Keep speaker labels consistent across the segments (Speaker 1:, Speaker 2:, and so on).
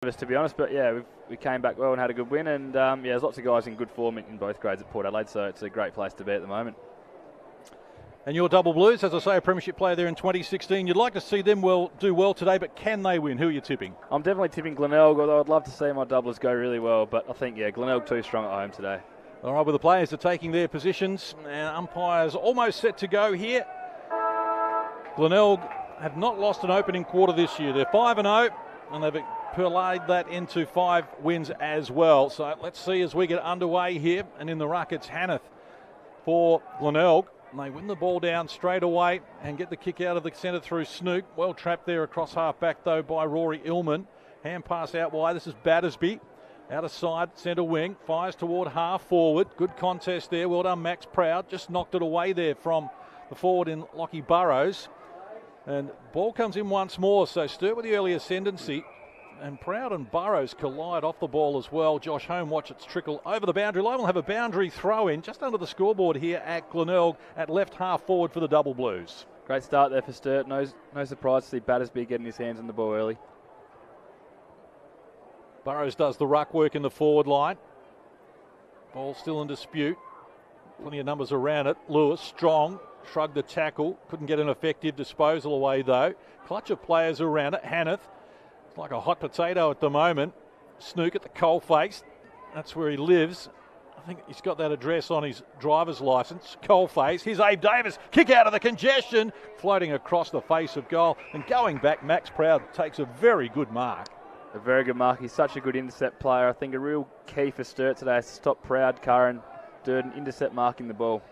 Speaker 1: To be honest, but yeah, we came back well and had a good win, and yeah, there's lots of guys in good form in both grades at Port Adelaide, so it's a great place to be at the moment.
Speaker 2: And your Double Blues, as I say, a premiership player there in 2016. You'd like to see them do well today, but can they win? Who are you tipping?
Speaker 1: I'm definitely tipping Glenelg, although I'd love to see my doublers go really well, but I think, yeah, Glenelg too strong at home today.
Speaker 2: All right, well, the players are taking their positions, and umpires almost set to go here. Glenelg have not lost an opening quarter this year. They're 5-0, and they've parlayed that into 5 wins as well. So let's see as we get underway here. And in the ruck, it's Hanneth for Glenelg. And they win the ball down straight away and get the kick out of the centre through Snook. Well trapped there across half back, though, by Rory Illman. Hand pass out wide. This is Battersby. Out of side, centre wing. Fires toward half forward. Good contest there. Well done, Max Proud. Just knocked it away there from the forward in Lockie Burrows. And ball comes in once more. So Sturt with the early ascendancy. And Proud and Burrows collide off the ball as well. Josh Home, watch it trickle over the boundary line. We'll have a boundary throw in just under the scoreboard here at Glenelg at left half forward for the Double Blues.
Speaker 1: Great start there for Sturt. No surprise to see Battersby getting his hands on the ball early.
Speaker 2: Burrows does the ruck work in the forward line. Ball still in dispute. Plenty of numbers around it. Lewis, strong, shrugged the tackle. Couldn't get an effective disposal away though. Clutch of players around it. Hanneth. It's like a hot potato at the moment. Snook at the coalface. That's where he lives. I think he's got that address on his driver's licence. Coalface. Here's Abe Davis. Kick out of the congestion. Floating across the face of goal. And going back, Max Proud takes a very good mark.
Speaker 1: A very good mark. He's such a good intercept player. I think a real key for Sturt today is to stop Proud, Curran, Durden, intercept marking the ball.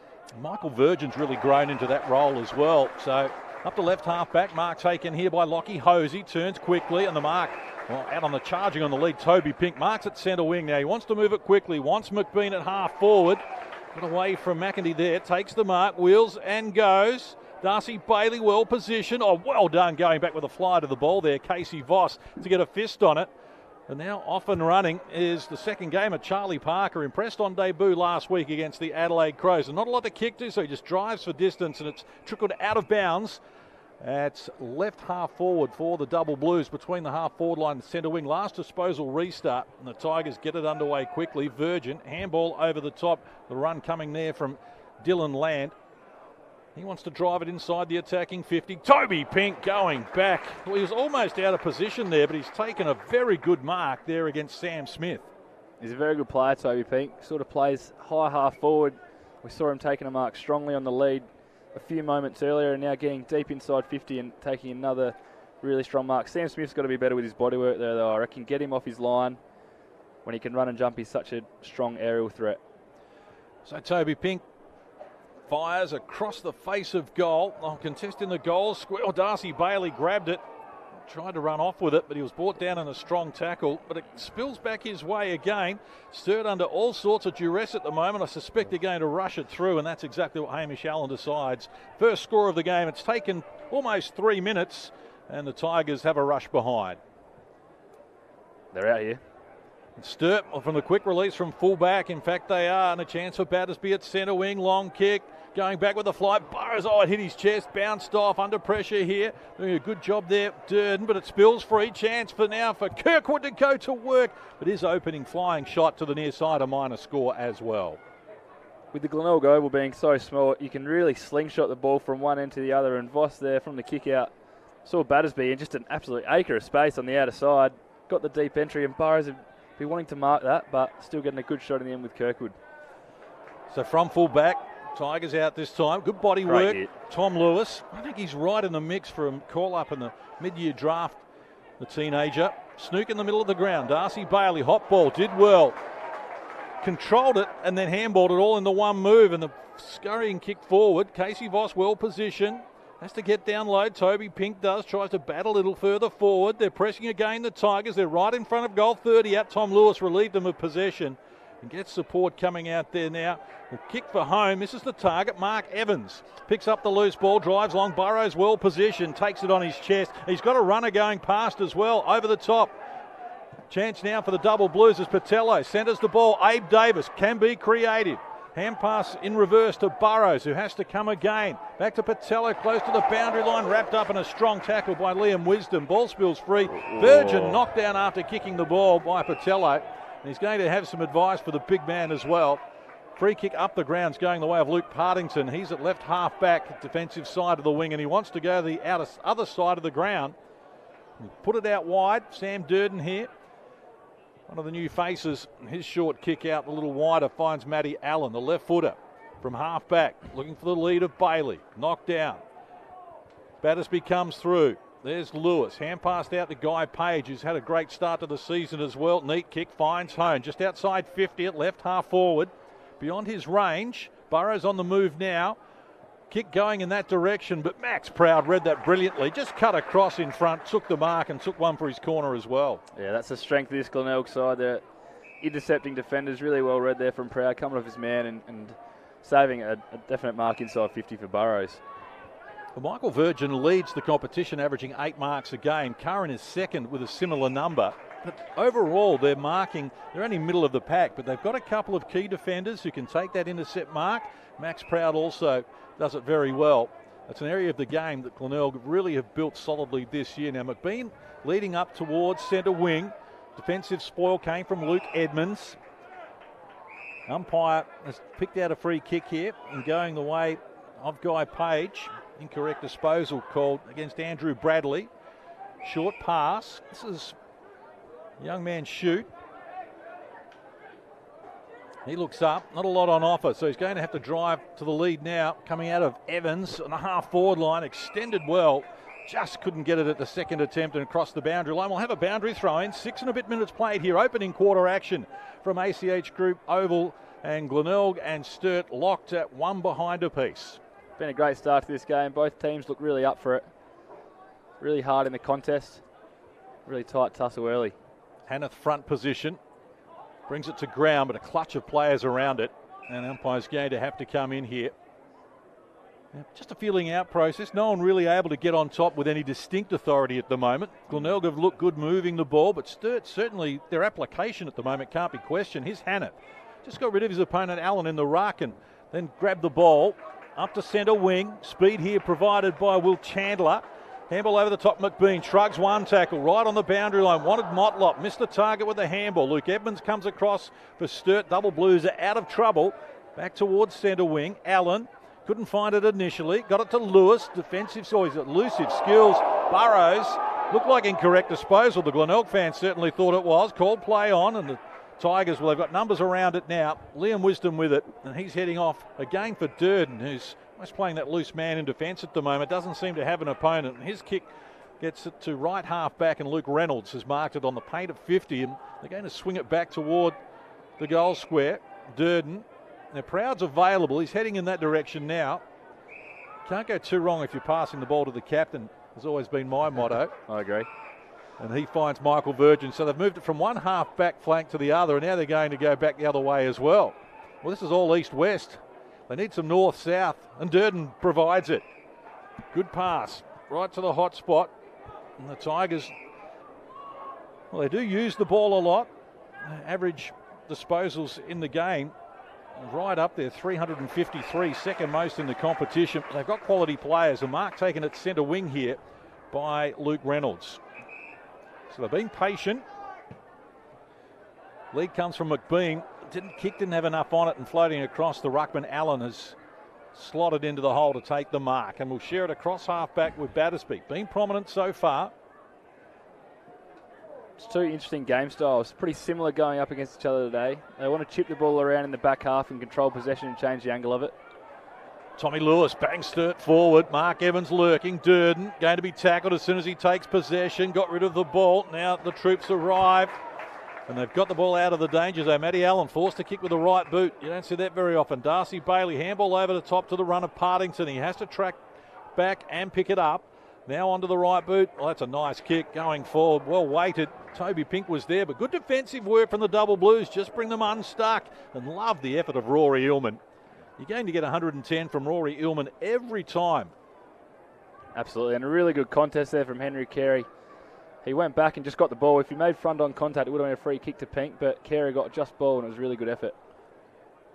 Speaker 2: Michael Virgin's really grown into that role as well. So up to left half back, mark taken here by Lockie Hosey, turns quickly, and the mark, well, out on the charging on the lead, Toby Pink, marks at centre wing now. He wants to move it quickly, wants McBean at half forward. Got away from McIntyre there, takes the mark, wheels and goes. Darcy Bailey well positioned. Oh, well done going back with a fly to the ball there, Casey Voss, to get a fist on it. And now off and running is the second game of Charlie Parker, impressed on debut last week against the Adelaide Crows. And not a lot to kick to, so he just drives for distance, and it's trickled out of bounds. It's left half forward for the Double Blues between the half forward line and centre wing. Last disposal restart, and the Tigers get it underway quickly. Virgin, handball over the top. The run coming there from Dylan Land. He wants to drive it inside the attacking 50. Toby Pink going back. Well, he was almost out of position there, but he's taken a very good mark there against Sam Smith.
Speaker 1: He's a very good player, Toby Pink. Sort of plays high half forward. We saw him taking a mark strongly on the lead a few moments earlier, and now getting deep inside 50 and taking another really strong mark. Sam Smith's got to be better with his body work there, though. I reckon get him off his line. When he can run and jump, he's such a strong aerial threat.
Speaker 2: So Toby Pink fires across the face of goal. Contesting the goal square. Oh, Darcy Bailey grabbed it. Tried to run off with it, but he was brought down in a strong tackle. But it spills back his way again. Stirred under all sorts of duress at the moment. I suspect they're going to rush it through, and that's exactly what Hamish Allen decides. First score of the game. It's taken almost 3 minutes, and the Tigers have a rush behind.
Speaker 1: They're out here.
Speaker 2: Sturt from the quick release from full-back. In fact, they are. And a chance for Battersby at centre wing. Long kick. Going back with the flight. Burrows, oh, it hit his chest. Bounced off. Under pressure here. Doing a good job there, Durden. But it spills free. Chance for now for Kirkwood to go to work. But his opening flying shot to the near side, a minor score as well.
Speaker 1: With the Glenelg Oval being so small, you can really slingshot the ball from one end to the other. And Voss there from the kick out saw Battersby in just an absolute acre of space on the outer side. Got the deep entry, and Burrows would be wanting to mark that, but still getting a good shot in the end with Kirkwood.
Speaker 2: So from full back, Tigers out this time. Good body work.
Speaker 1: Hit.
Speaker 2: Tom Lewis. I think he's right in the mix for a call-up in the mid-year draft, the teenager. Snook in the middle of the ground. Darcy Bailey, hot ball, did well. Controlled it and then handballed it all in the one move, and the scurrying kick forward. Casey Voss well positioned. Has to get down low. Toby Pink does. Tries to bat a little further forward. They're pressing again, the Tigers. They're right in front of goal. 30 out. Tom Lewis relieved them of possession. And gets support coming out there now. The kick for home. This is the target. Mark Evans picks up the loose ball. Drives long. Burrows well positioned. Takes it on his chest. He's got a runner going past as well. Over the top. Chance now for the Double Blues as Patello centres the ball. Abe Davis can be creative. Hand pass in reverse to Burrows, who has to come again. Back to Patello, close to the boundary line, wrapped up in a strong tackle by Liam Wisdom. Ball spills free. Virgin knocked down after kicking the ball by Patello. And he's going to have some advice for the big man as well. Free kick up the ground's going the way of Luke Partington. He's at left half back, defensive side of the wing, and he wants to go the other side of the ground. Put it out wide. Sam Durden here. One of the new faces, his short kick out a little wider finds Matty Allen, the left footer from half back, looking for the lead of Bailey. Knocked down. Battersby comes through. There's Lewis. Hand passed out to Guy Page, who's had a great start to the season as well. Neat kick, finds home. Just outside 50 at left half forward. Beyond his range. Burrows on the move now. Kick going in that direction, but Max Proud read that brilliantly. Just cut across in front, took the mark and took one for his corner as well.
Speaker 1: Yeah, that's the strength of this Glenelg side. They're intercepting defenders, really well read there from Proud, coming off his man and saving a definite mark inside 50 for Burrows.
Speaker 2: Well, Michael Virgin leads the competition, averaging 8 marks a game. Curran is second with a similar number. But overall, they're only middle of the pack, but they've got a couple of key defenders who can take that intercept mark. Max Proud also does it very well. It's an area of the game that Glenelg really have built solidly this year. Now, McBean leading up towards centre wing. Defensive spoil came from Luke Edmonds. Umpire has picked out a free kick here and going the way of Guy Page. Incorrect disposal called against Andrew Bradley. Short pass. This is young man Shoot. He looks up, not a lot on offer, so he's going to have to drive to the lead now. Coming out of Evans on the half forward line, extended well. Just couldn't get it at the second attempt and across the boundary line. We'll have a boundary throw in. 6 and a bit minutes played here. Opening quarter action from ACH Group Oval, and Glenelg and Sturt locked at 1 behind apiece.
Speaker 1: Been a great start to this game. Both teams look really up for it. Really hard in the contest. Really tight tussle early.
Speaker 2: Hanneth front position. Brings it to ground, but a clutch of players around it. And umpire's going to have to come in here. Just a feeling out process. No one really able to get on top with any distinct authority at the moment. Glenelg have looked good moving the ball, but Sturt, certainly their application at the moment can't be questioned. Here's Hannett. Just got rid of his opponent Allen in the ruck and then grabbed the ball up to centre wing. Speed here provided by Will Chandler. Handball over the top, McBean shrugs one tackle right on the boundary line. Wanted Motlop, missed the target with the handball. Luke Edmonds comes across for Sturt. Double Blues are out of trouble. Back towards centre wing. Allen couldn't find it initially. Got it to Lewis. Defensive, so he's elusive skills. Burrows looked like incorrect disposal. The Glenelg fans certainly thought it was. Called play on, and the Tigers, well, they've got numbers around it now. Liam Wisdom with it, and he's heading off again for Durden, who's almost playing that loose man in defence at the moment. Doesn't seem to have an opponent. And his kick gets it to right half back, and Luke Reynolds has marked it on the paint of 50. And they're going to swing it back toward the goal square. Durden. Now, Proud's available. He's heading in that direction now. Can't go too wrong if you're passing the ball to the captain. Has always been my motto.
Speaker 1: I agree.
Speaker 2: And he finds Michael Virgin. So they've moved it from one half back flank to the other, and now they're going to go back the other way as well. Well, this is all east-west. They need some north-south, and Durden provides it. Good pass, right to the hot spot. And the Tigers, well, they do use the ball a lot. Average disposals in the game, right up there, 353, second most in the competition. They've got quality players. A mark taken at centre wing here by Luke Reynolds. So they've been patient. Lead comes from McBean. Didn't have enough on it, and floating across the ruckman, Allen has slotted into the hole to take the mark, and will share it across half back with Battersby. Been prominent so far.
Speaker 1: It's two interesting game styles. Pretty similar going up against each other today. They want to chip the ball around in the back half and control possession and change the angle of it.
Speaker 2: Tommy Lewis bangs Sturt forward. Mark Evans lurking. Durden going to be tackled as soon as he takes possession. Got rid of the ball. Now the troops arrive. And they've got the ball out of the danger zone. Matty Allen forced to kick with the right boot. You don't see that very often. Darcy Bailey, handball over the top to the run of Partington. He has to track back and pick it up. Now onto the right boot. Well, that's a nice kick going forward. Well weighted. Toby Pink was there, but good defensive work from the Double Blues. Just bring them unstuck. And love the effort of Rory Illman. You're going to get 110 from Rory Illman every time.
Speaker 1: Absolutely, and a really good contest there from Henry Carey. He went back and just got the ball. If he made front-on contact, it would have been a free kick to Pink, but Carey got just ball, and it was a really good effort.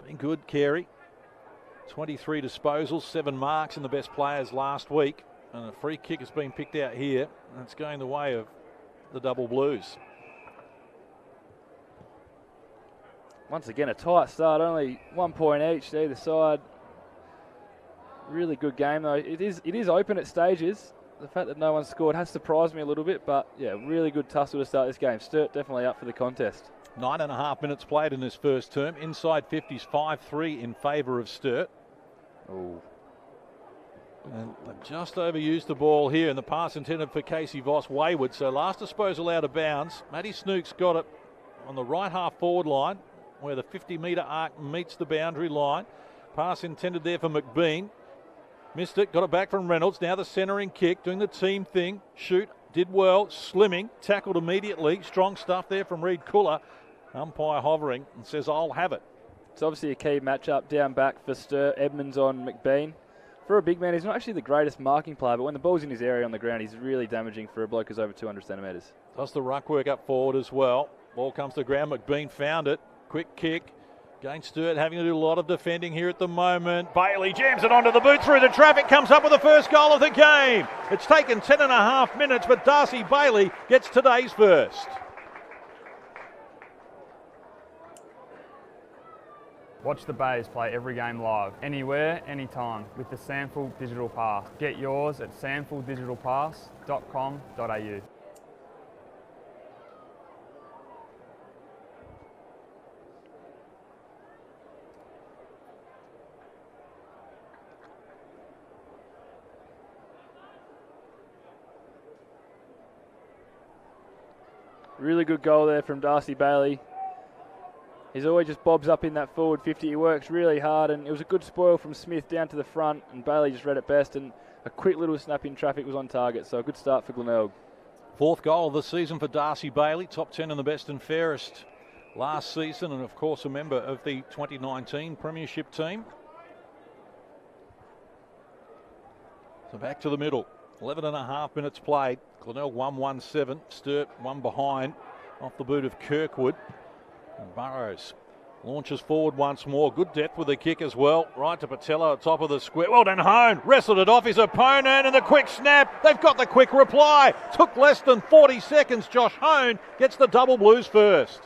Speaker 2: Been good, Carey. 23 disposals, 7 marks in the best players last week. And a free kick has been picked out here. And it's going the way of the Double Blues.
Speaker 1: Once again, a tight start, only 1 point each either side. Really good game though. It is open at stages. The fact that no one scored has surprised me a little bit, but yeah, really good tussle to start this game. Sturt definitely up for the contest.
Speaker 2: 9.5 minutes played in this first term. Inside 50s 5-3 in favour of Sturt.
Speaker 1: Oh.
Speaker 2: And they've just overused the ball here, and the pass intended for Casey Voss wayward. So last disposal out of bounds. Matty Snooks got it on the right half forward line where the 50-metre arc meets the boundary line. Pass intended there for McBean. Missed it, got it back from Reynolds. Now the centering kick, doing the team thing. Shoot, did well, slimming, tackled immediately. Strong stuff there from Reed Kuller. Umpire hovering and says, I'll have it.
Speaker 1: It's obviously a key matchup down back for Sturt. Edmonds on McBean. For a big man, he's not actually the greatest marking player, but when the ball's in his area on the ground, he's really damaging for a bloke who's over 200 centimetres.
Speaker 2: Does the ruck work up forward as well. Ball comes to the ground. McBean found it. Quick kick. Against Sturt, having to do a lot of defending here at the moment. Bailey jams it onto the boot through the traffic, comes up with the first goal of the game. It's taken 10.5 minutes, but Darcy Bailey gets today's first.
Speaker 3: Watch the Bays play every game live, anywhere, anytime, with the SANFL Digital Pass. Get yours at sanfldigitalpass.com.au.
Speaker 1: Really good goal there from Darcy Bailey. He's always just bobs up in that forward 50. He works really hard, and it was a good spoil from Smith down to the front, and Bailey just read it best, and a quick little snap in traffic was on target, so a good start for Glenelg.
Speaker 2: 4th goal of the season for Darcy Bailey, top 10 in the best and fairest last season, and of course a member of the 2019 Premiership team. So back to the middle. 11.5 minutes played. Glenelg 1-1-7. Sturt 1 behind off the boot of Kirkwood. And Burrows launches forward once more. Good depth with the kick as well. Right to Patello at top of the square. Well done, Hone. Wrestled it off his opponent, and the quick snap. They've got the quick reply. Took less than 40 seconds. Josh Hone gets the Double Blues first.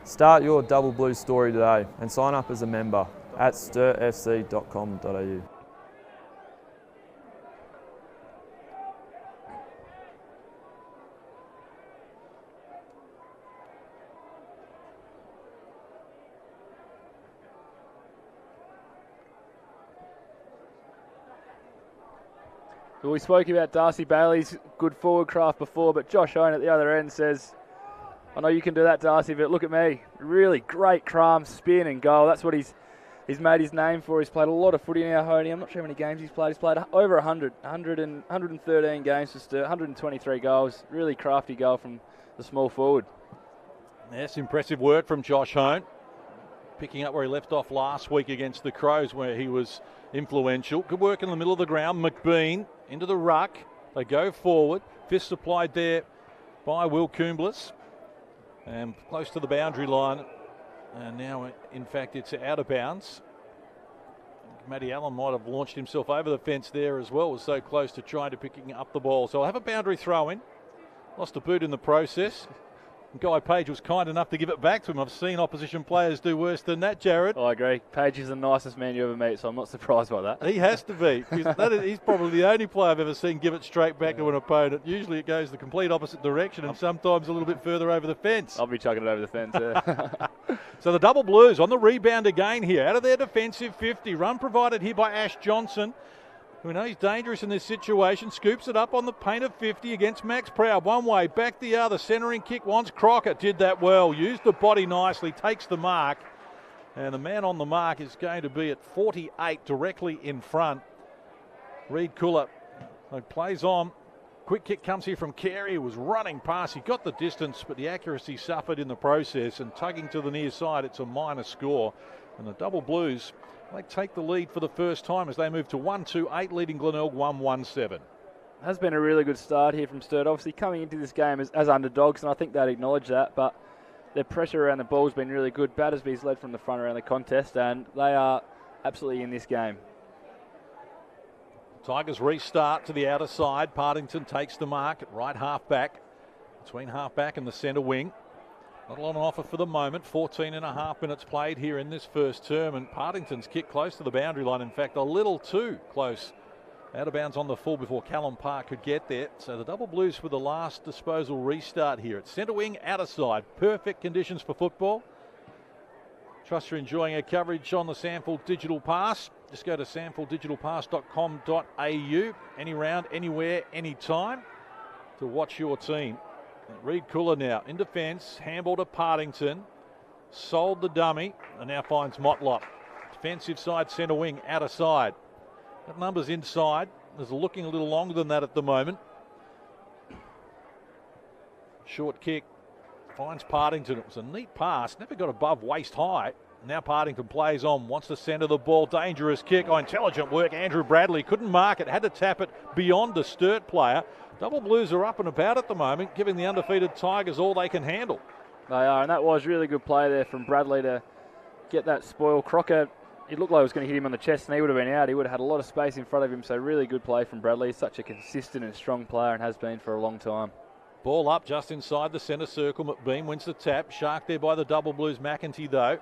Speaker 4: Start your Double Blues story today and sign up as a member at sturtfc.com.au.
Speaker 1: Well, we spoke about Darcy Bailey's good forward craft before, but Josh Hone at the other end says, I know you can do that, Darcy, but look at me. Really great cram, spin and goal. That's what he's made his name for. He's played a lot of footy now, Honey. I'm not sure how many games he's played. He's played over 113 games for Sturt, 123 goals. Really crafty goal from the small forward.
Speaker 2: Yes, impressive work from Josh Hone. Picking up where he left off last week against the Crows, where he was influential. Good work in the middle of the ground. McBean into the ruck. They go forward. Fist applied there by Will Coomblas. And close to the boundary line. And now, in fact, it's out of bounds. Matty Allen might have launched himself over the fence there as well. Was so close to trying to picking up the ball. So I'll have a boundary throw in. Lost a boot in the process. Guy Page was kind enough to give it back to him. I've seen opposition players do worse than that, Jared.
Speaker 1: I agree. Page is the nicest man you ever meet, so I'm not surprised by that.
Speaker 2: He has to be. He's probably the only player I've ever seen give it straight back to an opponent. Usually it goes the complete opposite direction and sometimes a little bit further over the fence.
Speaker 1: I'll be chucking it over the fence, yeah.
Speaker 2: So the Double Blues on the rebound again here. Out of their defensive 50. Run provided here by Ash Johnson. We know he's dangerous in this situation. Scoops it up on the paint of 50 against Max Proud. One way, back the other. Centering kick wants Crockett. Did that well. Used the body nicely. Takes the mark. And the man on the mark is going to be at 48, directly in front. Reed Kuller plays on. Quick kick comes here from Carey, who was running past. He got the distance, but the accuracy suffered in the process. And tugging to the near side, it's a minor score. And the Double Blues, they take the lead for the first time as they move to 1-2-8, leading Glenelg 1-1-7.
Speaker 1: Has been a really good start here from Sturt. Obviously coming into this game as underdogs, and I think they'd acknowledge that. But their pressure around the ball has been really good. Battersby's led from the front around the contest, and they are absolutely in this game.
Speaker 2: Tigers restart to the outer side. Partington takes the mark at right half back, between half back and the centre wing. Not a lot on offer for the moment. 14.5 minutes played here in this first term, and Partington's kick close to the boundary line. In fact, a little too close. Out of bounds on the full before Callum Park could get there. So the Double Blues with the last disposal restart here. It's centre wing, outer side. Perfect conditions for football. Trust you're enjoying our coverage on the SANFL Digital Pass. Just go to sanfldigitalpass.com.au. Any round, anywhere, anytime to watch your team. Reed Cooler now in defence. Handball to Partington. Sold the dummy and now finds Motlop. Defensive side, centre wing, outer side. Got numbers inside. There's looking a little longer than that at the moment. Short kick. Finds Partington. It was a neat pass. Never got above waist high. Now Partington plays on. Wants to centre the ball. Dangerous kick. Oh, intelligent work. Andrew Bradley couldn't mark it. Had to tap it beyond the Sturt player. Double Blues are up and about at the moment, giving the undefeated Tigers all they can handle.
Speaker 1: They are, and that was really good play there from Bradley to get that spoil. Crocker, it looked like it was going to hit him on the chest and he would have been out. He would have had a lot of space in front of him, so really good play from Bradley. He's such a consistent and strong player and has been for a long time.
Speaker 2: Ball up just inside the centre circle. McBean wins the tap. Shark there by the Double Blues. McEntee though.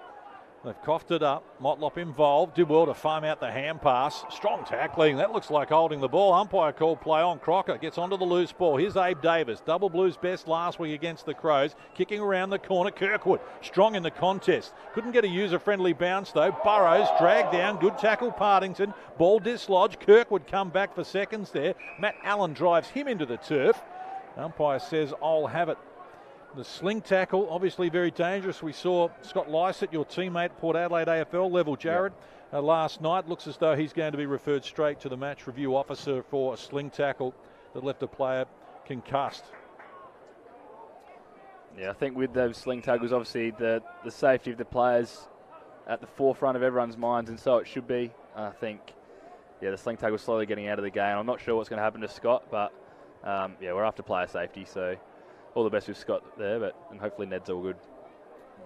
Speaker 2: They've coughed it up. Motlop involved. Did well to farm out the hand pass. Strong tackling. That looks like holding the ball. Umpire called play on. Crocker gets onto the loose ball. Here's Abe Davis. Double Blues best last week against the Crows. Kicking around the corner. Kirkwood strong in the contest. Couldn't get a user-friendly bounce though. Burrows dragged down. Good tackle Partington. Ball dislodged. Kirkwood come back for seconds there. Matt Allen drives him into the turf. Umpire says, I'll have it. The sling tackle, obviously very dangerous. We saw Scott Lysett, your teammate at Port Adelaide AFL level, Jared, last night. Looks as though he's going to be referred straight to the match review officer for a sling tackle that left a player concussed.
Speaker 1: Yeah, I think with those sling tackles, obviously the safety of the players at the forefront of everyone's minds, and so it should be. I think, the sling tackle's slowly getting out of the game. I'm not sure what's going to happen to Scott, but we're after player safety, so all the best with Scott there, and hopefully Ned's all good.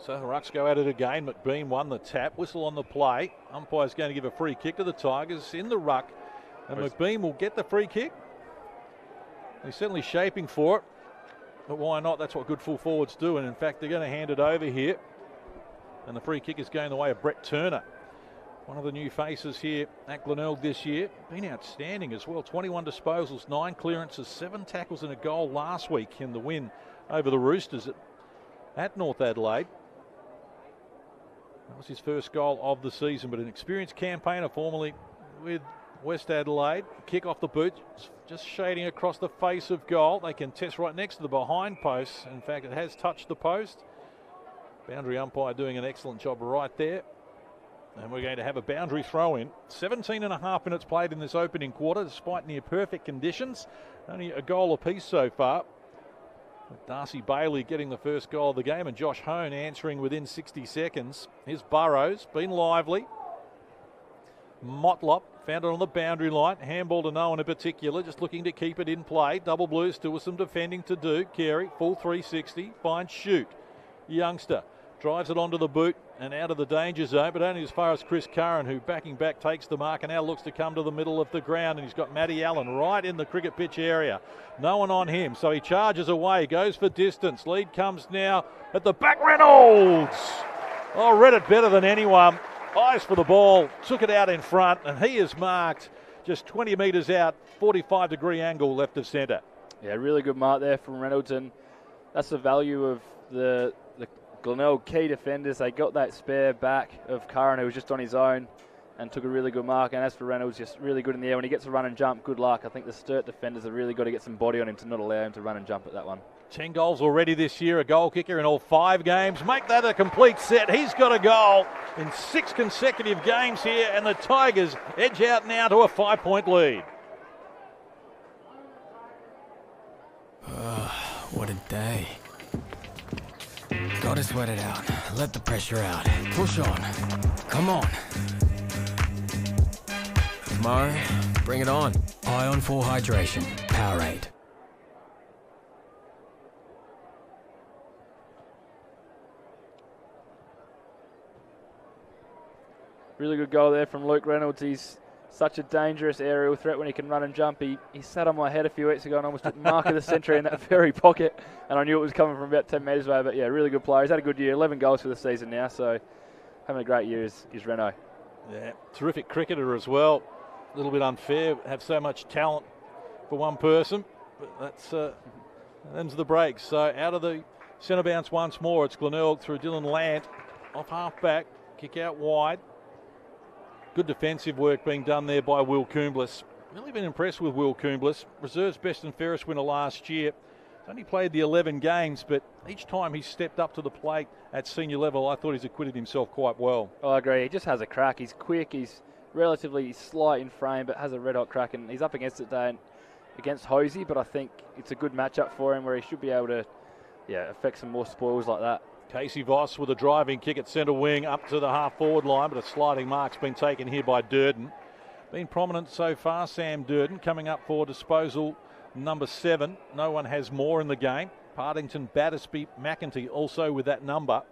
Speaker 2: So the Rucks go at it again. McBean won the tap. Whistle on the play. Umpire's going to give a free kick to the Tigers in the ruck. And McBean will get the free kick. He's certainly shaping for it. But why not? That's what good full forwards do. And in fact, they're going to hand it over here. And the free kick is going the way of Brett Turner. One of the new faces here at Glenelg this year. Been outstanding as well. 21 disposals, 9 clearances, 7 tackles and a goal last week in the win over the Roosters at North Adelaide. That was his first goal of the season, but an experienced campaigner formerly with West Adelaide. Kick off the boot, just shading across the face of goal. They can test right next to the behind post. In fact, it has touched the post. Boundary umpire doing an excellent job right there. And we're going to have a boundary throw in. 17.5 minutes played in this opening quarter, despite near perfect conditions. Only a goal apiece so far. With Darcy Bailey getting the first goal of the game and Josh Hone answering within 60 seconds. Here's Burrows, been lively. Motlop found it on the boundary line. Handball to no one in particular, just looking to keep it in play. Double Blues still with some defending to do. Carey, full 360, finds Shoot. Youngster drives it onto the boot and out of the danger zone, but only as far as Chris Curran, who backing back takes the mark and now looks to come to the middle of the ground, and he's got Matty Allen right in the cricket pitch area. No one on him, so he charges away, goes for distance. Lead comes now at the back. Reynolds! Oh, read it better than anyone. Eyes for the ball, took it out in front, and he is marked just 20 metres out, 45-degree angle left of centre.
Speaker 1: Yeah, really good mark there from Reynolds, and that's the value of the Glenelg key defenders. They got that spare back of Curran, who was just on his own and took a really good mark. And as for Reynolds, just really good in the air. When he gets a run and jump, good luck. I think the Sturt defenders have really got to get some body on him to not allow him to run and jump at that one. 10
Speaker 2: goals already this year, a goal kicker in all 5 games. Make that a complete set. He's got a goal in 6 consecutive games here, and the Tigers edge out now to a 5-point lead.
Speaker 5: What a day. Gotta sweat it out. Let the pressure out. Push on. Come on. Tomorrow, bring it on. Ion 4 Hydration. Powerade.
Speaker 1: Really good goal there from Luke Reynolds. He's such a dangerous aerial threat when he can run and jump. He sat on my head a few weeks ago and almost took mark of the century in that very pocket, and I knew it was coming from about 10 metres away. But yeah, really good player. He's had a good year, 11 goals for the season now, so having a great year is Renault. Yeah,
Speaker 2: terrific cricketer as well. A little bit unfair, have so much talent for one person, but that's ends the break. So out of the centre bounce once more, it's Glenelg through Dylan Lant, off half back, kick out wide. Good defensive work being done there by Will Coomblas. Really been impressed with Will Coomblas. Reserves best and fairest winner last year. He's only played the 11 games, but each time he's stepped up to the plate at senior level, I thought he's acquitted himself quite well.
Speaker 1: I agree. He just has a crack. He's quick. He's relatively slight in frame, but has a red-hot crack, and he's up against it today against Hosey, but I think it's a good matchup for him where he should be able to affect some more spoils like that.
Speaker 2: Casey Voss with a driving kick at centre wing up to the half-forward line, but a sliding mark's been taken here by Durden. Been prominent so far, Sam Durden, coming up for disposal number 7. No one has more in the game. Partington, Battersby, McEntee also with that number.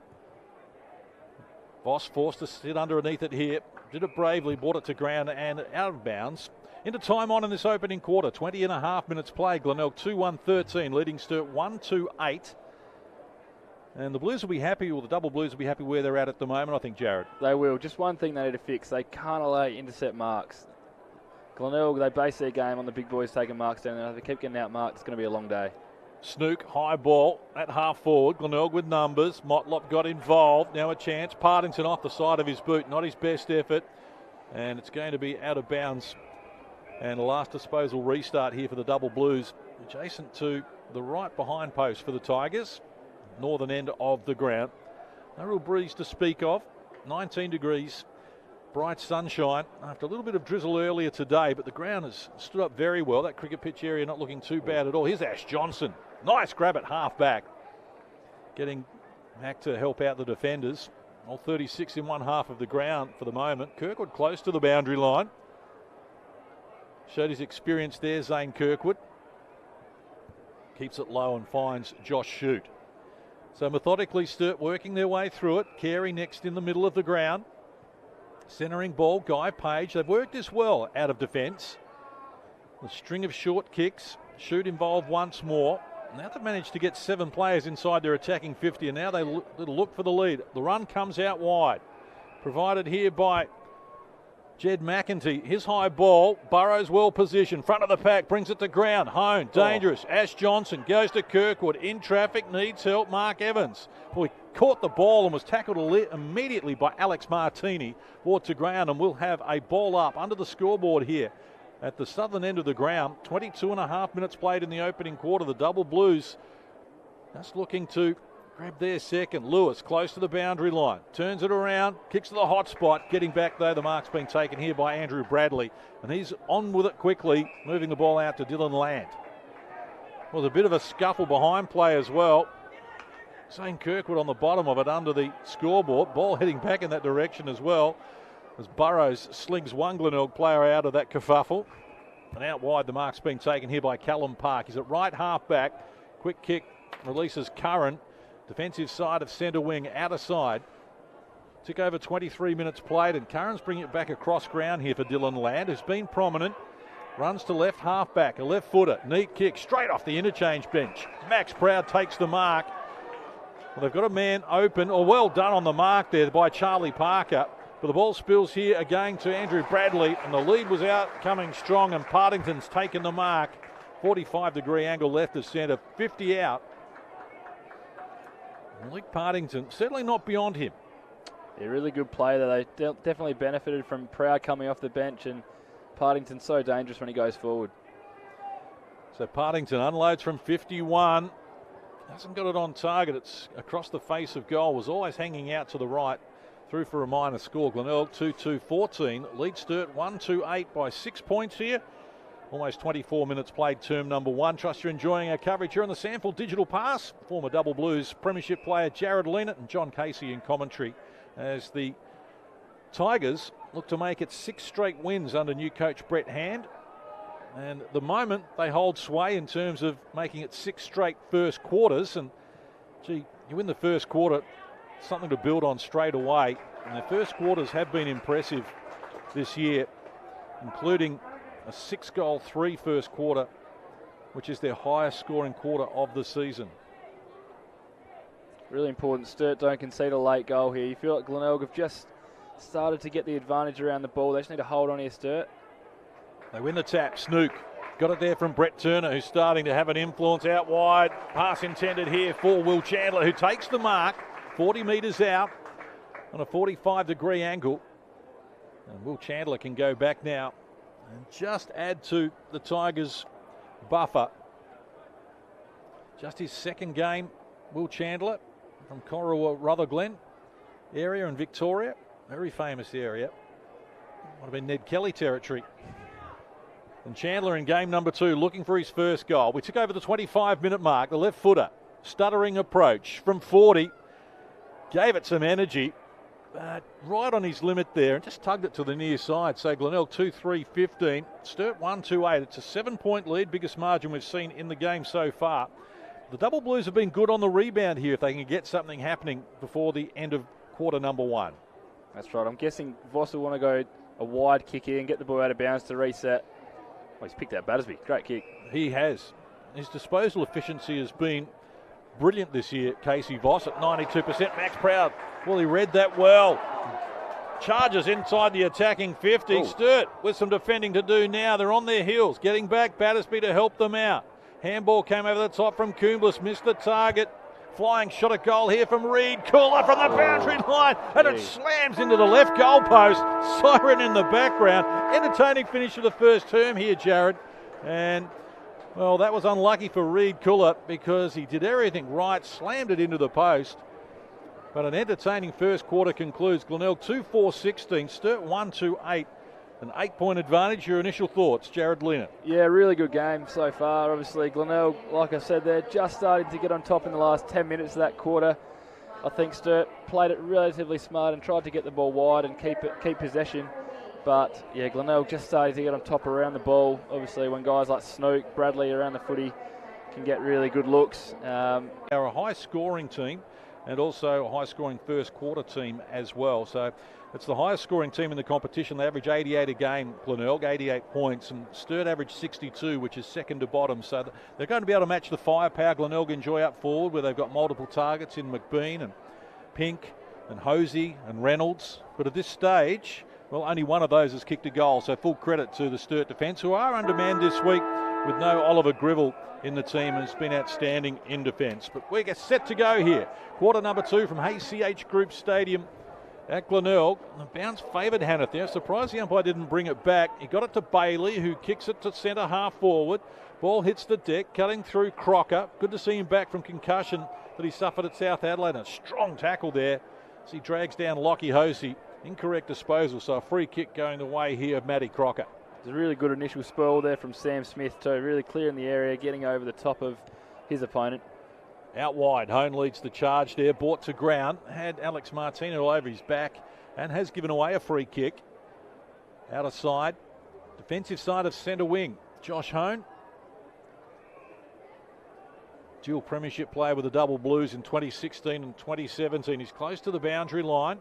Speaker 2: Voss forced to sit underneath it here. Did it bravely, brought it to ground and out of bounds. Into time on in this opening quarter. 20.5 minutes played. Glenelg 2-1-13, leading Sturt 1-2-8. And the Blues will be happy, or the double Blues will be happy where they're at the moment, I think, Jared.
Speaker 1: They will. Just one thing they need to fix. They can't allow intercept marks. Glenelg, they base their game on the big boys taking marks down there. If they keep getting out marked, it's going to be a long day.
Speaker 2: Snook, high ball at half forward. Glenelg with numbers. Motlop got involved. Now a chance. Partington off the side of his boot. Not his best effort. And it's going to be out of bounds. And a last disposal restart here for the double Blues. Adjacent to the right behind post for the Tigers. Northern end of the ground. No real breeze to speak of. 19 degrees. Bright sunshine after a little bit of drizzle earlier today, but the ground has stood up very well. That cricket pitch area not looking too bad at all. Here's Ash Johnson. Nice grab at half back. Getting back to help out the defenders. All 36 in one half of the ground for the moment. Kirkwood close to the boundary line. Showed his experience there, Zane Kirkwood. Keeps it low and finds Josh Shute. So methodically Sturt working their way through it. Carey next in the middle of the ground. Centering ball, Guy Page. They've worked this well out of defence. The string of short kicks. Shute involved once more. Now they've managed to get 7 players inside their attacking 50, and now they look for the lead. The run comes out wide. Provided here by Jed McEntee. His high ball. Burrows well positioned. Front of the pack. Brings it to ground. Hone. Dangerous. Ash Johnson goes to Kirkwood. In traffic. Needs help. Mark Evans. Boy, caught the ball and was tackled immediately by Alex Martini. Brought to ground, and we'll have a ball up under the scoreboard here at the southern end of the ground. 22.5 minutes played in the opening quarter. The double Blues just looking to grab their second. Lewis close to the boundary line. Turns it around. Kicks to the hot spot. Getting back though. The mark's been taken here by Andrew Bradley. And he's on with it quickly. Moving the ball out to Dylan Lant. Well, a bit of a scuffle behind play as well. Zane Kirkwood on the bottom of it under the scoreboard. Ball heading back in that direction as well. As Burrows slings one Glenelg player out of that kerfuffle. And out wide, the mark's been taken here by Callum Park. He's at right half back. Quick kick releases Curran. Defensive side of centre wing, outer side. Took over 23 minutes played, and Curran's bringing it back across ground here for Dylan Land, who's been prominent. Runs to left half back, a left footer. Neat kick straight off the interchange bench. Max Proud takes the mark. Well, they've got a man open, or well done on the mark there by Charlie Parker. But the ball spills here again to Andrew Bradley, and the lead was out coming strong, and Partington's taken the mark. 45-degree angle left of centre, 50 out. Luke Partington, certainly not beyond him.
Speaker 1: Yeah, really good play there. They definitely benefited from Proud coming off the bench, and Partington's so dangerous when he goes forward.
Speaker 2: So Partington unloads from 51. Hasn't got it on target. It's across the face of goal. Was always hanging out to the right. Through for a minor score. Glenelg 2-2-14. Lead Sturt 1-2-8 by 6 points here. Almost 24 minutes played, term number 1. Trust you're enjoying our coverage here on the SANFL Digital Pass. Former Double Blues Premiership player Jared Leonard and John Casey in commentary as the Tigers look to make it 6 straight wins under new coach Brett Hand. And at the moment they hold sway in terms of making it 6 straight first quarters. And gee, you win the first quarter something to build on straight away. And their first quarters have been impressive this year, including a 6-goal 3 first quarter, which is their highest scoring quarter of the season.
Speaker 1: Really important. Sturt don't concede a late goal here. You feel like Glenelg have just started to get the advantage around the ball. They just need to hold on here, Sturt.
Speaker 2: They win the tap. Snook got it there from Brett Turner, who's starting to have an influence out wide. Pass intended here for Will Chandler, who takes the mark 40 metres out on a 45-degree angle. And Will Chandler can go back now and just add to the Tigers' buffer. Just his second game, Will Chandler, from Corowa Rutherglen area in Victoria. Very famous area. Might have been Ned Kelly territory. And Chandler in game number 2 looking for his first goal. We took over the 25-minute mark. The left footer, stuttering approach from 40. Gave it some energy. Right on his limit there and just tugged it to the near side. So Glenelg 2-3-15. Sturt 1-2-8. It's a 7-point lead, biggest margin we've seen in the game so far. The Double Blues have been good on the rebound here if they can get something happening before the end of quarter number 1.
Speaker 1: That's right. I'm guessing Voss will want to go a wide kick here and get the ball out of bounds to reset. Oh, he's picked out Battersby. Great kick.
Speaker 2: He has. His disposal efficiency has been brilliant this year. Casey Voss at 92%. Max Proud. Well, he read that well. Charges inside the attacking 50.
Speaker 1: Ooh.
Speaker 2: Sturt with some defending to do now. They're on their heels. Getting back. Battersby to help them out. Handball came over the top from Coombs. Missed the target. Flying shot at goal here from Reed. Cooler from the boundary line. And it slams into the left goal post. Siren in the background. Entertaining finish of the first term here, Jared. And, well, that was unlucky for Reed Cooler because he did everything right. Slammed it into the post. But an entertaining first quarter concludes. Glenelg 2-4-16. Sturt 1-2-8. An 8-point advantage. Your initial thoughts, Jared Lynott?
Speaker 1: Yeah, really good game so far. Obviously, Glenelg, like I said, they're just starting to get on top in the last 10 minutes of that quarter. I think Sturt played it relatively smart and tried to get the ball wide and keep possession. But, yeah, Glenelg just starting to get on top around the ball. Obviously, when guys like Snook, Bradley around the footy can get really good looks.
Speaker 2: They're a high-scoring team and also a high-scoring first quarter team as well. So it's the highest scoring team in the competition. They average 88 a game, Glenelg, 88 points, and Sturt average 62, which is second to bottom. So they're going to be able to match the firepower Glenelg enjoy up forward, where they've got multiple targets in McBean and Pink and Hosey and Reynolds. But at this stage, well, only one of those has kicked a goal. So full credit to the Sturt defence, who are undermanned this week with no Oliver Gribble in the team, and has been outstanding in defence. But we're set to go here. Quarter number 2 from HCH Group Stadium at Glenelg. The bounce favoured Hanneth there. Surprised the umpire didn't bring it back. He got it to Bailey, who kicks it to centre half forward. Ball hits the deck, cutting through Crocker. Good to see him back from concussion that he suffered at South Adelaide. A strong tackle there as he drags down Lockie Hosey. Incorrect disposal, so a free kick going the way here of Matty Crocker.
Speaker 1: It's a really good initial spell there from Sam Smith too. Really clear in the area, getting over the top of his opponent.
Speaker 2: Out wide, Hone leads the charge there, brought to ground. Had Alex Martino all over his back and has given away a free kick. Out of side, defensive side of centre wing. Josh Hone, dual premiership player with the Double Blues in 2016 and 2017. He's close to the boundary line.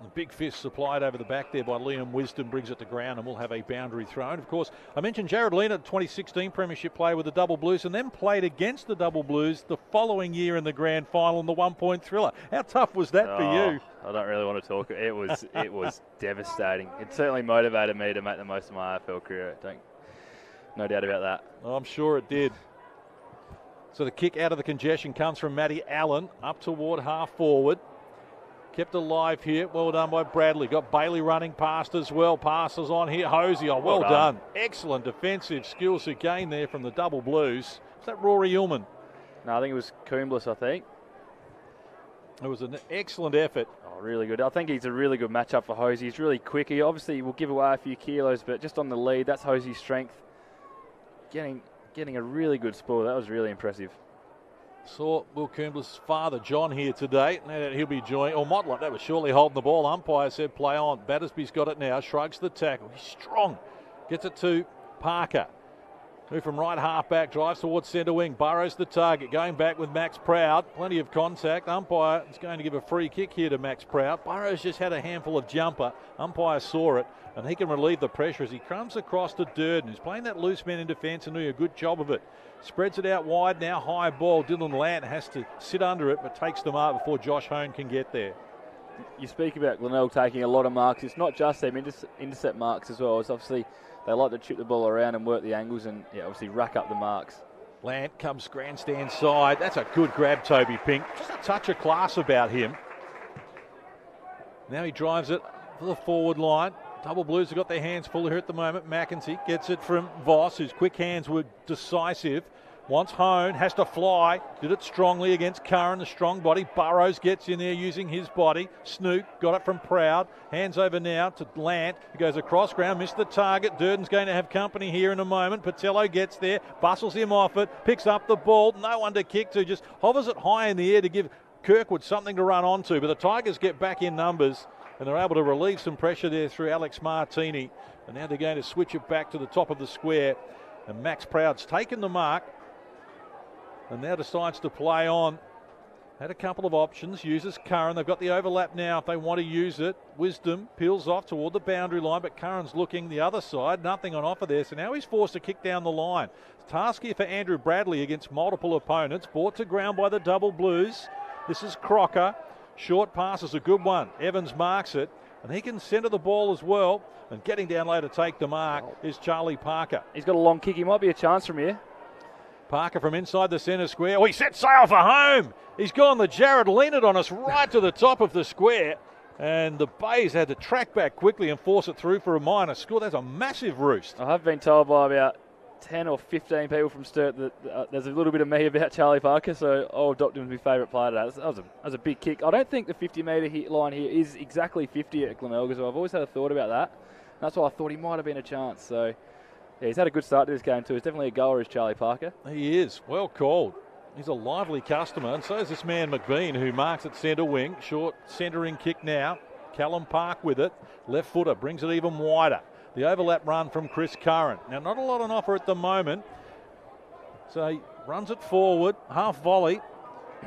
Speaker 2: The big fist supplied over the back there by Liam Wisdom brings it to ground, and we'll have a boundary thrown. Of course, I mentioned Jared Lynott, 2016 premiership player with the Double Blues, and then played against the Double Blues the following year in the grand final in the 1-point thriller. How tough was that for you?
Speaker 1: I don't really want to talk. It was devastating. It certainly motivated me to make the most of my AFL career. No doubt about that.
Speaker 2: I'm sure it did. So the kick out of the congestion comes from Matty Allen up toward half forward. Kept alive here. Well done by Bradley. Got Bailey running past as well. Passes on here. Hosey. Oh, well done. Excellent defensive skills again there from the Double Blues. Is that Rory Ullman?
Speaker 1: No, I think it was Coombs, I think.
Speaker 2: It was an excellent effort.
Speaker 1: Oh, really good. I think he's a really good matchup for Hosey. He's really quick. He obviously will give away a few kilos, but just on the lead, that's Hosey's strength. Getting a really good spoil. That was really impressive.
Speaker 2: Saw Will Coombs' father, John, here today. Now he'll be joined. Or Motlop, that was surely holding the ball. Umpire said play on. Battersby's got it now. Shrugs the tackle. He's strong. Gets it to Parker. Move from right half back, drives towards centre wing. Burrows the target, going back with Max Proud. Plenty of contact. Umpire is going to give a free kick here to Max Proud. Burrows just had a handful of jumper. Umpire saw it, and he can relieve the pressure as he comes across to Durden, who's playing that loose man in defence and doing a good job of it. Spreads it out wide now, high ball. Dylan Lant has to sit under it, but takes the mark before Josh Hone can get there.
Speaker 1: You speak about Glenelg taking a lot of marks. It's not just them intercept marks as well. It's obviously they like to chip the ball around and work the angles and obviously rack up the marks.
Speaker 2: Lant comes grandstand side. That's a good grab, Toby Pink. Just a touch of class about him. Now he drives it for the forward line. Double Blues have got their hands full here at the moment. McEntee gets it from Voss, whose quick hands were decisive. Wants Hone, has to fly. Did it strongly against Curran, the strong body. Burrows gets in there using his body. Snook got it from Proud. Hands over now to Lant. He goes across ground, missed the target. Durden's going to have company here in a moment. Patello gets there, bustles him off it, picks up the ball. No one to kick to, just hovers it high in the air to give Kirkwood something to run onto. But the Tigers get back in numbers, and they're able to relieve some pressure there through Alex Martini. And now they're going to switch it back to the top of the square. And Max Proud's taken the mark and now decides to play on. Had a couple of options, uses Curran. They've got the overlap now if they want to use it. Wisdom peels off toward the boundary line, but Curran's looking the other side. Nothing on offer there, so now he's forced to kick down the line. Task here for Andrew Bradley against multiple opponents. Brought to ground by the Double Blues. This is Crocker. Short pass is a good one. Evans marks it, and he can centre the ball as well. And getting down low to take the mark is Charlie Parker.
Speaker 1: He's got a long kick. He might be a chance from here.
Speaker 2: Parker from inside the centre square. Oh, he set sail for home. He's gone the Jared Leonard on us right to the top of the square. And the Bays had to track back quickly and force it through for a minor score. That's a massive roost.
Speaker 1: I have been told by about 10 or 15 people from Sturt that there's a little bit of me about Charlie Parker, so I'll adopt him as my favourite player today. That was a big kick. I don't think the 50-metre hit line here is exactly 50 at Glenelg, so I've always had a thought about that. And that's why I thought he might have been a chance. So yeah, he's had a good start to this game too. He's definitely a goaler, is Charlie Parker.
Speaker 2: He is. Well called. He's a lively customer, and so is this man McBean, who marks at centre wing. Short centering kick now. Callum Park with it. Left footer brings it even wider. The overlap run from Chris Curran. Now, not a lot on offer at the moment. So he runs it forward. Half volley.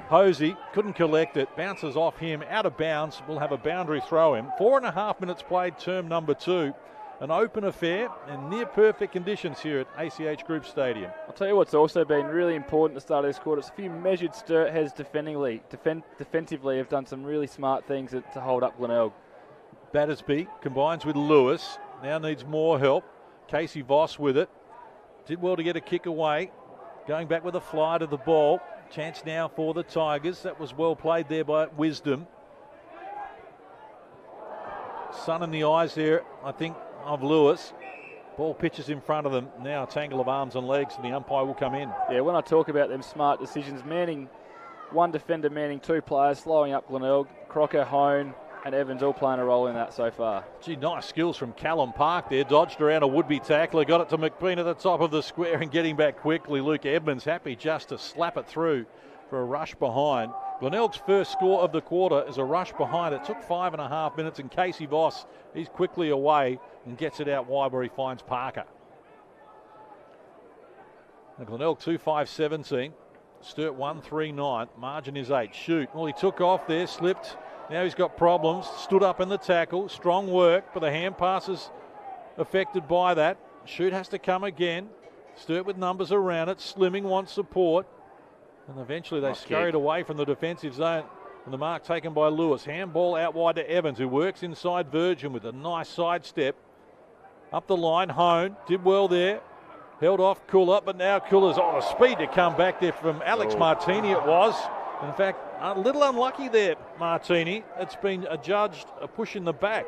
Speaker 2: Hosey couldn't collect it. Bounces off him. Out of bounds. We'll have a boundary throw in. 4.5 minutes played, term number 2. An open affair and near perfect conditions here at ACH Group Stadium.
Speaker 1: I'll tell you what's also been really important to start this quarter. It's a few measured Sturt heads defensively have done some really smart things to hold up Glenelg.
Speaker 2: Battersby combines with Lewis. Now needs more help. Casey Voss with it. Did well to get a kick away. Going back with a fly to the ball. Chance now for the Tigers. That was well played there by Wisdom. Sun in the eyes there, I think, of Lewis. Ball pitches in front of them. Now a tangle of arms and legs, and the umpire will come in.
Speaker 1: Yeah, when I talk about them smart decisions, manning one defender, manning 2 players, slowing up Glenelg, Crocker, Hone, and Evans all playing a role in that so far.
Speaker 2: Gee, nice skills from Callum Park there. Dodged around a would-be tackler, got it to McBean at the top of the square and getting back quickly. Luke Edmonds happy just to slap it through for a rush behind. Glenelg's first score of the quarter is a rush behind. It took 5.5 minutes, and Casey Voss, he's quickly away and gets it out wide where he finds Parker. Now Glenelg 2-5-17. Sturt 1-3-9. Margin is 8. Shoot. Well, he took off there, slipped. Now he's got problems. Stood up in the tackle. Strong work, but the hand pass is affected by that. Shoot has to come again. Sturt with numbers around it. Slimming wants support. And eventually they scurried away from the defensive zone. And the mark taken by Lewis. Handball out wide to Evans, who works inside Virgin with a nice sidestep. Up the line, Hone. Did well there. Held off Cooler, but now Cooler's on a speed to come back there from Alex Martini it was. In fact, a little unlucky there, Martini. It's been adjudged a push in the back.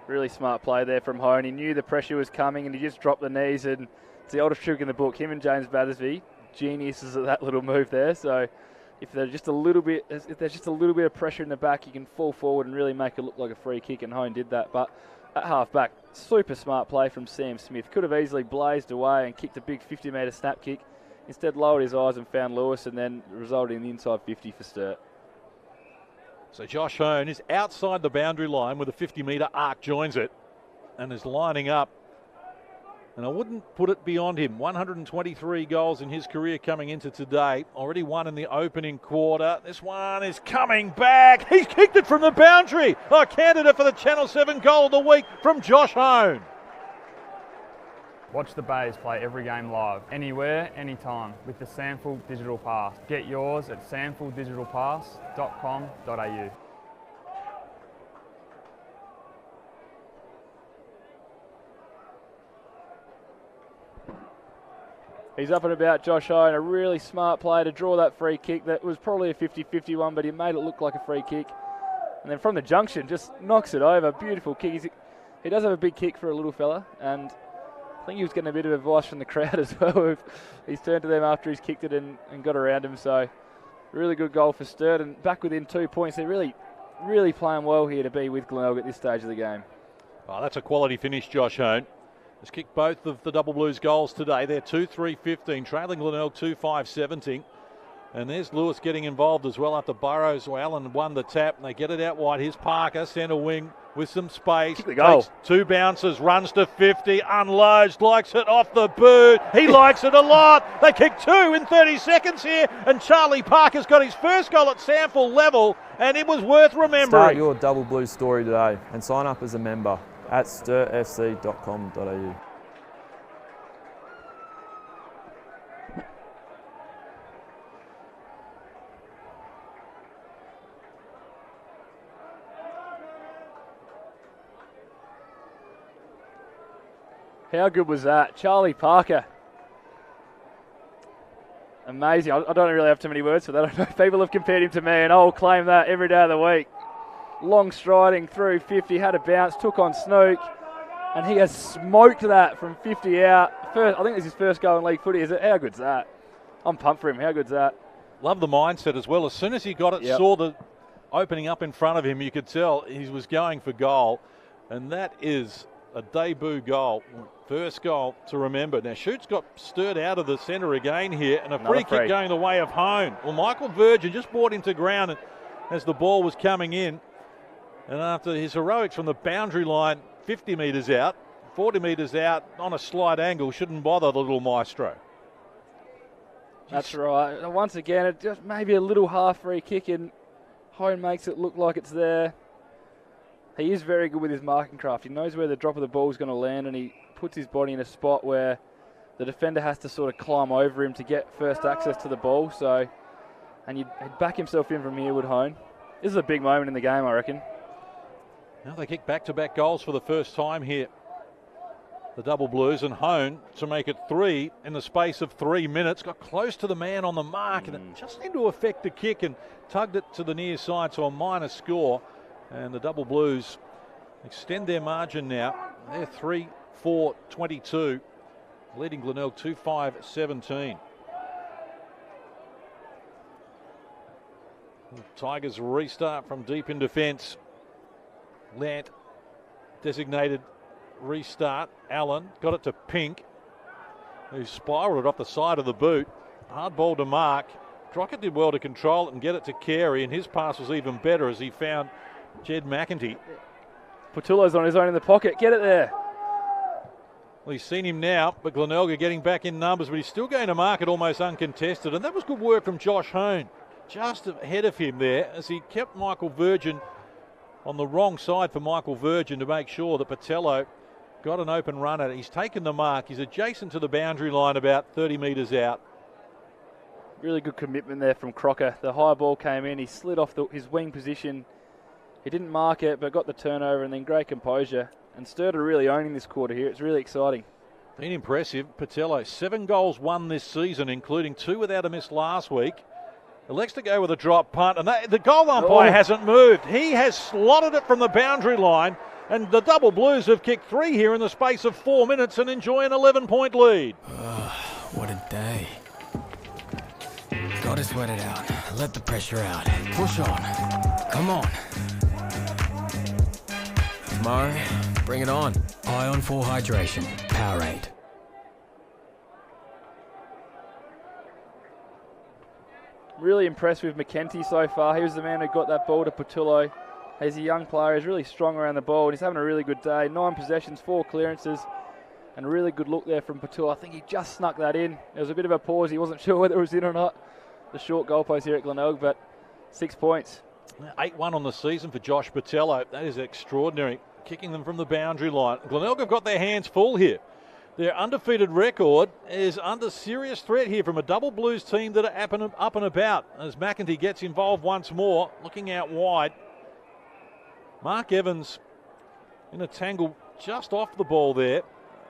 Speaker 1: Really smart play there from Hone. He knew the pressure was coming and he just dropped the knees, and it's the oldest trick in the book. Him and James Battersby, geniuses at that little move there. So if there's just a little bit of pressure in the back, you can fall forward and really make it look like a free kick, and Hone did that. But at half back, super smart play from Sam Smith. Could have easily blazed away and kicked a big 50-metre snap kick. Instead lowered his eyes and found Lewis, and then resulted in the inside 50 for Sturt.
Speaker 2: So Josh Hone is outside the boundary line with a 50-metre arc, joins it, and is lining up and I wouldn't put it beyond him. 123 goals in his career coming into today. Already won in the opening quarter. This one is coming back. He's kicked it from the boundary. A candidate for the Channel 7 goal of the week from Josh Hone.
Speaker 3: Watch the Bays play every game live, anywhere, anytime, with the SANFL Digital Pass. Get yours at sanfldigitalpass.com.au.
Speaker 1: He's up and about, Josh Hone, a really smart player to draw that free kick. That was probably a 50-50 one, but he made it look like a free kick. And then from the junction, just knocks it over. Beautiful kick. He does have a big kick for a little fella, and I think he was getting a bit of advice from the crowd as well. He's turned to them after he's kicked it and got around him. So really good goal for Sturt, and back within 2 points. They're really, really playing well here to be with Glenelg at this stage of the game.
Speaker 2: Oh, that's a quality finish, Josh Hone. Has kicked both of the Double Blues goals today. They're 2-3-15, trailing Glenelg 2-5-17. And there's Lewis getting involved as well after Burrows or Allen won the tap. And they get it out wide. Here's Parker, centre wing with some space.
Speaker 1: Kick the goal.
Speaker 2: Takes 2 bounces, runs to 50, unloads, likes it off the boot. He likes it a lot. They kick 2 in 30 seconds here. And Charlie Parker's got his first goal at SANFL level. And it was worth remembering.
Speaker 4: Start your Double Blues story today and sign up as a member at sturtfc.com.au.
Speaker 1: How good was that? Charlie Parker. Amazing. I don't really have too many words for that. I know people have compared him to me, and I'll claim that every day of the week. Long striding through 50, had a bounce, took on Snook, and he has smoked that from 50 out. I think it's his first goal in league footy. How good's that? I'm pumped for him. How good's that?
Speaker 2: Love the mindset as well. As soon as he got it, saw the opening up in front of him, you could tell he was going for goal. And that is a debut goal. First goal to remember. Now, Schutt's got Sturt out of the centre again here, and a free kick going the way of Hone. Well, Michael Virgin just brought him to ground as the ball was coming in. And after his heroics from the boundary line, 50 metres out, 40 metres out, on a slight angle, shouldn't bother the little maestro.
Speaker 1: That's right. Once again, it just maybe a little half free kick, and Hone makes it look like it's there. He is very good with his marking craft. He knows where the drop of the ball is going to land, and he puts his body in a spot where the defender has to sort of climb over him to get first access to the ball. So, and he'd back himself in from here with Hone. This is a big moment in the game, I reckon.
Speaker 2: Now they kick back-to-back goals for the first time here. The Double Blues, and Hone to make it 3 in the space of 3 minutes. Got close to the man on the mark, and it just seemed to affect the kick and tugged it to the near side, so a minor score. And the Double Blues extend their margin now. They're 3-4-22, leading Glenelg 2-5-17. Tigers restart from deep in defence. Lant designated restart. Allen got it to Pink, who spiralled it off the side of the boot. Hard ball to mark. Crockett did well to control it and get it to Carey, and his pass was even better as he found Jed McEntee.
Speaker 1: Portillo's on his own in the pocket. Get it there.
Speaker 2: Well, he's seen him now, but Glenelg are getting back in numbers, but he's still going to mark it almost uncontested. And that was good work from Josh Hone, just ahead of him there, as he kept Michael Virgin on the wrong side for Michael Virgin to make sure that Patello got an open run at it. He's taken the mark. He's adjacent to the boundary line, about 30 metres out.
Speaker 1: Really good commitment there from Crocker. The high ball came in. He slid off his wing position. He didn't mark it, but got the turnover, and then great composure. And Sturt are really owning this quarter here. It's really exciting.
Speaker 2: Been impressive. Patello, 7 goals won this season, including 2 without a miss last week. Elects to go with a drop punt, and the goal umpire hasn't moved. He has slotted it from the boundary line, and the Double Blues have kicked 3 here in the space of 4 minutes and enjoy an 11-point lead.
Speaker 5: What a day. Gotta sweat it out. Let the pressure out. Push on. Come on. Tomorrow, bring it on. Ion 4 Hydration. Powerade.
Speaker 1: Really impressed with McEntee so far. He was the man who got that ball to Portillo. He's a young player. He's really strong around the ball, and he's having a really good day. 9 possessions, 4 clearances. And a really good look there from Patul. I think he just snuck that in. There was a bit of a pause. He wasn't sure whether it was in or not. The short goalpost here at Glenelg, but 6 points.
Speaker 2: 8-1 on the season for Josh Patello. That is extraordinary. Kicking them from the boundary line. Glenelg have got their hands full here. Their undefeated record is under serious threat here from a double Blues team that are up and about. As McEntee gets involved once more, looking out wide. Mark Evans in a tangle just off the ball there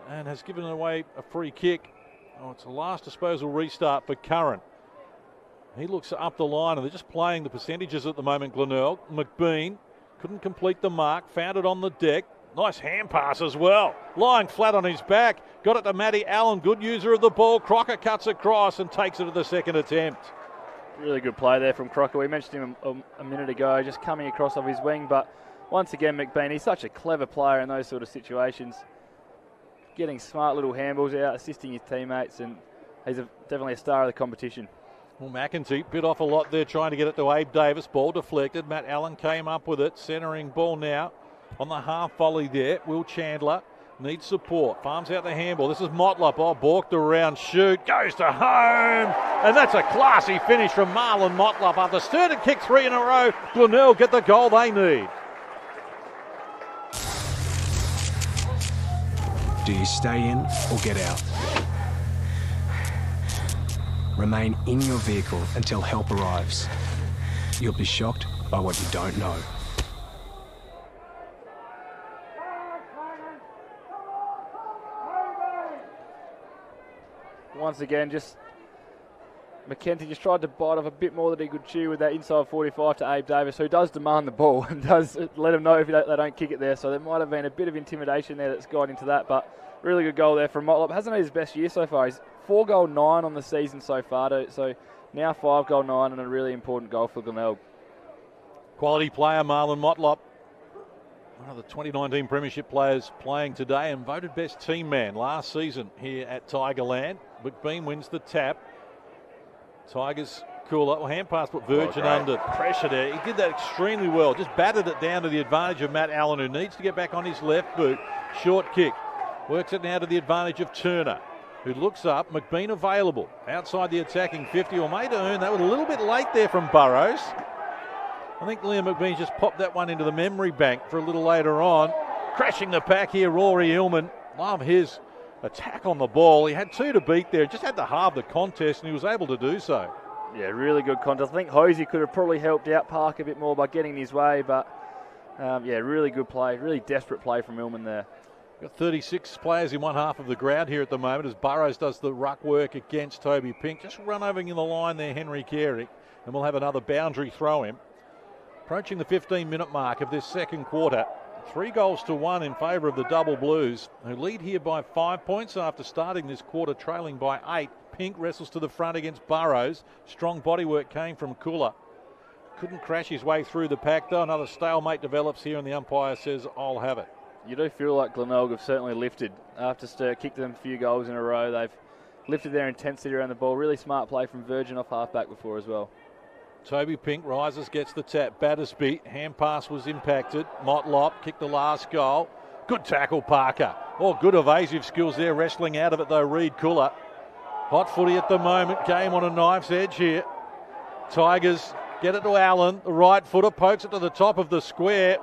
Speaker 2: and has given away a free kick. Oh, it's a last disposal restart for Curran. He looks up the line, and they're just playing the percentages at the moment, Glenelg. McBean couldn't complete the mark, found it on the deck. Nice hand pass as well. Lying flat on his back, got it to Matty Allen, good user of the ball. Crocker cuts across and takes it to the second attempt.
Speaker 1: Really good play there from Crocker. We mentioned him a minute ago, just coming across off his wing, but once again, McBean, he's such a clever player in those sort of situations. Getting smart little handballs out, assisting his teammates, and he's definitely a star of the competition.
Speaker 2: Well, McEntee bit off a lot there trying to get it to Abe Davis. Ball deflected. Matt Allen came up with it. Centering ball now on the half volley there. Will Chandler needs support. Farms out the handball. This is Motlop. Oh, balked around. Shoot. Goes to home. And that's a classy finish from Marlon Motlop. After Sturt had kicked 3 in a row, Glenelg get the goal they need.
Speaker 5: Do you stay in or get out? Remain in your vehicle until help arrives. You'll be shocked by what you don't know.
Speaker 1: Once again, McEntee just tried to bite off a bit more than he could chew with that inside 45 to Abe Davis, who does demand the ball and does let him know if they don't kick it there. So there might have been a bit of intimidation there that's gone into that, but really good goal there from Motlop. Hasn't had his best year so far. He's 4 goal 9 on the season so far, so now 5 goal 9 and a really important goal for Glenelg.
Speaker 2: Quality player Marlon Motlop, one of the 2019 Premiership players playing today and voted best team man last season here at Tigerland. McBean wins the tap. Tigers cooler. Well, hand pass put Virgin under pressure there. He did that extremely well. Just batted it down to the advantage of Matt Allen, who needs to get back on his left boot. Short kick. Works it now to the advantage of Turner, who looks up. McBean available outside the attacking 50, or may earn. That was a little bit late there from Burrows. I think Liam McBean just popped that one into the memory bank for a little later on. Crashing the pack here, Rory Illman. Love his attack on the ball. He had 2 to beat there. Just had to halve the contest, and he was able to do so.
Speaker 1: Yeah, really good contest. I think Hosey could have probably helped out Park a bit more by getting his way, but yeah, really good play. Really desperate play from Illman there.
Speaker 2: Got 36 players in one half of the ground here at the moment as Burrows does the ruck work against Toby Pink. Just run over in the line there, Henry Carey, and we'll have another boundary throw in. Approaching the 15-minute mark of this second quarter. 3 goals to 1 in favour of the Double Blues, who lead here by 5 points after starting this quarter trailing by 8. Pink wrestles to the front against Burrows. Strong bodywork came from Kula. Couldn't crash his way through the pack though. Another stalemate develops here and the umpire says, I'll have it.
Speaker 1: You do feel like Glenelg have certainly lifted after Sturt kicked them a few goals in a row. They've lifted their intensity around the ball. Really smart play from Virgin off half-back before as well.
Speaker 2: Toby Pink rises, gets the tap. Battersby, hand pass was impacted. Motlop kicked the last goal. Good tackle, Parker. Oh, good evasive skills there. Wrestling out of it though, Reed Cooler. Hot footy at the moment. Game on a knife's edge here. Tigers get it to Allen. The right footer pokes it to the top of the square.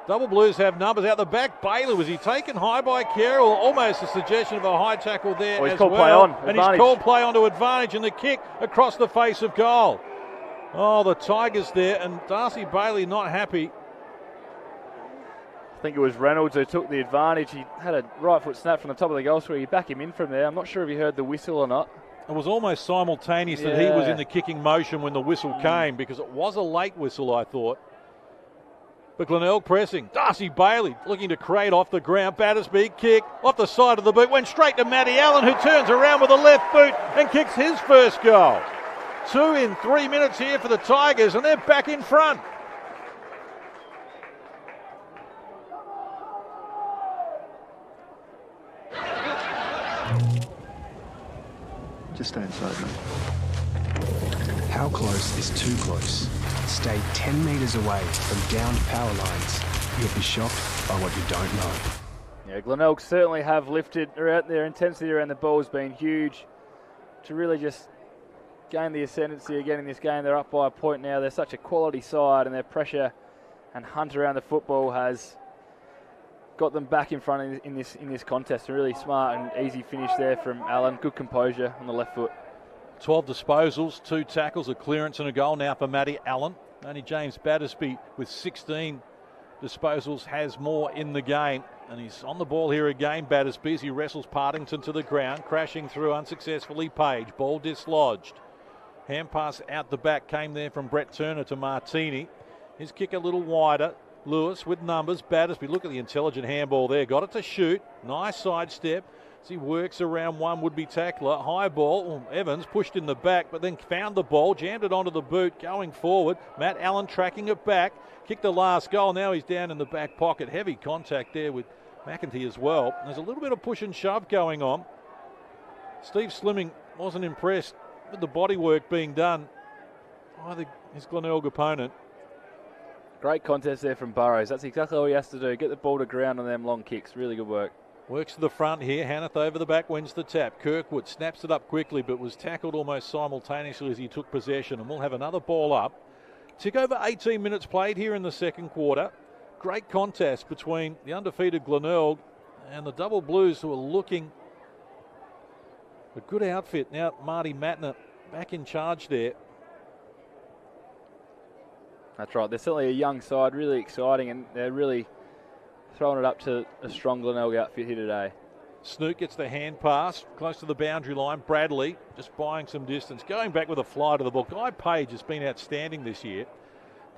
Speaker 2: Double Blues have numbers out the back. Baylor, was he taken high by Carroll? Almost a suggestion of a high tackle there as well.
Speaker 1: Play on.
Speaker 2: And he's called play on to advantage, and the kick across the face of goal. Oh, the Tigers there, and Darcy Bailey not happy.
Speaker 1: I think it was Reynolds who took the advantage. He had a right foot snap from the top of the goal square. You back him in from there. I'm not sure if he heard the whistle or not.
Speaker 2: It was almost simultaneous that he was in the kicking motion when the whistle came, because it was a late whistle, I thought. But Glenelg pressing. Darcy Bailey looking to create off the ground. Battersby kick off the side of the boot. Went straight to Matty Allen, who turns around with a left boot and kicks his first goal. 2 in 3 minutes here for the Tigers, and they're back in front.
Speaker 6: Just stay inside, mate.
Speaker 5: How close is too close? Stay 10 metres away from downed power lines. You'll be shocked by what you don't know.
Speaker 1: Yeah, Glenelg certainly have lifted. Their intensity around the ball has been huge to really just gain the ascendancy again in this game. They're up by a point now. They're such a quality side, and their pressure and hunt around the football has got them back in front in this contest. A really smart and easy finish there from Allen. Good composure on the left foot.
Speaker 2: 12 disposals, 2 tackles, a clearance and a goal now for Matty Allen. Only James Battersby with 16 disposals has more in the game. And he's on the ball here again, Battersby, as he wrestles Partington to the ground, crashing through unsuccessfully. Page, ball dislodged. Hand pass out the back came there from Brett Turner to Martini. His kick a little wider. Lewis with numbers. Battersby, look at the intelligent handball there. Got it to shoot. Nice sidestep as he works around one would-be tackler. High ball. Evans pushed in the back, but then found the ball, jammed it onto the boot, going forward. Matt Allen tracking it back. Kicked the last goal. Now he's down in the back pocket. Heavy contact there with McEntee as well. There's a little bit of push and shove going on. Steve Slimming wasn't impressed with the body work being done by his Glenelg opponent.
Speaker 1: Great contest there from Burrows. That's exactly all he has to do. Get the ball to ground on them long kicks. Really good work.
Speaker 2: Works to the front here. Hanneth over the back wins the tap. Kirkwood snaps it up quickly, but was tackled almost simultaneously as he took possession. And we'll have another ball up. Tick over 18 minutes played here in the second quarter. Great contest between the undefeated Glenelg and the Double Blues, who are looking a good outfit. Now Marty Matner back in charge there.
Speaker 1: That's right. They're certainly a young side, really exciting, and they're really throwing it up to a strong Glenelg outfit here today.
Speaker 2: Snoot gets the hand pass close to the boundary line. Bradley just buying some distance, going back with a fly to the ball. Guy Page has been outstanding this year.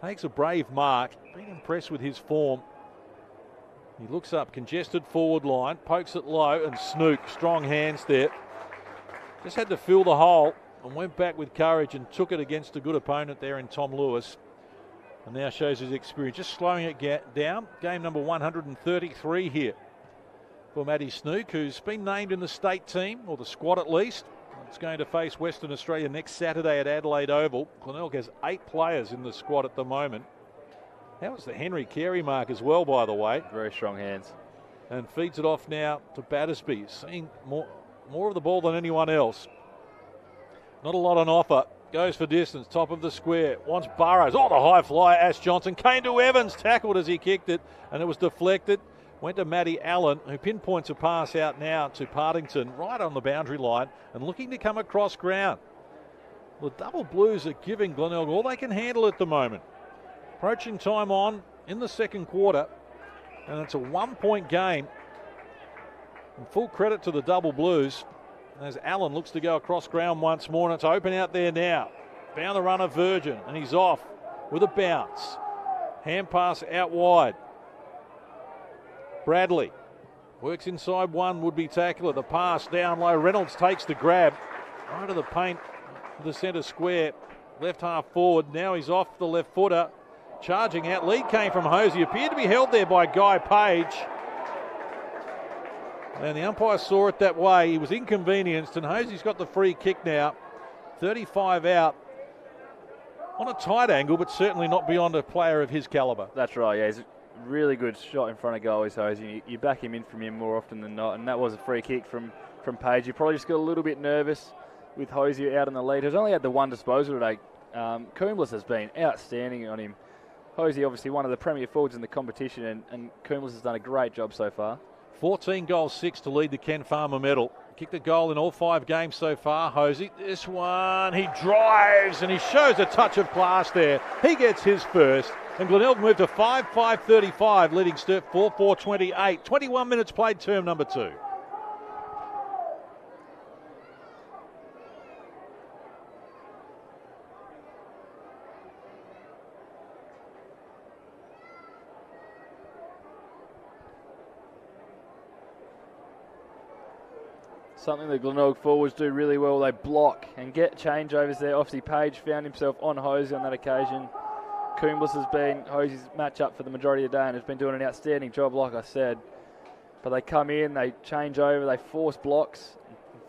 Speaker 2: Takes a brave mark, being impressed with his form. He looks up, congested forward line, pokes it low, and Snook, strong hands there. Just had to fill the hole and went back with courage and took it against a good opponent there in Tom Lewis. And now shows his experience, just slowing it down. Game number 133 here for Matty Snook, who's been named in the state team, or the squad at least. It's going to face Western Australia next Saturday at Adelaide Oval. Glenelg has 8 players in the squad at the moment. That was the Henry Carey mark as well, by the way.
Speaker 1: Very strong hands.
Speaker 2: And feeds it off now to Battersby, seeing more of the ball than anyone else. Not a lot on offer. Goes for distance, top of the square. Wants Burrows. Oh, the high fly. Ash Johnson came to Evans. Tackled as he kicked it, and it was deflected. Went to Matty Allen, who pinpoints a pass out now to Partington, right on the boundary line, and looking to come across ground. The Double Blues are giving Glenelg all they can handle at the moment. Approaching time on in the second quarter, and it's a 1-point game. And full credit to the Double Blues, as Allen looks to go across ground once more, and it's open out there now. Found the runner Virgin, and he's off with a bounce. Hand pass out wide. Bradley works inside one would-be tackler. The pass down low. Reynolds takes the grab right to the paint of the centre square. Left half forward. Now he's off the left footer. Charging out. Lead came from Hosey. Appeared to be held there by Guy Page. And the umpire saw it that way. He was inconvenienced, and Hosey's got the free kick now. 35 out. On a tight angle, but certainly not beyond a player of his calibre.
Speaker 1: That's right, yeah. He's a really good shot in front of goal, is Hosey. You back him in from him more often than not, and that was a free kick from Page. He probably just got a little bit nervous with Hosey out in the lead. He's only had the one disposal today. Coombs has been outstanding on him. Hosey, obviously one of the premier forwards in the competition, and Coombs has done a great job so far.
Speaker 2: 14 goals, 6 to lead the Ken Farmer medal. Kicked a goal in all 5 games so far, Hosey. This one, he drives, and he shows a touch of class there. He gets his first, and Glenelg moved to 5-5-35, leading Sturt 4-4-28. 21 minutes played, term number 2.
Speaker 1: Something the Glenelg forwards do really well. They block and get changeovers there. Obviously, Page found himself on Hosey on that occasion. Coombs has been Hosey's matchup for the majority of the day and has been doing an outstanding job, like I said. But they come in, they change over, they force blocks,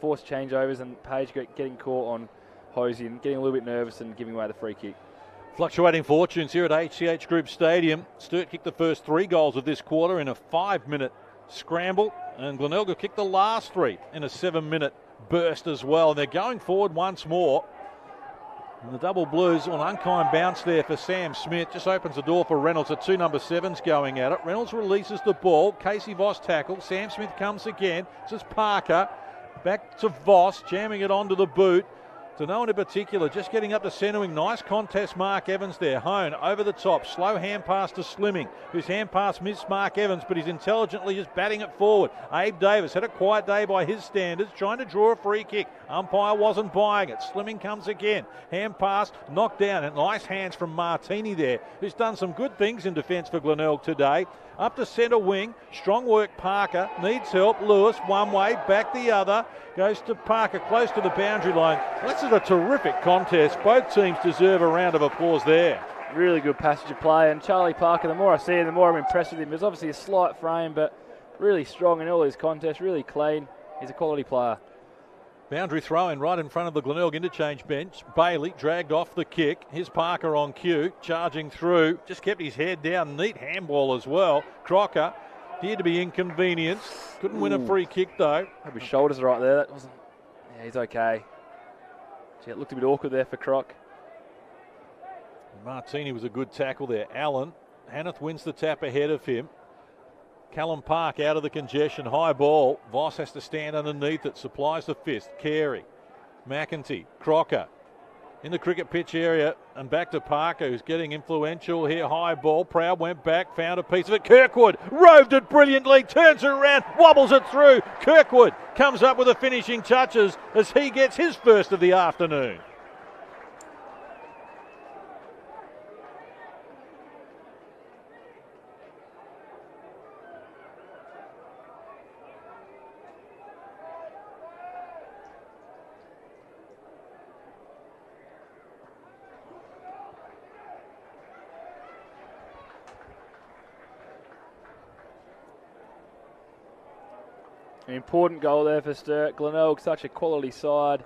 Speaker 1: force changeovers, and Page getting caught on Hosey and getting a little bit nervous and giving away the free kick.
Speaker 2: Fluctuating fortunes here at HCH Group Stadium. Sturt kicked the first 3 goals of this quarter in a 5-minute scramble, and Glenelg will kick the last 3 in a 7-minute burst as well. And they're going forward once more. And the double blues on unkind bounce there for Sam Smith. Just opens the door for Reynolds. The 2 number 7s going at it. Reynolds releases the ball. Casey Voss tackles. Sam Smith comes again. This is Parker. Back to Voss, jamming it onto the boot. To no one in particular, just getting up to centre wing. Nice contest, Mark Evans there. Hone over the top. Slow hand pass to Slimming, whose hand pass missed Mark Evans, but he's intelligently just batting it forward. Abe Davis had a quiet day by his standards, trying to draw a free kick. Umpire wasn't buying it. Slimming comes again. Hand pass knocked down, and nice hands from Martini there, who's done some good things in defence for Glenelg today. Up to centre wing. Strong work, Parker. Needs help. Lewis, one way, back the other. Goes to Parker, close to the boundary line. This is a terrific contest. Both teams deserve a round of applause there.
Speaker 1: Really good passage of play. And Charlie Parker, the more I see him, the more I'm impressed with him. There's obviously a slight frame, but really strong in all his contests, really clean. He's a quality player.
Speaker 2: Boundary throw-in right in front of the Glenelg interchange bench. Bailey dragged off the kick. Here's Parker on cue, charging through. Just kept his head down. Neat handball as well. Crocker appeared to be inconvenienced. Couldn't win a free kick though.
Speaker 1: Hope his shoulders are right there. That wasn't. Yeah, he's okay. Gee, it looked a bit awkward there for Croc.
Speaker 2: Martini was a good tackle there. Allen, Hanneth wins the tap ahead of him. Callum Park out of the congestion, high ball. Voss has to stand underneath it, supplies the fist. Carey, McEntee, Crocker in the cricket pitch area, and back to Parker, who's getting influential here. High ball, Proud went back, found a piece of it. Kirkwood roved it brilliantly, turns it around, wobbles it through. Kirkwood comes up with the finishing touches as he gets his first of the afternoon.
Speaker 1: An important goal there for Sturt. Glenelg, such a quality side.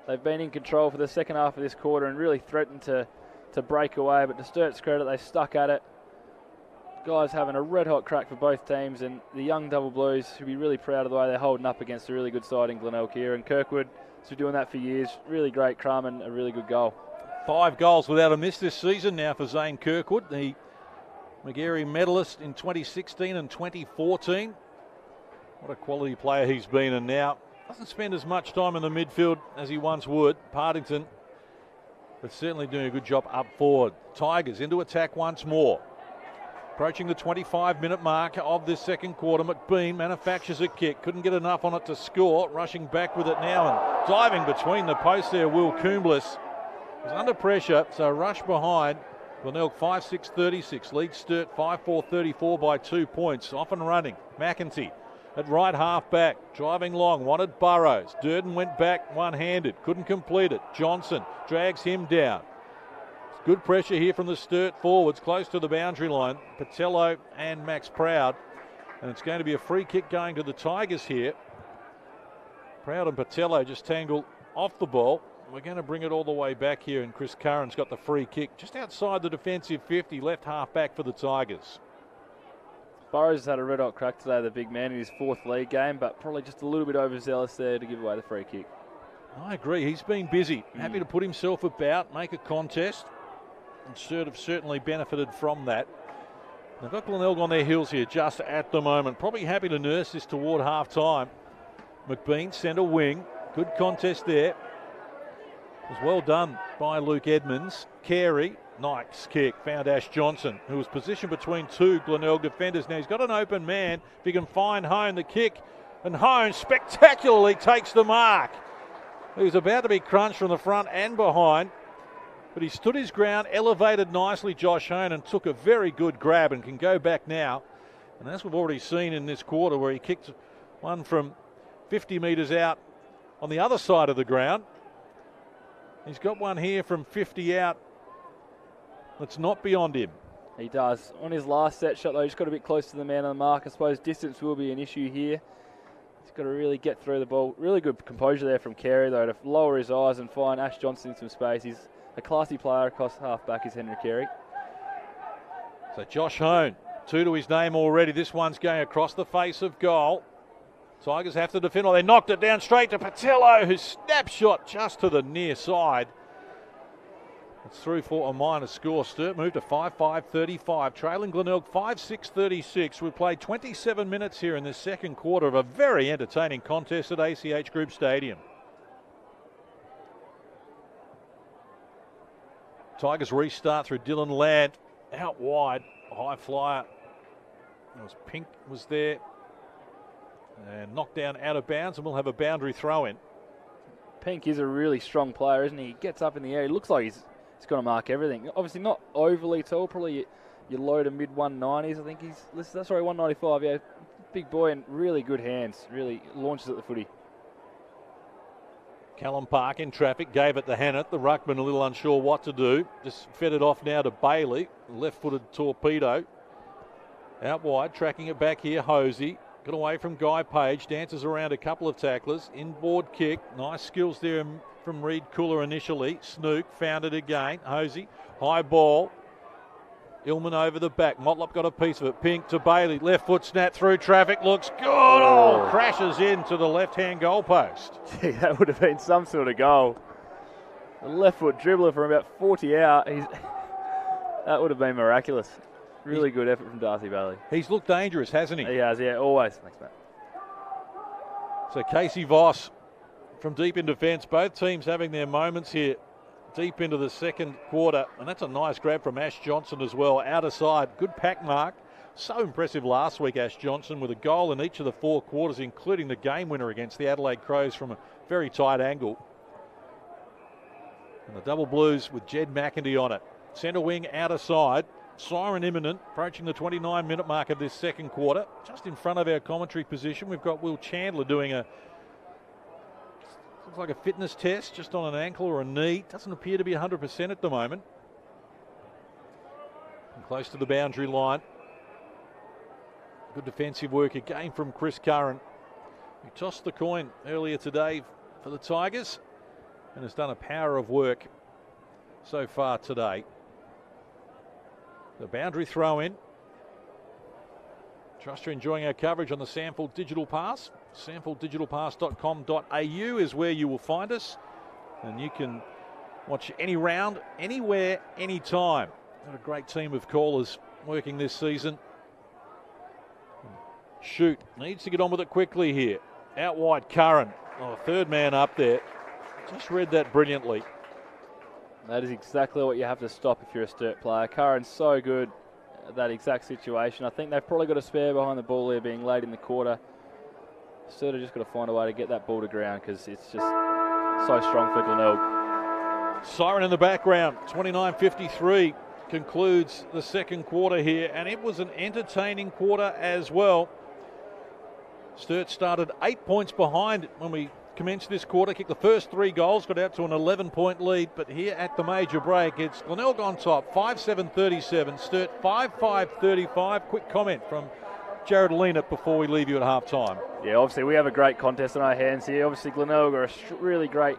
Speaker 1: They've been in control for the second half of this quarter and really threatened to break away, but to Sturt's credit, they stuck at it. Guys having a red-hot crack for both teams, and the young Double Blues should be really proud of the way they're holding up against a really good side in Glenelg here. And Kirkwood has been doing that for years. Really great crumb and a really good goal. 5
Speaker 2: goals without a miss this season now for Zane Kirkwood, the Magarey medalist in 2016 and 2014. What a quality player he's been, and now doesn't spend as much time in the midfield as he once would. Partington, but certainly doing a good job up forward. Tigers into attack once more. Approaching the 25-minute mark of this second quarter. McBean manufactures a kick. Couldn't get enough on it to score. Rushing back with it now and diving between the posts there, Will Coomblas. He's under pressure, so rush behind. Glenelg 5-6-36. Leads Sturt 5-4-34 by 2 points. Off and running. McEntee at right half back, driving long, wanted Burrows. Durden went back one-handed, couldn't complete it. Johnson drags him down. Good pressure here from the Sturt forwards, close to the boundary line. Patello and Max Proud. And it's going to be a free kick going to the Tigers here. Proud and Patello just tangled off the ball. We're going to bring it all the way back here, and Chris Curran's got the free kick just outside the defensive 50, left half back for the Tigers.
Speaker 1: Burrows has had a red-hot crack today, the big man, in his 4th league game, but probably just a little bit overzealous there to give away the free kick.
Speaker 2: I agree. He's been busy. Happy to put himself about, make a contest, and Sturt have certainly benefited from that. They've got Glenelg on their heels here just at the moment. Probably happy to nurse this toward half-time. McBean, centre wing. Good contest there. It was well done by Luke Edmonds. Carey. Nice kick, found Ash Johnson, who was positioned between 2 Glenelg defenders. Now he's got an open man. If he can find Hone, the kick, and Hone spectacularly takes the mark. He was about to be crunched from the front and behind, but he stood his ground, elevated nicely Josh Hone, and took a very good grab and can go back now. And as we've already seen in this quarter, where he kicked one from 50 metres out on the other side of the ground, he's got one here from 50 out. That's not beyond him.
Speaker 1: He does. On his last set shot, though, he's got a bit close to the man on the mark. I suppose distance will be an issue here. He's got to really get through the ball. Really good composure there from Carey, though, to lower his eyes and find Ash Johnson in some space. He's a classy player across half back, is Henry Carey.
Speaker 2: So Josh Hone 2 to his name already. This one's going across the face of goal. Tigers have to defend. They knocked it down straight to Patello, whose snapshot just to the near side. It's through for a minor score. Sturt moved to 5-5-35, trailing Glenelg 5-6-36. We played 27 minutes here in the second quarter of a very entertaining contest at ACH Group Stadium. Tigers restart through Dylan Ladd, out wide, high flyer. It was Pink was there, and knocked down out of bounds, and we'll have a boundary throw in.
Speaker 1: Pink is a really strong player, isn't he? He gets up in the air. He looks like he's going to mark everything. Obviously not overly tall, probably your low to mid 190s. I think he's, sorry, 195. Yeah, big boy and really good hands. Really launches at the footy.
Speaker 2: Callum Park in traffic, gave it to Hannett. The ruckman a little unsure what to do. Just fed it off now to Bailey. Left-footed torpedo. Out wide, tracking it back here, Hosey. Got away from Guy Page, dances around a couple of tacklers. Inboard kick, nice skills there from Reed Cooler initially. Snook found it again. Hosey, high ball. Illman over the back. Motlop got a piece of it. Pink to Bailey. Left foot snap through traffic. Looks good. Oh, crashes into the left-hand goal post.
Speaker 1: Gee, that would have been some sort of goal. A left foot dribbler from about 40 out. That would have been miraculous. Really good effort from Darcy Bailey.
Speaker 2: He's looked dangerous, hasn't he?
Speaker 1: He has, yeah, always. Thanks, Matt.
Speaker 2: So Casey Voss from deep in defence. Both teams having their moments here deep into the second quarter. And that's a nice grab from Ash Johnson as well. Outer side, good pack mark. So impressive last week, Ash Johnson, with a goal in each of the 4 quarters, including the game winner against the Adelaide Crows from a very tight angle. And the double blues with Jed McIntyre on it. Centre wing, outer side. Siren imminent, approaching the 29-minute mark of this second quarter. Just in front of our commentary position, we've got Will Chandler doing looks like a fitness test just on an ankle or a knee. Doesn't appear to be 100% at the moment. And close to the boundary line. Good defensive work again from Chris Curran, who tossed the coin earlier today for the Tigers and has done a power of work so far today. The boundary throw in. Trust you're enjoying our coverage on the SANFL Digital Pass. sanfldigitalpass.com.au is where you will find us. And you can watch any round, anywhere, anytime. Got a great team of callers working this season. Shoot, needs to get on with it quickly here. Out wide, Curran. Oh, third man up there. Just read that brilliantly.
Speaker 1: That is exactly what you have to stop if you're a Sturt player. Curran's so good at that exact situation. I think they've probably got a spare behind the ball there being late in the quarter. Sturt have just got to find a way to get that ball to ground because it's just so strong for Glenelg.
Speaker 2: Siren in the background, 29:53 concludes the second quarter here, and it was an entertaining quarter as well. Sturt started 8 points behind when we commenced this quarter, kicked the first 3 goals, got out to an 11-point lead, but here at the major break, it's Glenelg on top, 5-7-37, Sturt 5-5-35. Quick comment from Jared Leanett before we leave you at half-time.
Speaker 1: Yeah, obviously we have a great contest on our hands here. Obviously Glenelg are a really great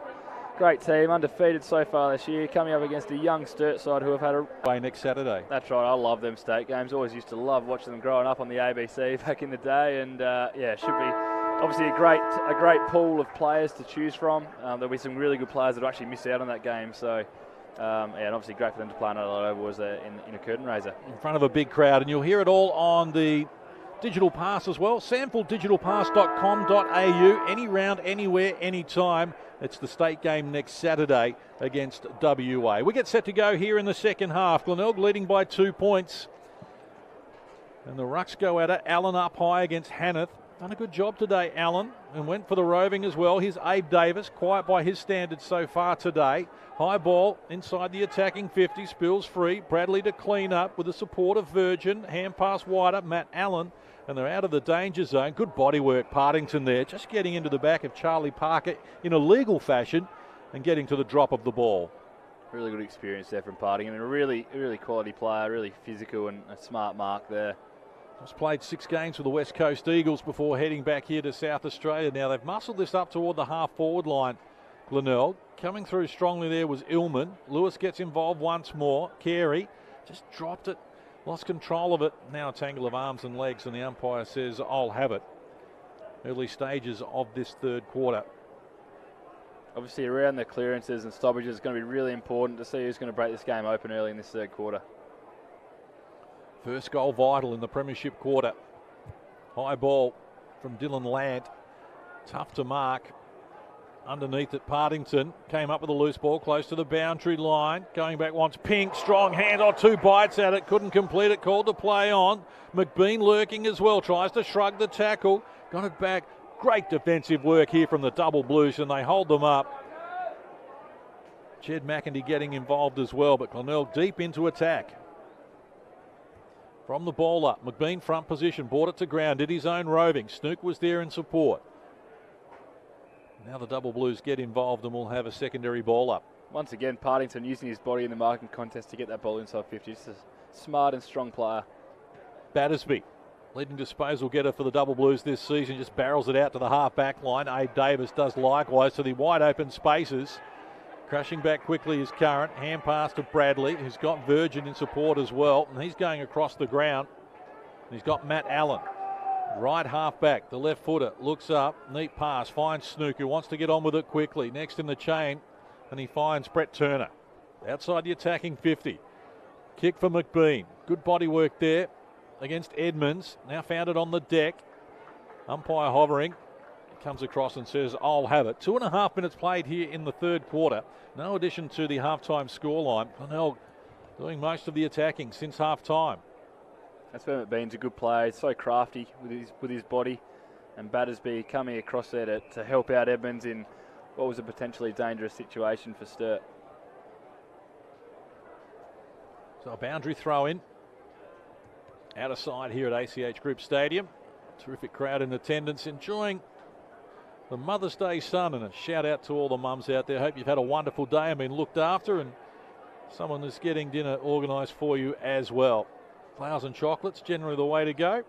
Speaker 1: team, undefeated so far this year, coming up against a young Sturt side who have had a...
Speaker 2: Play next Saturday.
Speaker 1: That's right, I love them state games. Always used to love watching them growing up on the ABC back in the day, and yeah, it should be... Obviously a great pool of players to choose from. There'll be some really good players that will actually miss out on that game. So, yeah, and obviously great for them to play another Ovals in a curtain raiser. In
Speaker 2: front of a big crowd, and you'll hear it all on the Digital Pass as well. sanfldigitalpass.com.au. Any round, anywhere, anytime. It's the state game next Saturday against WA. We get set to go here in the second half. Glenelg leading by 2 points. And the Rucks go at it. Allen up high against Hanneth. Done a good job today, Allen, and went for the roving as well. Here's Abe Davis, quiet by his standards so far today. High ball inside the attacking 50, spills free. Bradley to clean up with the support of Virgin. Hand pass wider, Matt Allen, and they're out of the danger zone. Good body work, Partington there, just getting into the back of Charlie Parker in a legal fashion and getting to the drop of the ball.
Speaker 1: Really good experience there from Partington. A really quality player, really physical and a smart mark there.
Speaker 2: Just played 6 games for the West Coast Eagles before heading back here to South Australia. Now they've muscled this up toward the half-forward line, Glenelg. Coming through strongly there was Illman. Lewis gets involved once more. Carey just dropped it Lost control of it. Now a tangle of arms and legs, and the umpire says, I'll have it. Early stages of this third quarter.
Speaker 1: Obviously, around the clearances and stoppages is going to be really important to see who's going to break this game open early in this third quarter.
Speaker 2: First goal vital in the premiership quarter. High ball from Dylan Lant. Tough to mark. Underneath it, Partington came up with a loose ball close to the boundary line. Going back once, Pink, strong hand, two bites at it, couldn't complete it, called to play on. McBean lurking as well, tries to shrug the tackle. Got it back. Great defensive work here from the Double Blues, and they hold them up. Jed McIntyre getting involved as well, but Glenelg deep into attack. From the ball up, McBean front position, brought it to ground, did his own roving. Snook was there in support. Now the Double Blues get involved and will have a secondary ball up.
Speaker 1: Once again, Partington using his body in the marking contest to get that ball inside 50. Just a smart and strong player.
Speaker 2: Battersby, leading disposal getter for the Double Blues this season, just barrels it out to the half-back line. Abe Davis does likewise to the wide open spaces. Crashing back quickly is Current. Hand pass to Bradley, who's got Virgin in support as well. And he's going across the ground. And he's got Matt Allen. Right half-back, the left footer, looks up. Neat pass, finds Snook, who wants to get on with it quickly. Next in the chain, and he finds Brett Turner. Outside the attacking 50. Kick for McBean. Good body work there against Edmonds. Now found it on the deck. Umpire hovering. Comes across and says, I'll have it. 2.5 minutes played here in the third quarter. No addition to the halftime scoreline. Glenelg doing most of the attacking since halftime.
Speaker 1: That's where McBean's a good player. He's so crafty with his body. And Battersby coming across there to help out Edmonds in what was a potentially dangerous situation for Sturt.
Speaker 2: So a boundary throw in. Out of side here at ACH Group Stadium. Terrific crowd in attendance, enjoying the Mother's Day sun, and a shout out to all the mums out there. Hope you've had a wonderful day and been looked after, and someone is getting dinner organised for you as well. Flowers and chocolates, generally the way to go.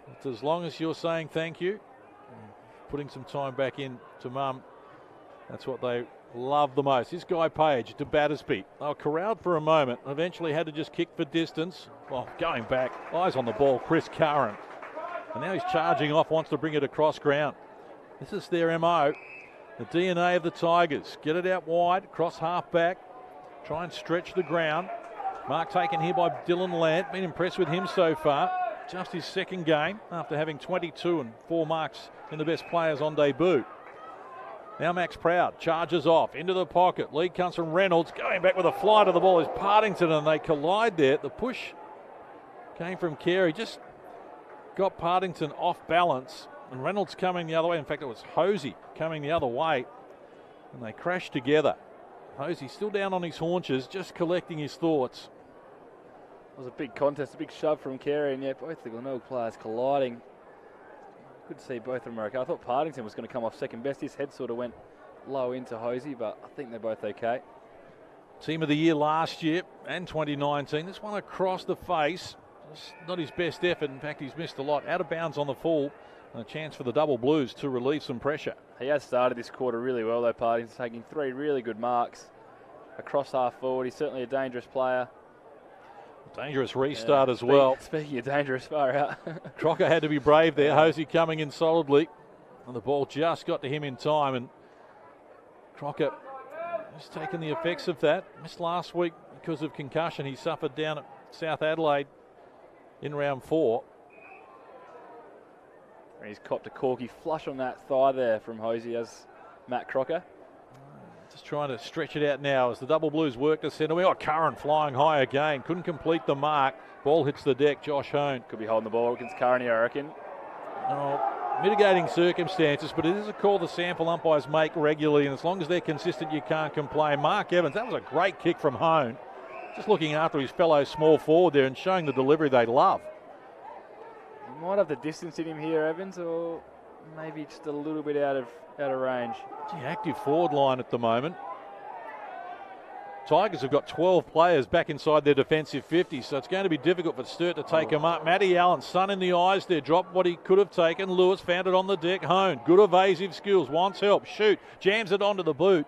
Speaker 2: But as long as you're saying thank you, putting some time back in to mum, that's what they love the most. This Guy Page to Battersby. They were corralled for a moment, eventually had to just kick for distance. Well, going back, eyes on the ball, Chris Curran. And now he's charging off, wants to bring it across ground. This is their MO, the DNA of the Tigers. Get it out wide, cross half back, try and stretch the ground. Mark taken here by Dylan Lant. Been impressed with him so far. Just his second game after having 22 and 4 marks in the best players on debut. Now Max Proud charges off into the pocket. Lead comes from Reynolds. Going back with a fly to the ball is Partington, and they collide there. The push came from Carey. Just got Partington off balance, and Reynolds coming the other way. In fact, it was Hosey coming the other way, and they crashed together. Hosey still down on his haunches, just collecting his thoughts.
Speaker 1: It was a big contest, a big shove from Carey, and yet both the Glenelg players colliding. Good to see both of them are okay. I thought Partington was going to come off second best. His head sort of went low into Hosey, but I think they're both okay.
Speaker 2: Team of the year last year and 2019. This one across the face. It's not his best effort. In fact, he's missed a lot. Out of bounds on the full. And a chance for the Double Blues to relieve some pressure.
Speaker 1: He has started this quarter really well, though, Partington, taking 3 really good marks across half forward. He's certainly a dangerous player.
Speaker 2: Dangerous restart as well.
Speaker 1: Speaking of dangerous, far out.
Speaker 2: Crocker had to be brave there. Hosey coming in solidly. And the ball just got to him in time. And Crocker has taken the effects of that. Missed last week because of concussion he suffered down at South Adelaide in round 4.
Speaker 1: And he's copped a corky flush on that thigh there from Hosey as Matt Crocker.
Speaker 2: Just trying to stretch it out now as the Double Blues work to centre. We got Curran flying high again. Couldn't complete the mark. Ball hits the deck. Josh Hone.
Speaker 1: Could be holding the ball against Curran here, I reckon.
Speaker 2: Oh, mitigating circumstances, but it is a call the SANFL umpires make regularly, and as long as they're consistent, you can't complain. Mark Evans, that was a great kick from Hone. Just looking after his fellow small forward there and showing the delivery they love.
Speaker 1: He might have the distance in him here, Evans, or maybe just a little bit out of range.
Speaker 2: Gee, active forward line at the moment. Tigers have got 12 players back inside their defensive 50, so it's going to be difficult for Sturt to take him up. Matty Allen, sun in the eyes there, dropped what he could have taken. Lewis found it on the deck. Hone, good evasive skills, wants help, shoot, jams it onto the boot.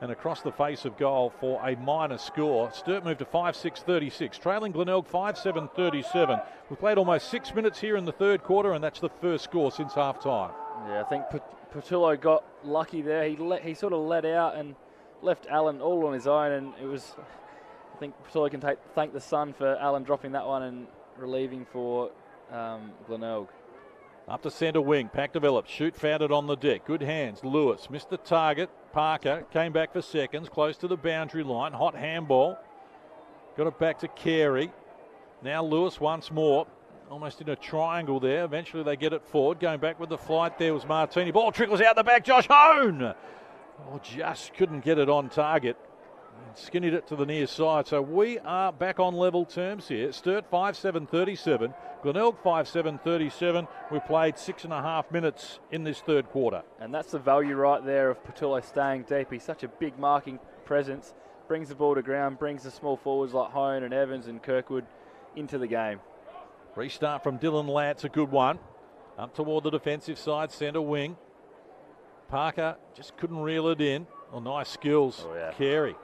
Speaker 2: and across the face of goal for a minor score. Sturt moved to 5-6-36, trailing Glenelg 5-7-37. We played almost 6 minutes here in the third quarter, and that's the first score since half time.
Speaker 1: Yeah, I think Patullo got lucky there. He sort of let out and left Allen all on his own, and it was, I think Patullo can thank the sun for Allen dropping that one and relieving for Glenelg.
Speaker 2: Up to centre wing, pack develops, shoot found it on the deck, good hands, Lewis missed the target, Parker came back for seconds, close to the boundary line, hot handball, got it back to Carey, now Lewis once more, almost in a triangle there, eventually they get it forward, going back with the flight there was Martini, ball trickles out the back, Josh Hone! Oh, just couldn't get it on target. Skinnied it to the near side. So we are back on level terms here. Sturt 5-7-37. Glenelg 5-7-37. We played 6.5 minutes in this third quarter.
Speaker 1: And that's the value right there of Patullo staying deep. He's such a big marking presence. Brings the ball to ground, brings the small forwards like Hone and Evans and Kirkwood into the game.
Speaker 2: Restart from Dylan Lance, a good one. Up toward the defensive side, centre wing. Parker just couldn't reel it in. Oh, nice skills.
Speaker 1: Oh, yeah.
Speaker 2: Carey.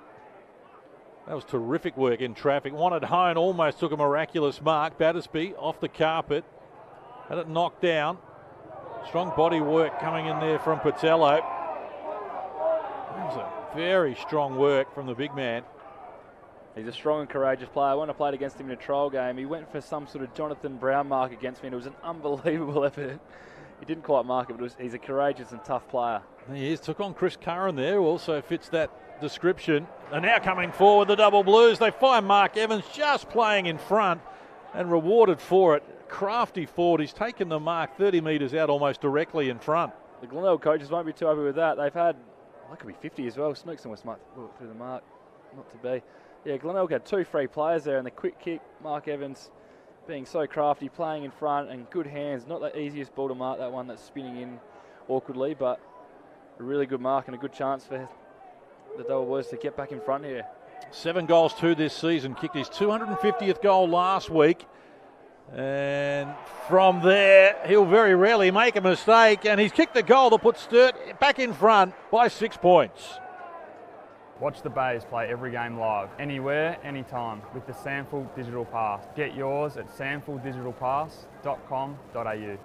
Speaker 2: That was terrific work in traffic. Wanted Hone, almost took a miraculous mark. Battersby off the carpet. Had it knocked down. Strong body work coming in there from Patello. That was a very strong work from the big man.
Speaker 1: He's a strong and courageous player. When I played against him in a trial game, he went for some sort of Jonathan Brown mark against me, and it was an unbelievable effort. He didn't quite mark it, but he's a courageous and tough player.
Speaker 2: He is. Took on Chris Curran there, who also fits that description. And now coming forward, the double blues. They find Mark Evans just playing in front and rewarded for it. Crafty forward. He's taken the mark 30 metres out almost directly in front.
Speaker 1: The Glenelg coaches won't be too happy with that. They've had, that could be 50 as well. Snooks almost might walk through the mark. Not to be. Yeah, Glenelg had 2 free players there, and the quick kick, Mark Evans being so crafty, playing in front and good hands. Not the easiest ball to mark, that one that's spinning in awkwardly, but a really good mark and a good chance for the double blues to get back in front here.
Speaker 2: 7 goals, 2 this season. Kicked his 250th goal last week. And from there, he'll very rarely make a mistake. And he's kicked the goal that puts Sturt back in front by 6 points.
Speaker 3: Watch the Bays play every game live, anywhere, anytime, with the SANFL Digital Pass. Get yours at sanfldigitalpass.com.au.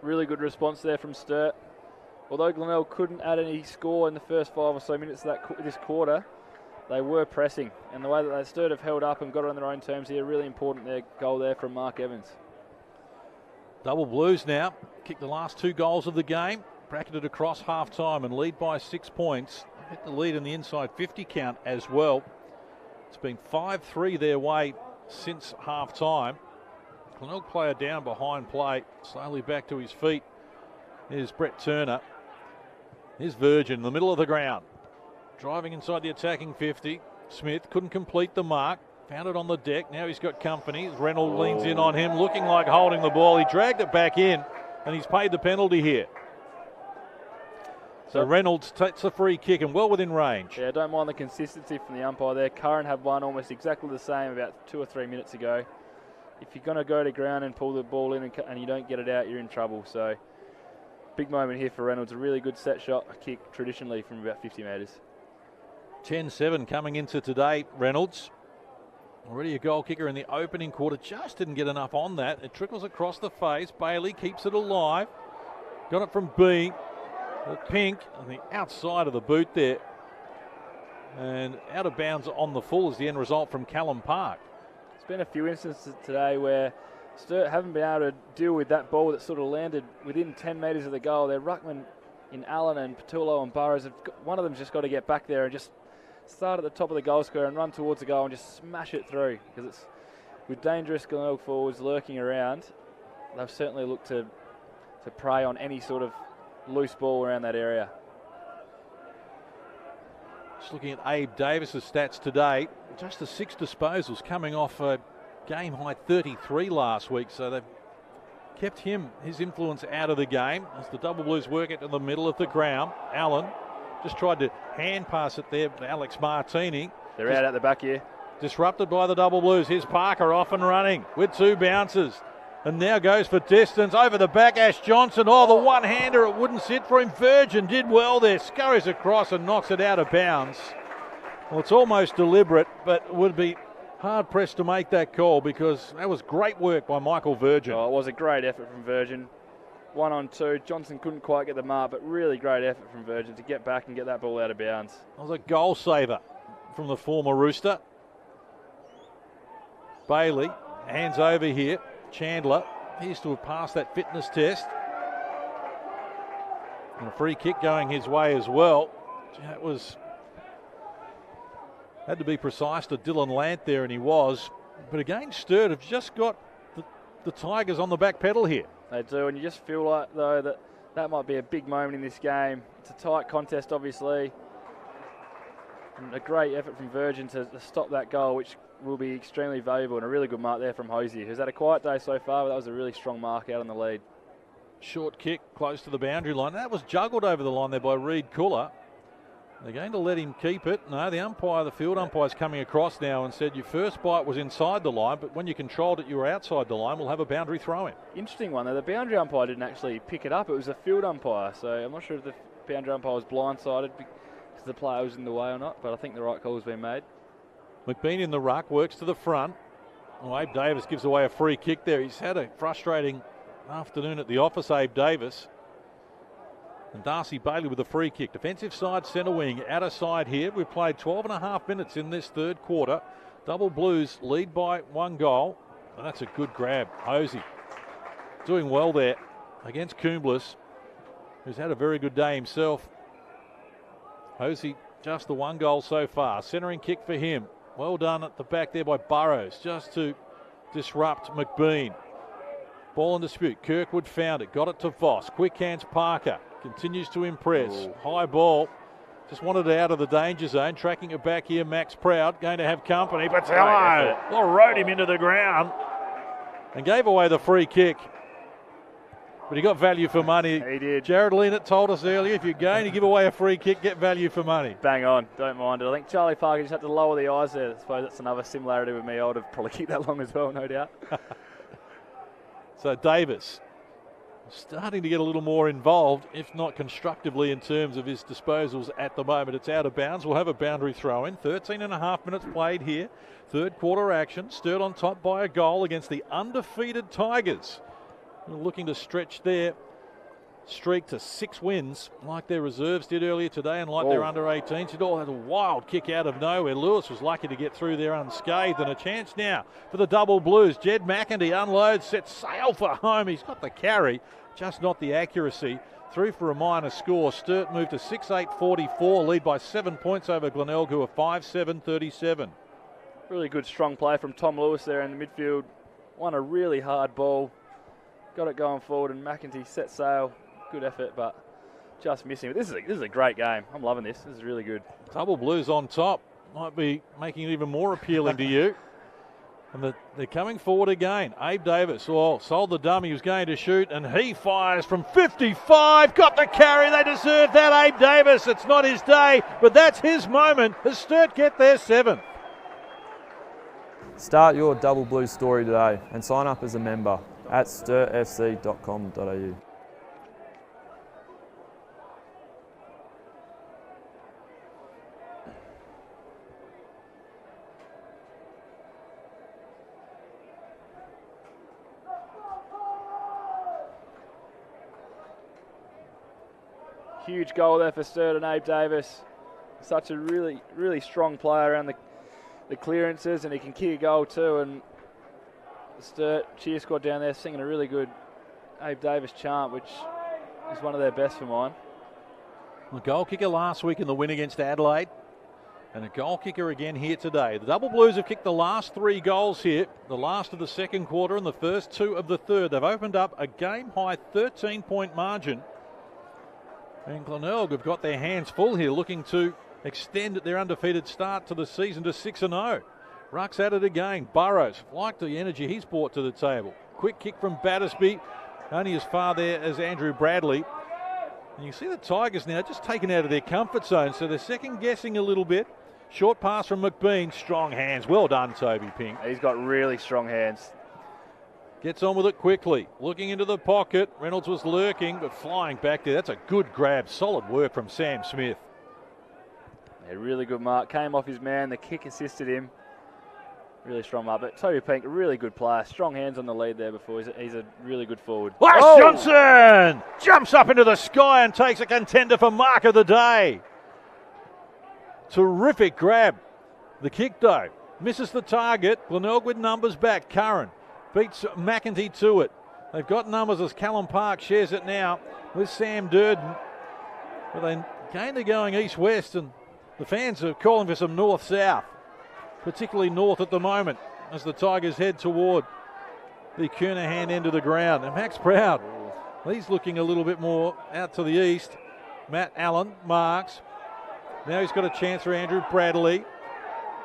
Speaker 1: Really good response there from Sturt. Although Glenelg couldn't add any score in the first 5 or so minutes of this quarter, they were pressing. And the way that Sturt have held up and got it on their own terms here, really important their goal there from Mark Evans.
Speaker 2: Double blues now. Kicked the last 2 goals of the game. Bracketed across half time and lead by 6 points. Hit the lead in the inside 50 count as well. It's been 5-3 their way since half time. Glenelg player down behind play, slowly back to his feet. Here's Brett Turner. Here's Virgin in the middle of the ground. Driving inside the attacking 50. Smith couldn't complete the mark. Found it on the deck. Now he's got company. Reynolds leans in on him, looking like holding the ball. He dragged it back in, and he's paid the penalty here. So Reynolds takes a free kick and well within range.
Speaker 1: Yeah, don't mind the consistency from the umpire there. Curran had one almost exactly the same about 2 or 3 minutes ago. If you're going to go to ground and pull the ball in and you don't get it out, you're in trouble. So big moment here for Reynolds. A really good set shot, a kick traditionally from about 50 metres.
Speaker 2: 10-7 coming into today, Reynolds. Already a goal kicker in the opening quarter. Just didn't get enough on that. It trickles across the face. Bailey keeps it alive. Got it from B. The pink on the outside of the boot there. And out of bounds on the full is the end result from Callum Park.
Speaker 1: There's been a few instances today where Sturt haven't been able to deal with that ball that sort of landed within 10 metres of the goal. Their ruckman in Allen and Patullo and Burrows, one of them's just got to get back there and just start at the top of the goal square and run towards the goal and just smash it through, because it's with dangerous Glenelg forwards lurking around. They've certainly looked to prey on any sort of loose ball around that area.
Speaker 2: Just looking at Abe Davis's stats today, just the 6 disposals coming off a game high 33 last week, so they've kept his influence out of the game as the Double Blues work it to the middle of the ground. Allen just tried to hand pass it there to Alex Martini.
Speaker 1: They're out at the back here.
Speaker 2: Disrupted by the Double Blues. Here's Parker off and running with 2 bounces. And now goes for distance over the back. Ash Johnson. Oh, the one-hander. It wouldn't sit for him. Virgin did well there. Scurries across and knocks it out of bounds. Well, it's almost deliberate, but would be hard-pressed to make that call because that was great work by Michael Virgin.
Speaker 1: Oh, it was a great effort from Virgin. 1 on 2. Johnson couldn't quite get the mark, but really great effort from Virgin to get back and get that ball out of bounds.
Speaker 2: That was a goal saver from the former Rooster. Bailey, hands over here. Chandler appears to have passed that fitness test. And a free kick going his way as well. That was... had to be precise to Dylan Lant there, and he was. But again, Sturt have just got the Tigers on the back pedal here.
Speaker 1: They do, and you just feel like, though, that might be a big moment in this game. It's a tight contest, obviously. And a great effort from Virgin to stop that goal, which will be extremely valuable, and a really good mark there from Hosier, who's had a quiet day so far, but that was a really strong mark out on the lead.
Speaker 2: Short kick close to the boundary line. That was juggled over the line there by Reed Cooler. They're going to let him keep it. No, the field umpire's coming across now and said your first bite was inside the line, but when you controlled it, you were outside the line. We'll have a boundary throw-in.
Speaker 1: Interesting one, though. The boundary umpire didn't actually pick it up. It was a field umpire, so I'm not sure if the boundary umpire was blindsided because the player was in the way or not, but I think the right call has been made.
Speaker 2: McBean in the ruck, works to the front. Oh, Abe Davis gives away a free kick there. He's had a frustrating afternoon at the office, Abe Davis. And Darcy Bailey with a free kick. Defensive side, centre wing, outer side here. We've played 12.5 minutes in this third quarter. Double Blues lead by 1 goal. And that's a good grab. Hosey doing well there against Coomblas, who's had a very good day himself. Hosey just the 1 goal so far. Centering kick for him. Well done at the back there by Burrows, just to disrupt McBean. Ball in dispute. Kirkwood found it. Got it to Voss. Quick hands Parker. Continues to impress.
Speaker 1: Ooh.
Speaker 2: High ball. Just wanted it out of the danger zone. Tracking it back here, Max Proud. Going to have company. Patello rode him into the ground and gave away the free kick. But he got value for money.
Speaker 1: He did.
Speaker 2: Jared Leonard told us earlier, if you're going to give away a free kick, get value for money.
Speaker 1: Bang on. Don't mind it. I think Charlie Parker just had to lower the eyes there. I suppose that's another similarity with me. I would have probably kicked that long as well, no doubt.
Speaker 2: So Davis starting to get a little more involved, if not constructively, in terms of his disposals at the moment. It's out of bounds. We'll have a boundary throw in. 13.5 minutes played here. Third quarter action. Sturt on top by a goal against the undefeated Tigers. Looking to stretch their streak to 6 wins like their reserves did earlier today and like their under-18s. It all had a wild kick out of nowhere. Lewis was lucky to get through there unscathed, and a chance now for the Double Blues. Jed McInty unloads, sets sail for home. He's got the carry, just not the accuracy. Through for a minor score. Sturt moved to 6-8-44, lead by 7 points over Glenelg, who are 5-7-37.
Speaker 1: Really good strong play from Tom Lewis there in the midfield. Won a really hard ball. Got it going forward, and McInty set sail. Good effort, but just missing. But this is a great game. I'm loving this. This is really good.
Speaker 2: Double Blues on top. Might be making it even more appealing to you. And they're coming forward again. Abe Davis, sold the dummy. He was going to shoot, and he fires from 55. Got the carry. They deserve that, Abe Davis. It's not his day, but that's his moment as Sturt get their 7th.
Speaker 4: Start your Double Blues story today and sign up as a member at sturtfc.com.au.
Speaker 1: Huge goal there for Sturt and Abe Davis. Such a really, really strong player around the clearances, and he can kick a goal too. And the Sturt cheer squad down there singing a really good Abe Davis chant, which is one of their best for mine.
Speaker 2: A goal kicker last week in the win against Adelaide, and a goal kicker again here today. The Double Blues have kicked the last 3 goals here, the last of the second quarter and the first 2 of the third. They've opened up a game-high 13-point margin. And Glenelg have got their hands full here, looking to extend their undefeated start to the season to 6-0. Ruck's at it again. Burrows, like the energy he's brought to the table. Quick kick from Battersby. only as far there as Andrew Bradley. And you see the Tigers now just taken out of their comfort zone, so they're second guessing a little bit. Short pass from McBean, strong hands. Well done, Toby Pink.
Speaker 1: He's got really strong hands.
Speaker 2: Gets on with it quickly. Looking into the pocket. Reynolds was lurking, but flying back there. That's a good grab. Solid work from Sam Smith.
Speaker 1: Yeah, really good mark. Came off his man. The kick assisted him. Really strong mark. But Toby Pink, a really good player. Strong hands on the lead there before. He's a really good forward.
Speaker 2: Lash Johnson jumps up into the sky and takes a contender for mark of the day. Terrific grab. The kick, though, misses the target. Glenelg with numbers back. Curran beats McEntee to it. They've got numbers as Callum Park shares it now with Sam Durden. But they again, they're going east-west, and the fans are calling for some north-south, particularly north at the moment, as the Tigers head toward the Kernahan end of the ground. And Max Proud, he's looking a little bit more out to the east. Matt Allen marks. Now he's got a chance for Andrew Bradley.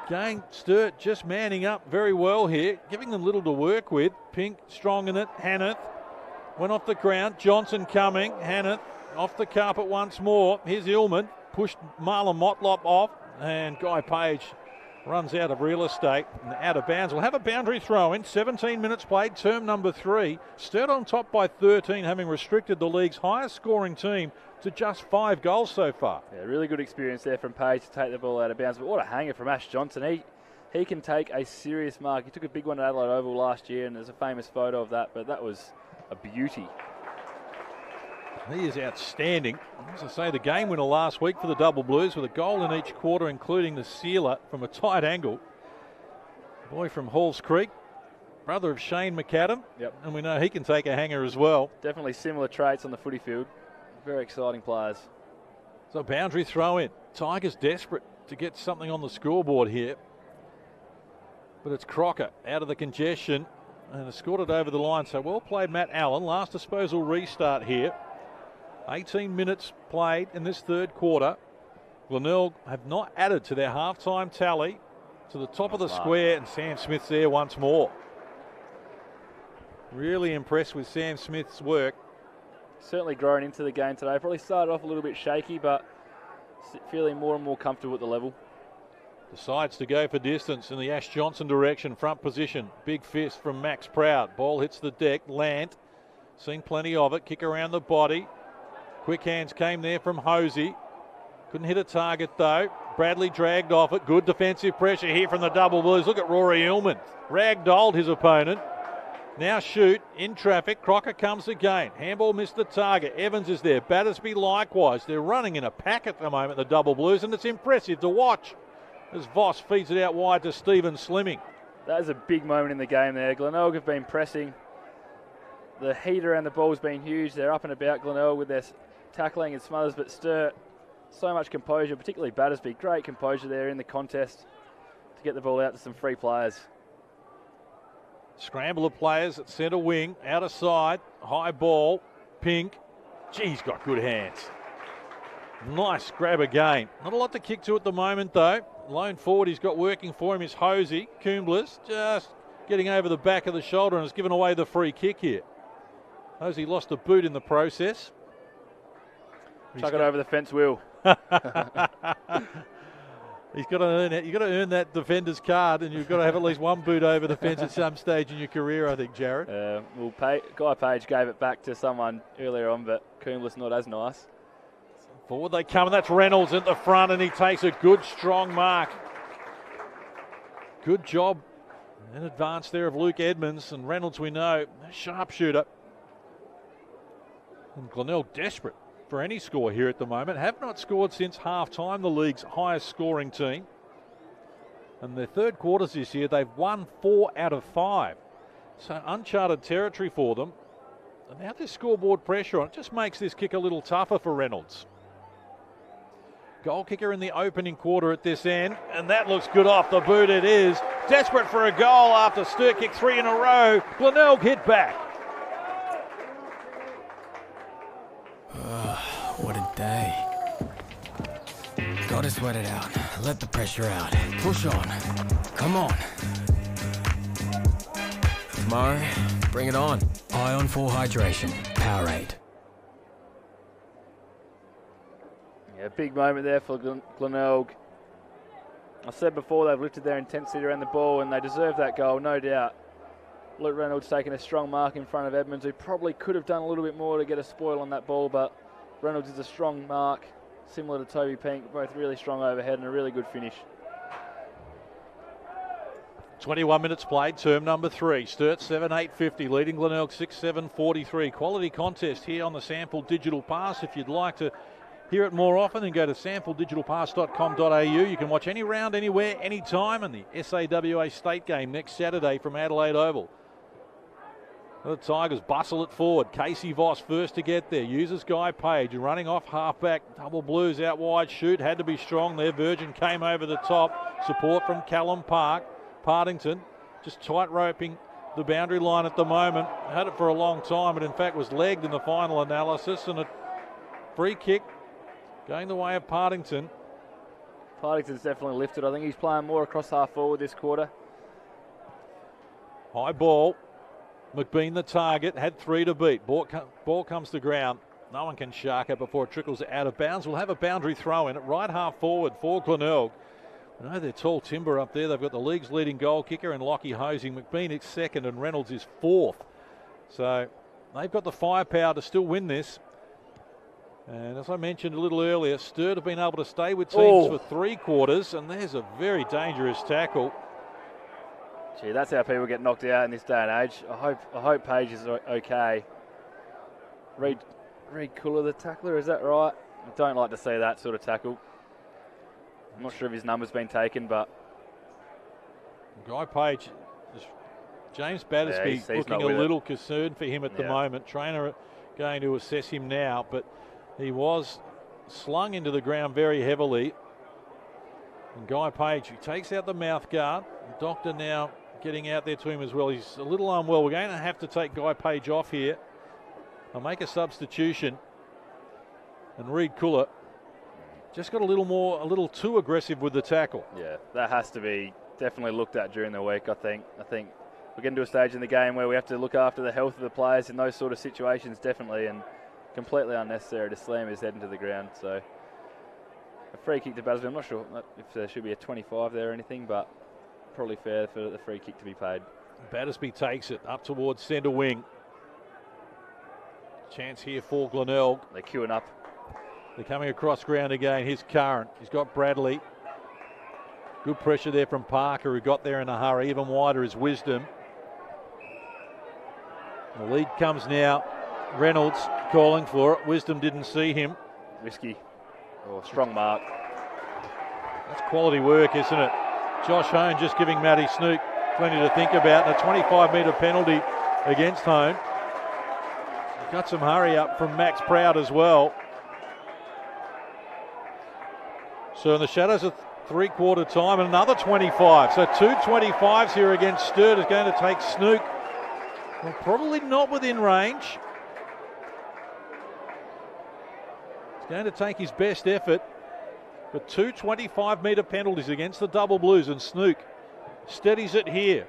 Speaker 2: Again, Sturt just manning up very well here, giving them little to work with. Pink strong in it. Hanneth went off the ground. Johnson coming. Hanneth off the carpet once more. Here's Illman. Pushed Marlon Motlop off. And Guy Page runs out of real estate and out of bounds. We'll have a boundary throw in. 17 minutes played, term number 3. Sturt on top by 13, having restricted the league's highest scoring team to just 5 goals so far.
Speaker 1: Yeah, really good experience there from Page to take the ball out of bounds. But what a hanger from Ash Johnson. He can take a serious mark. He took a big one at Adelaide Oval last year, and there's a famous photo of that, but that was a beauty.
Speaker 2: He is outstanding. As I say, the game winner last week for the Double Blues with a goal in each quarter, including the sealer from a tight angle. Boy from Halls Creek, brother of Shane McAdam.
Speaker 1: Yep.
Speaker 2: And we know he can take a hanger as well.
Speaker 1: Definitely similar traits on the footy field. Very exciting players.
Speaker 2: So boundary throw in. Tigers desperate to get something on the scoreboard here. But it's Crocker out of the congestion and has scored it over the line. So well played, Matt Allen. Last disposal restart here. 18 minutes played in this third quarter. Glenelg have not added to their halftime tally. To the top of the square, and Sam Smith's there once more. Really impressed with Sam Smith's work.
Speaker 1: Certainly grown into the game today. Probably started off a little bit shaky, but feeling more and more comfortable at the level.
Speaker 2: Decides to go for distance in the Ash Johnson direction, front position. Big fist from Max Proud. Ball hits the deck. Lant, seen plenty of it. Kick around the body. Quick hands came there from Hosey. Couldn't hit a target though. Bradley dragged off it. Good defensive pressure here from the Double Blues. Look at Rory Illman. Ragdolled his opponent. Now shoot in traffic. Crocker comes again. Handball missed the target. Evans is there. Battersby likewise. They're running in a pack at the moment, the Double Blues, and it's impressive to watch as Voss feeds it out wide to Stephen Slimming.
Speaker 1: That is a big moment in the game there. Glenelg have been pressing. The heat around the ball's been huge. They're up and about, Glenelg, with their tackling and smothers, but Sturt, so much composure, particularly Battersby. Great composure there in the contest to get the ball out to some free players.
Speaker 2: Scramble of players at centre wing, out of side, high ball, Pink. He's got good hands. Nice grab again. Not a lot to kick to at the moment though. Lone forward he's got working for him is Hosey. Coomblas just getting over the back of the shoulder and has given away the free kick here. Hosey lost a boot in the process.
Speaker 1: Chuck it over the fence, Will.
Speaker 2: He's got to earn it. You've got to earn that defender's card, and you've got to have at least one boot over the fence at some stage in your career, I think, Jared.
Speaker 1: Guy Page gave it back to someone earlier on, but Coomblas not as nice.
Speaker 2: Forward they come, and that's Reynolds at the front, and he takes a good, strong mark. Good job in advance there of Luke Edmonds, and Reynolds, we know, a sharpshooter. And Glenelg desperate for any score here at the moment. Have not scored since half-time, the league's highest scoring team. And their third quarters this year, they've won 4 out of 5. So uncharted territory for them. And now there's scoreboard pressure on it. Just makes this kick a little tougher for Reynolds. Goal kicker in the opening quarter at this end. And that looks good off the boot it is. Desperate for a goal after Sturt kick 3 in a row. Glenelg hit back.
Speaker 5: What a day. Gotta sweat it out. Let the pressure out. Push on. Come on. It's Mo, bring it on. Ion 4 Hydration, Powerade.
Speaker 1: Yeah, big moment there for Glenelg. I said before they've lifted their intensity around the ball and they deserve that goal, no doubt. Luke Reynolds taking a strong mark in front of Edmonds, who probably could have done a little bit more to get a spoil on that ball, but Reynolds is a strong mark, similar to Toby Pink, both really strong overhead and a really good finish.
Speaker 2: 21 minutes played, term number 3. Sturt 7-8-50, leading Glenelg 6-7-43. Quality contest here on the SANFL Digital Pass. If you'd like to hear it more often, then go to sanfldigitalpass.com.au. You can watch any round, anywhere, anytime, and the SAWA State game next Saturday from Adelaide Oval. The Tigers bustle it forward. Casey Voss first to get there. Uses Guy Page running off halfback. Double Blues out wide. Shoot had to be strong there. Virgin came over the top. Support from Callum Partington just tight roping the boundary line at the moment. Had it for a long time, but in fact was legged in the final analysis, and a free kick going the way of Partington.
Speaker 1: Partington's definitely lifted. I think he's playing more across half forward this quarter.
Speaker 2: High ball. McBean the target, had 3 to beat. Ball comes to ground. No one can shark it before it trickles out of bounds. We'll have a boundary throw in at right half forward for Glenelg. I know they're tall timber up there. They've got the league's leading goal kicker and Lockie Hosing. McBean is second and Reynolds is 4th. So they've got the firepower to still win this. And as I mentioned a little earlier, Sturt have been able to stay with teams for 3 quarters, and there's a very dangerous tackle.
Speaker 1: Gee, that's how people get knocked out in this day and age. I hope Page is okay. Reed Cooler, the tackler, is that right? I don't like to see that sort of tackle. I'm not sure if his number's been taken, but
Speaker 2: Guy Page, James Battersby looking a little concerned for him at the moment. Trainer going to assess him now, but he was slung into the ground very heavily. And Guy Page, who takes out the mouth guard. The doctor now getting out there to him as well. He's a little unwell. We're going to have to take Guy Page off here. I'll make a substitution. And Reed Cooler just got a little too aggressive with the tackle.
Speaker 1: Yeah, that has to be definitely looked at during the week, I think. We're getting to a stage in the game where we have to look after the health of the players in those sort of situations, definitely, and completely unnecessary to slam his head into the ground. So a free kick to Battersby. I'm not sure if there should be a 25 there or anything, but probably fair for the free kick to be paid.
Speaker 2: Battersby takes it up towards centre wing. Chance here for Glenelg.
Speaker 1: They're queuing up.
Speaker 2: They're coming across ground again. Here's Current. He's got Bradley. Good pressure there from Parker, who got there in a hurry. Even wider is Wisdom. The lead comes now. Reynolds calling for it. Wisdom didn't see him.
Speaker 1: Risky. Strong mark.
Speaker 2: That's quality work, isn't it? Josh Hone just giving Matty Snook plenty to think about. And a 25-metre penalty against Hone. Got some hurry up from Max Proud as well. So in the shadows of 3/4 time, another 25. So 2 25s here against Sturt is going to take Snook. Well, probably not within range. He's going to take his best effort. But 2 25-metre penalties against the Double Blues, and Snook steadies it here.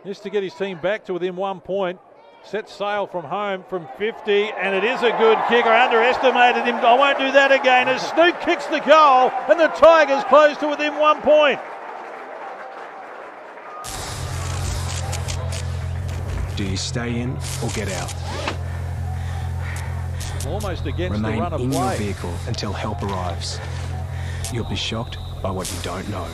Speaker 2: Just to get his team back to within 1 point. Sets sail from home from 50, and it is a good kick. I underestimated him. I won't do that again as Snook kicks the goal, and the Tigers close to within 1 point.
Speaker 5: Do you stay in or get out?
Speaker 2: Almost against
Speaker 5: Remain
Speaker 2: the run of
Speaker 5: in
Speaker 2: play.
Speaker 5: your vehicle until help arrives. You'll be shocked by what you don't know.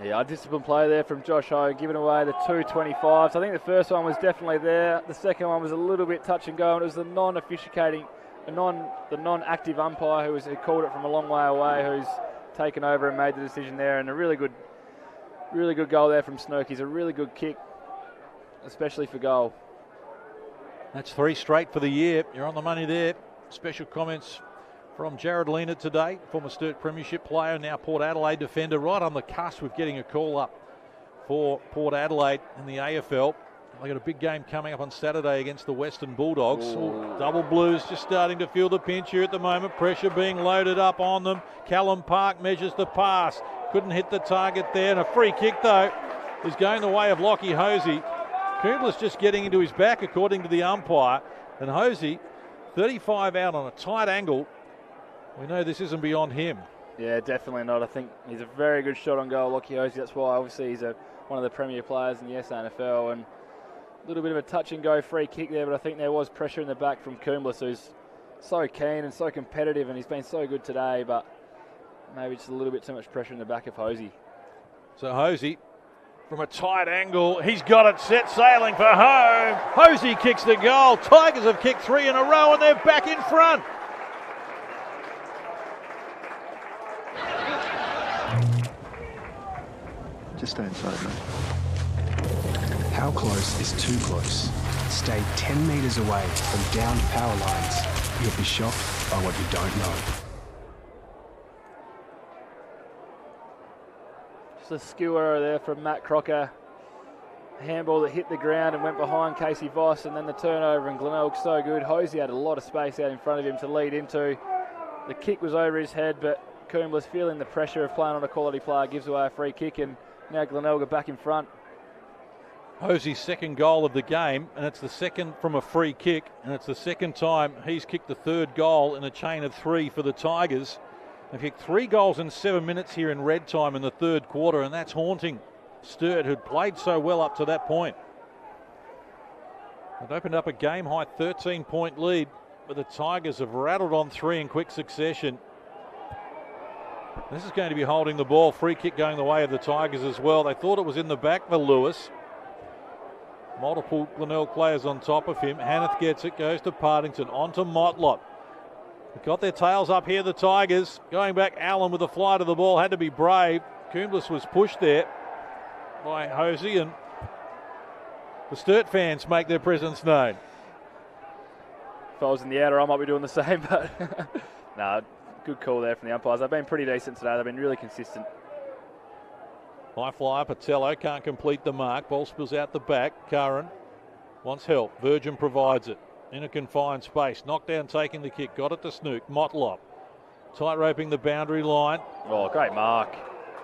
Speaker 1: Yeah, undisciplined play there from Josh Ho, giving away the 2 25s. I think the first one was definitely there. The second one was a little bit touch and go, and it was the non-officiating, the non-active umpire who called it from a long way away, who's taken over and made the decision there. And a really good goal there from Snook. He's a really good kick, especially for goal.
Speaker 2: That's 3 straight for the year. You're on the money there. Special comments from Jared Leonard today, former Sturt Premiership player, now Port Adelaide defender, right on the cusp of getting a call up for Port Adelaide in the AFL. They got a big game coming up on Saturday against the Western Bulldogs. Double Blues just starting to feel the pinch here at the moment. Pressure being loaded up on them. Callum Park measures the pass. Couldn't hit the target there. And a free kick, though, is going the way of Lockie Hosey. Kumbla's just getting into his back, according to the umpire. And Hosey, 35 out on a tight angle. We know this isn't beyond him.
Speaker 1: Yeah, definitely not. I think he's a very good shot on goal, Lockie Hosey. That's why, obviously, he's one of the premier players in the SANFL. And a little bit of a touch-and-go free kick there, but I think there was pressure in the back from Kumbla, who's so keen and so competitive, and he's been so good today, but maybe just a little bit too much pressure in the back of Hosey.
Speaker 2: So Hosey, from a tight angle, he's got it set sailing for home. Hosey kicks the goal. Tigers have kicked 3 in a row, and they're back in front.
Speaker 6: Just stay inside, mate.
Speaker 5: How close is too close? Stay 10 metres away from downed power lines. You'll be shocked by what you don't know.
Speaker 1: Just a skill error there from Matt Crocker. A handball that hit the ground and went behind Casey Voss, and then the turnover, and Glenelg so good. Hosey had a lot of space out in front of him to lead into. The kick was over his head, but Kumbla's feeling the pressure of playing on a quality player, gives away a free kick, and now Glenelg are back in front.
Speaker 2: Hosey's second goal of the game, and it's the second from a free kick, and it's the second time he's kicked the third goal in a chain of 3 for the Tigers. They've kicked 3 goals in 7 minutes here in red time in the third quarter, and that's haunting Sturt, who'd played so well up to that point. They've opened up a game-high 13-point lead, but the Tigers have rattled on 3 in quick succession. This is going to be holding the ball. Free kick going the way of the Tigers as well. They thought it was in the back for Lewis. Multiple Glenelg players on top of him. Hanneth gets it, goes to Partington, on to Motlop. They've got their tails up here, the Tigers. Going back, Allen with a fly to the ball, had to be brave. Kumblis was pushed there by Hosey, and the Sturt fans make their presence known.
Speaker 1: If I was in the outer, I might be doing the same, but no, good call there from the umpires. They've been pretty decent today. They've been really consistent.
Speaker 2: High flyer, Patello can't complete the mark. Ball spills out the back. Curran wants help. Virgin provides it in a confined space. Knockdown taking the kick. Got it to Snook. Motlop tight roping the boundary line.
Speaker 1: Oh, great mark.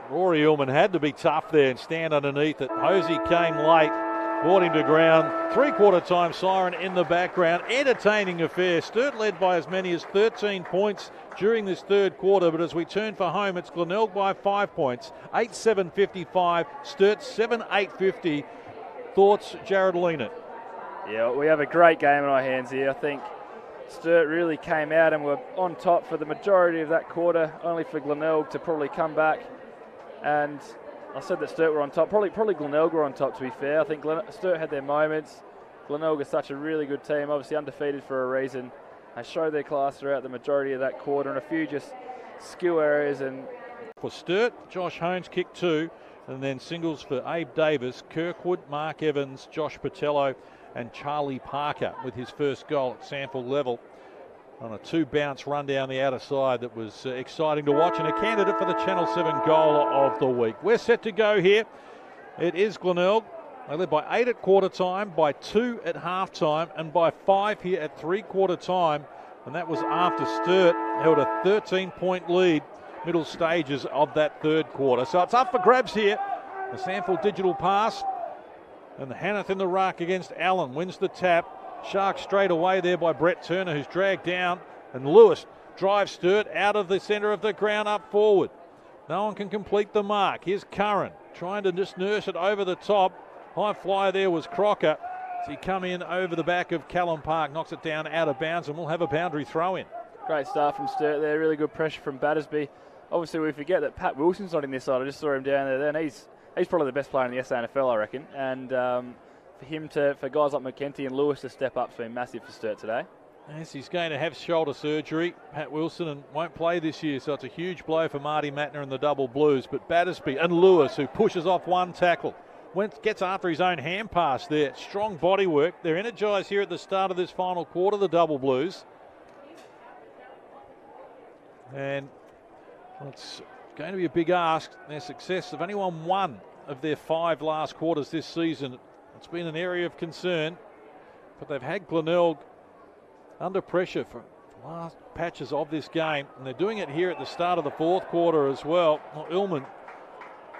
Speaker 2: Rory Ullman had to be tough there and stand underneath it. Hosey came late, brought him to ground. 3/4 time siren in the background. Entertaining affair. Sturt led by as many as 13 points during this third quarter, but as we turn for home, it's Glenelg by 5 points. 8-7-55. Sturt 7-8-50. Thoughts, Jared Leanett?
Speaker 1: Yeah, we have a great game in our hands here. I think Sturt really came out and were on top for the majority of that quarter, only for Glenelg to probably come back. And I said that Sturt were on top. Probably Glenelg were on top, to be fair. I think Sturt had their moments. Glenelg is such a really good team, obviously undefeated for a reason. They showed their class throughout the majority of that quarter, and a few just skill areas. And
Speaker 2: for Sturt, Josh Hones kicked 2, and then singles for Abe Davis, Kirkwood, Mark Evans, Josh Patello, and Charlie Parker with his first goal at SANFL level on a 2-bounce run down the outer side that was exciting to watch, and a candidate for the Channel 7 goal of the week. We're set to go here. It is Glenelg. They led by 8 at quarter time, by 2 at half time, and by 5 here at 3/4 time. And that was after Sturt held a 13-point lead middle stages of that third quarter. So it's up for grabs here. The SANFL digital pass. And the Hanneth in the ruck against Allen. Wins the tap. Sharks straight away there by Brett Turner, who's dragged down. And Lewis drives Sturt out of the centre of the ground up forward. No one can complete the mark. Here's Curran trying to just nurse it over the top. High flyer there was Crocker. As he come in over the back of Callum Park, knocks it down out of bounds, and we'll have a boundary throw in.
Speaker 1: Great start from Sturt there. Really good pressure from Battersby. Obviously, we forget that Pat Wilson's not in this side. I just saw him down there. And he's probably the best player in the SANFL, I reckon. And for guys like McKenty and Lewis to step up has been massive for Sturt today.
Speaker 2: Yes, he's going to have shoulder surgery, Pat Wilson, and won't play this year, so it's a huge blow for Marty Mattner and the Double Blues. But Battersby and Lewis, who pushes off one tackle, gets after his own hand pass there. Strong body work. They're energised here at the start of this final quarter, the Double Blues. And it's going to be a big ask. Their success, they've only won 1 of their 5 last quarters this season. It's been an area of concern, but they've had Glenelg under pressure for the last patches of this game, and they're doing it here at the start of the fourth quarter as well. Ullman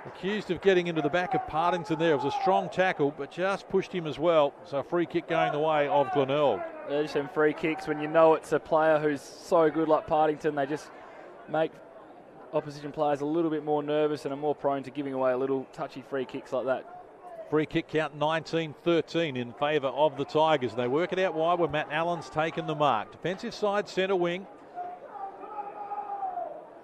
Speaker 2: accused of getting into the back of Partington there. It was a strong tackle, but just pushed him as well. So a free kick going the way of Glenelg.
Speaker 1: There's some free kicks when you know it's a player who's so good like Partington. They just make opposition players a little bit more nervous and are more prone to giving away a little touchy free kicks like that.
Speaker 2: Free kick count 19-13 in favour of the Tigers. They work it out wide where Matt Allen's taken the mark. Defensive side, centre wing.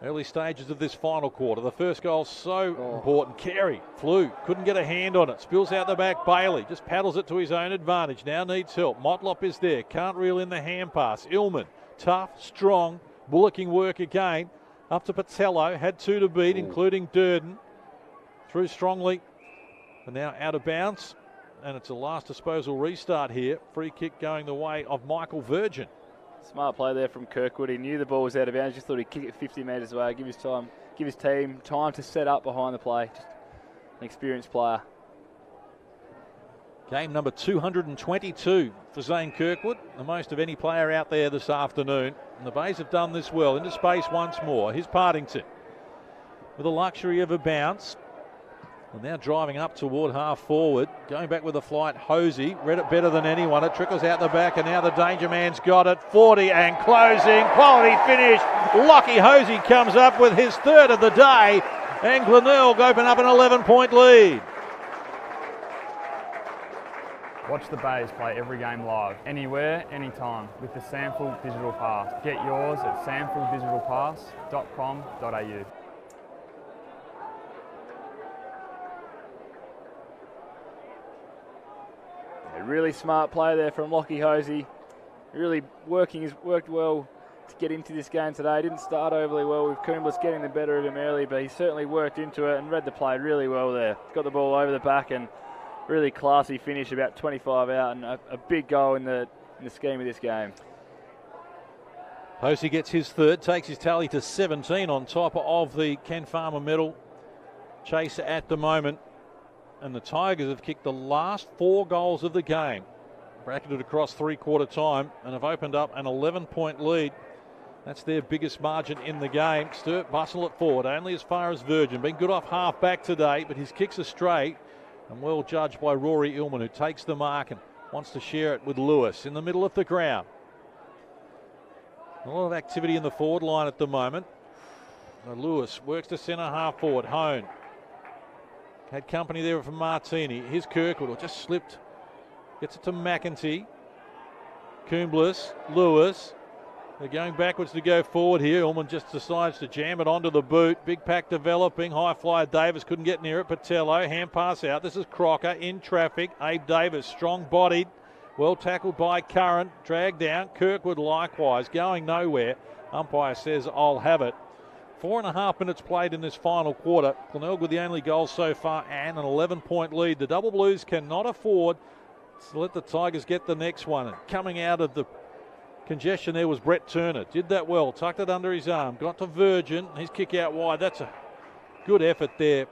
Speaker 2: Early stages of this final quarter. The first goal so important. Carey flew, couldn't get a hand on it. Spills out the back. Bailey just paddles it to his own advantage. Now needs help. Motlop is there. Can't reel in the hand pass. Illman, tough, strong, bullocking work again. Up to Patello. Had two to beat, including Durden. Through strongly. And now out of bounds. And it's a last disposal restart here. Free kick going the way of Michael Virgin.
Speaker 1: Smart play there from Kirkwood. He knew the ball was out of bounds. Just thought he'd kick it 50 metres away. Give his team time to set up behind the play. Just an experienced player.
Speaker 2: Game number 222 for Zane Kirkwood. The most of any player out there this afternoon. And the Bays have done this well. Into space once more. Here's Partington with the luxury of a bounce. And now driving up toward half forward. Going back with a flight, Hosey. Read it better than anyone. It trickles out the back, and now the danger man's got it. 40 and closing. Quality finish. Lockie Hosey comes up with his third of the day. And Glenelg open up an 11-point lead.
Speaker 3: Watch the Bays play every game live, anywhere, anytime, with the SANFL Digital Pass. Get yours at sanfldigitalpass.com.au.
Speaker 1: A really smart play there from Lockie Hosey. Really worked well to get into this game today. Didn't start overly well with Coombs getting the better of him early, but he certainly worked into it and read the play really well there. Got the ball over the back and really classy finish, about 25 out, and a big goal in the scheme of this game.
Speaker 2: Hosey gets his third, takes his tally to 17 on top of the Ken Farmer medal chase at the moment. And the Tigers have kicked the last 4 goals of the game, bracketed across three-quarter time, and have opened up an 11-point lead. That's their biggest margin in the game. Sturt bustle it forward, only as far as Virgin. Been good off half-back today, but his kicks are straight and well judged by Rory Illman, who takes the mark and wants to share it with Lewis in the middle of the ground. A lot of activity in the forward line at the moment. Lewis works to centre half forward. Hone had company there from Martini. Here's Kirkwood, just slipped. Gets it to McEntee. Coombs, Lewis. They're going backwards to go forward here. Ullman just decides to jam it onto the boot. Big pack developing. High flyer Davis couldn't get near it. Patello, hand pass out. This is Crocker in traffic. Abe Davis, strong-bodied. Well tackled by Curran. Dragged down. Kirkwood likewise, going nowhere. Umpire says, I'll have it. 4.5 minutes played in this final quarter. Glenelg with the only goal so far and an 11-point lead. The Double Blues cannot afford to let the Tigers get the next one. And coming out of the congestion there was Brett Turner. Did that well. Tucked it under his arm. Got to Virgin. His kick out wide. That's a good effort there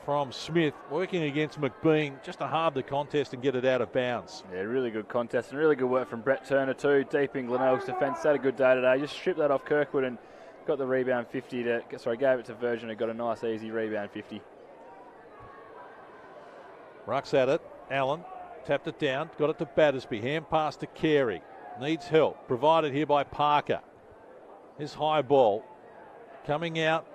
Speaker 2: from Smith. Working against McBean. Just to halve the contest and get it out of bounds.
Speaker 1: Yeah, really good contest and really good work from Brett Turner too. Deep in Glenelg's defence. Had a good day today. Just stripped that off Kirkwood and got the rebound 50 gave it to Virgin and got a nice easy rebound 50.
Speaker 2: Rucks at it. Allen tapped it down. Got it to Battersby. Hand pass to Carey. Needs help. Provided here by Parker. His high ball. Coming out.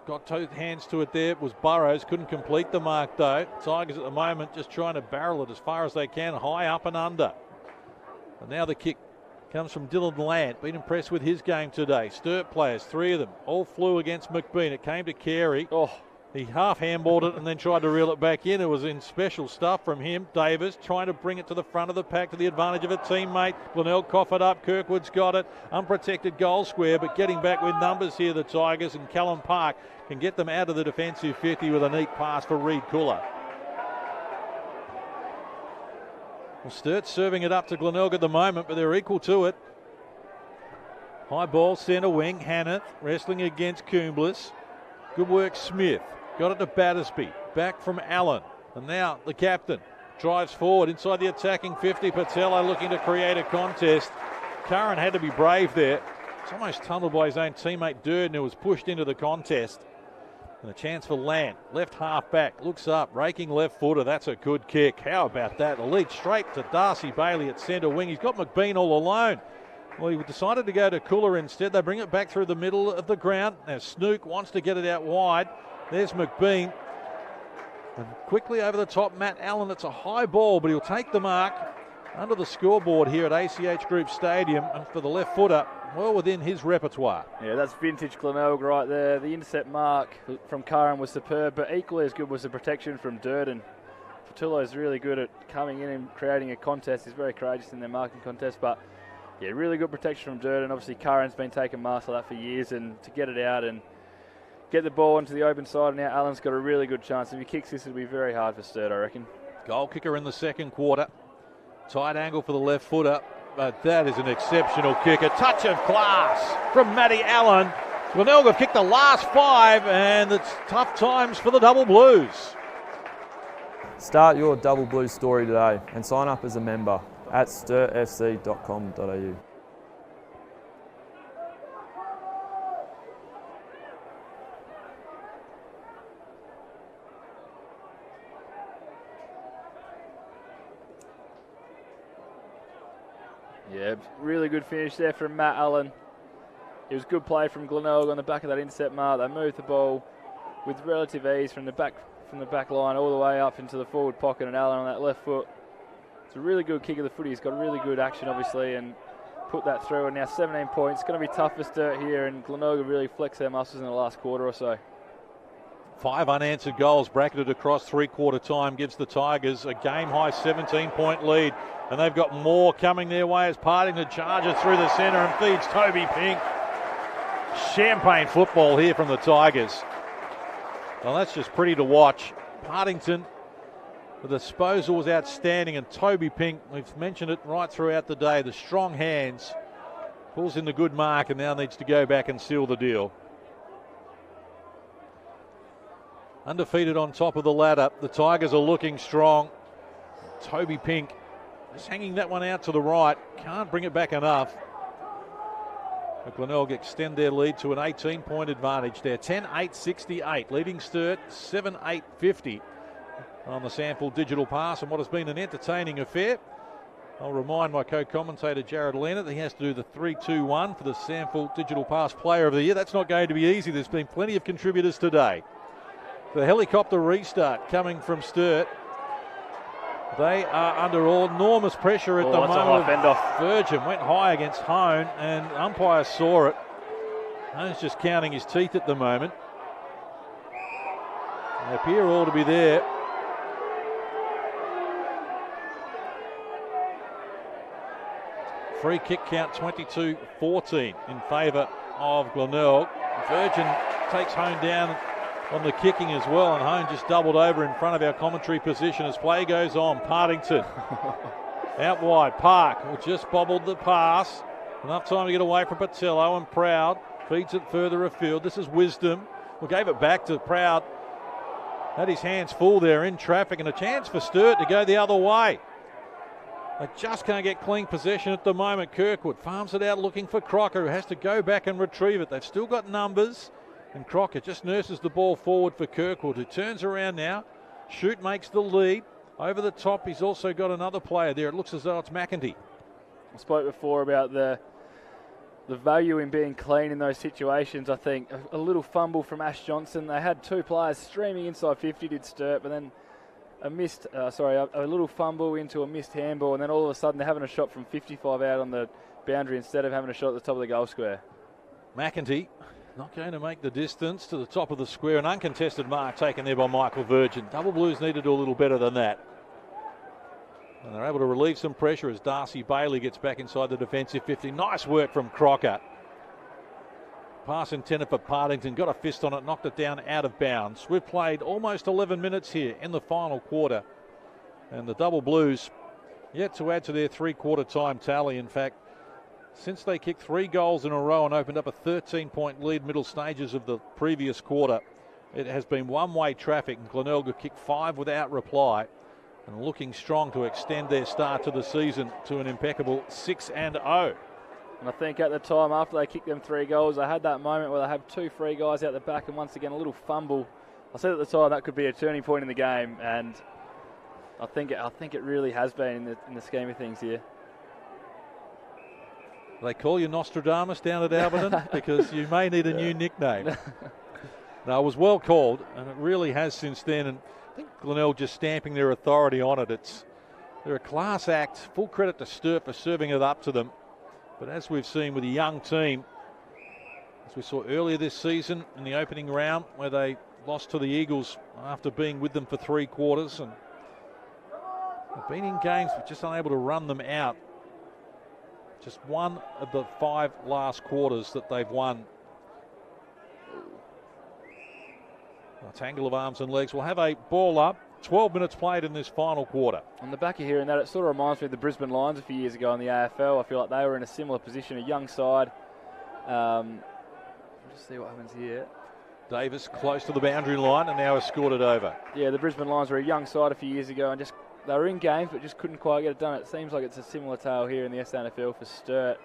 Speaker 2: Got 2 hands to it there. It was Burrows. Couldn't complete the mark though. Tigers at the moment just trying to barrel it as far as they can. High up and under. And now the kick comes from Dylan Lant. Been impressed with his game today. Sturt players, 3 of them, all flew against McBean. It came to Carey. He half handballed it and then tried to reel it back in. It was in special stuff from him. Davis trying to bring it to the front of the pack to the advantage of a teammate. Glenelg cough it up. Kirkwood's got it. Unprotected goal square, but getting back with numbers here, the Tigers, and Callum Park can get them out of the defensive 50 with a neat pass for Reed Kuller. Well, Sturt serving it up to Glenelg at the moment, but they're equal to it. High ball, centre wing. Hannah wrestling against Coombs. Good work, Smith. Got it to Battersby. Back from Allen. And now the captain drives forward inside the attacking 50. Patello looking to create a contest. Curran had to be brave there. It's almost tunneled by his own teammate Durden, who was pushed into the contest. And a chance for Land. Left half back. Looks up. Raking left footer. That's a good kick. How about that? The lead straight to Darcy Bailey at centre wing. He's got McBean all alone. Well, he decided to go to Cooler instead. They bring it back through the middle of the ground. Now Snook wants to get it out wide. There's McBean. And quickly over the top, Matt Allen. It's a high ball, but he'll take the mark under the scoreboard here at ACH Group Stadium. And for the left footer, well within his repertoire.
Speaker 1: Yeah, that's vintage Glenelg right there. The intercept mark from Curran was superb, but equally as good was the protection from Durden. Patillo is really good at coming in and creating a contest. He's very courageous in their marking contest, but yeah, really good protection from Durden. Obviously, Curran's been taking marks like that for years, and to get it out and get the ball into the open side, and now Allen's got a really good chance. If he kicks this, it'll be very hard for Sturt, I reckon.
Speaker 2: Goal kicker in the second quarter. Tight angle for the left footer. But that is an exceptional kick. A touch of class from Matty Allen. Glenelg have kicked the last 5, and it's tough times for the Double Blues.
Speaker 4: Start your Double Blue story today and sign up as a member at sturtfc.com.au.
Speaker 1: Yeah, really good finish there from Matt Allen. It was good play from Glenelg on the back of that intercept mark. They moved the ball with relative ease from the back line all the way up into the forward pocket, and Allen on that left foot. It's a really good kick of the footy. He's got really good action, obviously, and put that through. And now 17 points. It's going to be tough for Sturt here, and Glenelg have really flexed their muscles in the last quarter or so.
Speaker 2: 5 unanswered goals bracketed across three-quarter time gives the Tigers a game-high 17-point lead. And they've got more coming their way as Partington charges through the centre and feeds Toby Pink. Champagne football here from the Tigers. Well, that's just pretty to watch. Partington, the disposal was outstanding, and Toby Pink, we've mentioned it right throughout the day, the strong hands, pulls in the good mark and now needs to go back and seal the deal. Undefeated on top of the ladder. The Tigers are looking strong. Toby Pink just hanging that one out to the right. Can't bring it back enough. But Glenelg extend their lead to an 18-point advantage there. 10-8-68, leading Sturt 7-8-50 on the SANFL digital pass, and what has been an entertaining affair. I'll remind my co-commentator Jared Leonard that he has to do the 3-2-1 for the SANFL digital pass player of the year. That's not going to be easy. There's been plenty of contributors today. The helicopter restart coming from Sturt. They are under enormous pressure at the moment. Virgin went high against Hone, and umpire saw it. Hone's just counting his teeth at the moment. They appear all to be there. Free kick count 22-14 in favour of Glenelg. Virgin takes Hone down on the kicking as well, and Hone just doubled over in front of our commentary position as play goes on. Partington out wide. Park will just bobbled the pass. Enough time to get away from Patillo, and Proud feeds it further afield. This is Wisdom. We gave it back to Proud. Had his hands full there in traffic, and a chance for Sturt to go the other way. They just can't get clean possession at the moment. Kirkwood farms it out looking for Crocker, who has to go back and retrieve it. They've still got numbers. And Crocker just nurses the ball forward for Kirkwood, who turns around now. Shute makes the lead. Over the top, he's also got another player there. It looks as though it's McEntee.
Speaker 1: I spoke before about the value in being clean in those situations. I think a little fumble from Ash Johnson. They had 2 players streaming inside 50, did Sturt, but then a little fumble into a missed handball, and then all of a sudden they're having a shot from 55 out on the boundary instead of having a shot at the top of the goal square.
Speaker 2: McEntee not going to make the distance to the top of the square. An uncontested mark taken there by Michael Virgin. Double Blues need to do a little better than that. And they're able to relieve some pressure as Darcy Bailey gets back inside the defensive 50. Nice work from Crocker. Pass intended for Partington. Got a fist on it, knocked it down out of bounds. We've played almost 11 minutes here in the final quarter. And the Double Blues yet to add to their three-quarter time tally. In fact, since they kicked 3 goals in a row and opened up a 13-point lead middle stages of the previous quarter, it has been one-way traffic, and Glenelg have kicked 5 without reply. and looking strong to extend their start to the season to an impeccable 6-0.
Speaker 1: And I think at the time, after they kicked them 3 goals, they had that moment where they have 2 free guys out the back, and once again a little fumble. I said at the time that could be a turning point in the game, and I think it really has been in the scheme of things here.
Speaker 2: They call you Nostradamus down at Alberton because you may need a new nickname. No, it was well called, and it really has since then. And I think Glenelg just stamping their authority on it. They're a class act. Full credit to Sturt for serving it up to them. But as we've seen with a young team, as we saw earlier this season in the opening round where they lost to the Eagles after being with them for 3 quarters, and they've been in games but just unable to run them out. Just 1 of the 5 last quarters that they've won. A tangle of arms and legs. We'll have a ball up. 12 minutes played in this final quarter.
Speaker 1: On the back of hearing that, it sort of reminds me of the Brisbane Lions a few years ago in the AFL. I feel like they were in a similar position, a young side. Just see what happens here.
Speaker 2: Davis close to the boundary line and now has scored it over.
Speaker 1: Yeah, the Brisbane Lions were a young side a few years ago and they were in games but just couldn't quite get it done. It seems like it's a similar tale here in the SANFL for Sturt.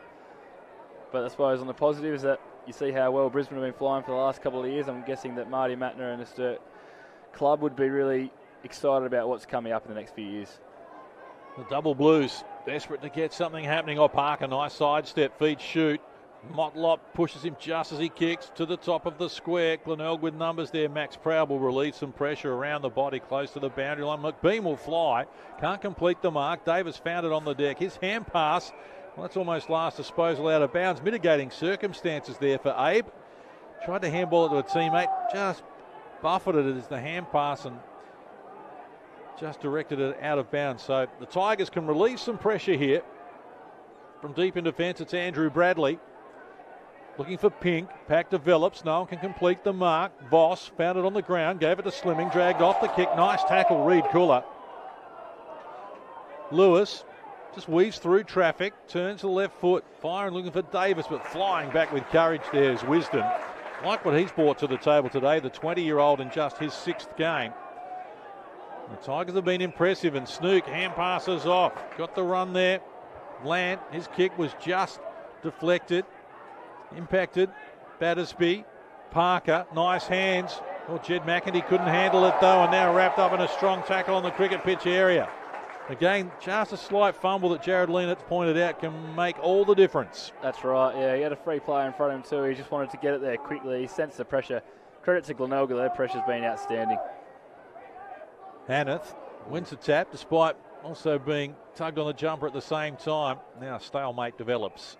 Speaker 1: But I suppose on the positive is that you see how well Brisbane have been flying for the last couple of years. I'm guessing that Marty Mattner and the Sturt club would be really excited about what's coming up in the next few years.
Speaker 2: The double blues desperate to get something happening. Parker, nice sidestep, feet shoot. Motlop pushes him just as he kicks to the top of the square. Glenelg with numbers there. Max Proud will relieve some pressure around the body close to the boundary line. McBean will fly. Can't complete the mark. Davis found it on the deck. His hand pass, well, that's almost last disposal out of bounds. Mitigating circumstances there for Abe. Tried to handball it to a teammate. Just buffeted it as the hand pass and just directed it out of bounds. So the Tigers can relieve some pressure here. From deep in defence, it's Andrew Bradley. Looking for Pink. Pack develops. No one can complete the mark. Voss found it on the ground. Gave it to Slimming. Dragged off the kick. Nice tackle, Reed Cooler. Lewis just weaves through traffic. Turns to the left foot. Firing, looking for Davis, but flying back with courage there is Wisdom. Like what he's brought to the table today. The 20-year-old in just his 6th game. The Tigers have been impressive, and Snook hand passes off. Got the run there. Lant, his kick was just deflected. Impacted. Battersby. Parker, nice hands. Well, Jed McEntee couldn't handle it though, and now wrapped up in a strong tackle on the cricket pitch area. Again, just a slight fumble that Jared Leonard pointed out can make all the difference.
Speaker 1: That's right, yeah, he had a free player in front of him too. He just wanted to get it there quickly. He sensed the pressure. Credit to Glenelg, their pressure's been outstanding.
Speaker 2: Hanneth wins the tap despite also being tugged on the jumper at the same time. Now stalemate develops.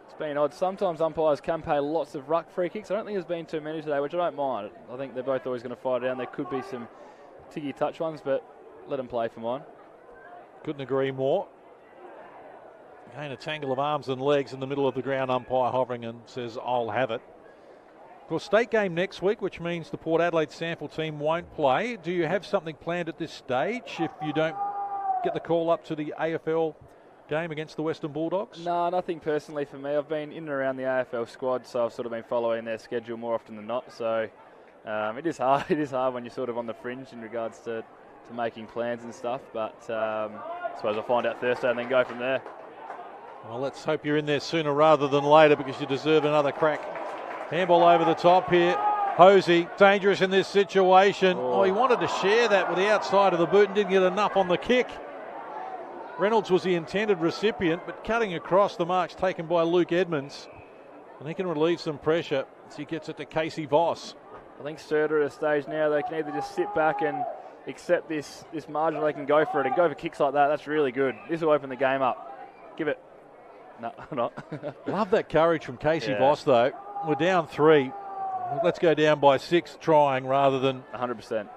Speaker 1: It's been odd. Sometimes umpires can pay lots of ruck free kicks. I don't think there's been too many today, which I don't mind. I think they're both always going to fight it down. There could be some tiggy touch ones, but let them play for mine.
Speaker 2: Couldn't agree more. Again, a tangle of arms and legs in the middle of the ground. Umpire hovering and says, I'll have it. Of course, state game next week, which means the Port Adelaide SANFL team won't play. Do you have something planned at this stage if you don't get the call up to the AFL game against the Western Bulldogs?
Speaker 1: No, nothing personally for me. I've been in and around the AFL squad, so I've sort of been following their schedule more often than not. So it is hard. It is hard when you're sort of on the fringe in regards to making plans and stuff. But I suppose I'll find out Thursday and then go from there.
Speaker 2: Well, let's hope you're in there sooner rather than later because you deserve another crack. Handball over the top here. Hosey, dangerous in this situation. Oh, he wanted to share that with the outside of the boot and didn't get enough on the kick. Reynolds was the intended recipient, but cutting across, the mark's taken by Luke Edmonds. And he can relieve some pressure as he gets it to Casey Voss.
Speaker 1: I think Sturt are at a stage now they can either just sit back and accept this margin, or they can go for it and go for kicks like that. That's really good. This will open the game up. Give it. No, not.
Speaker 2: Love that courage from Casey Voss, though. We're down 3. Let's go down by 6 trying rather than
Speaker 1: 100%.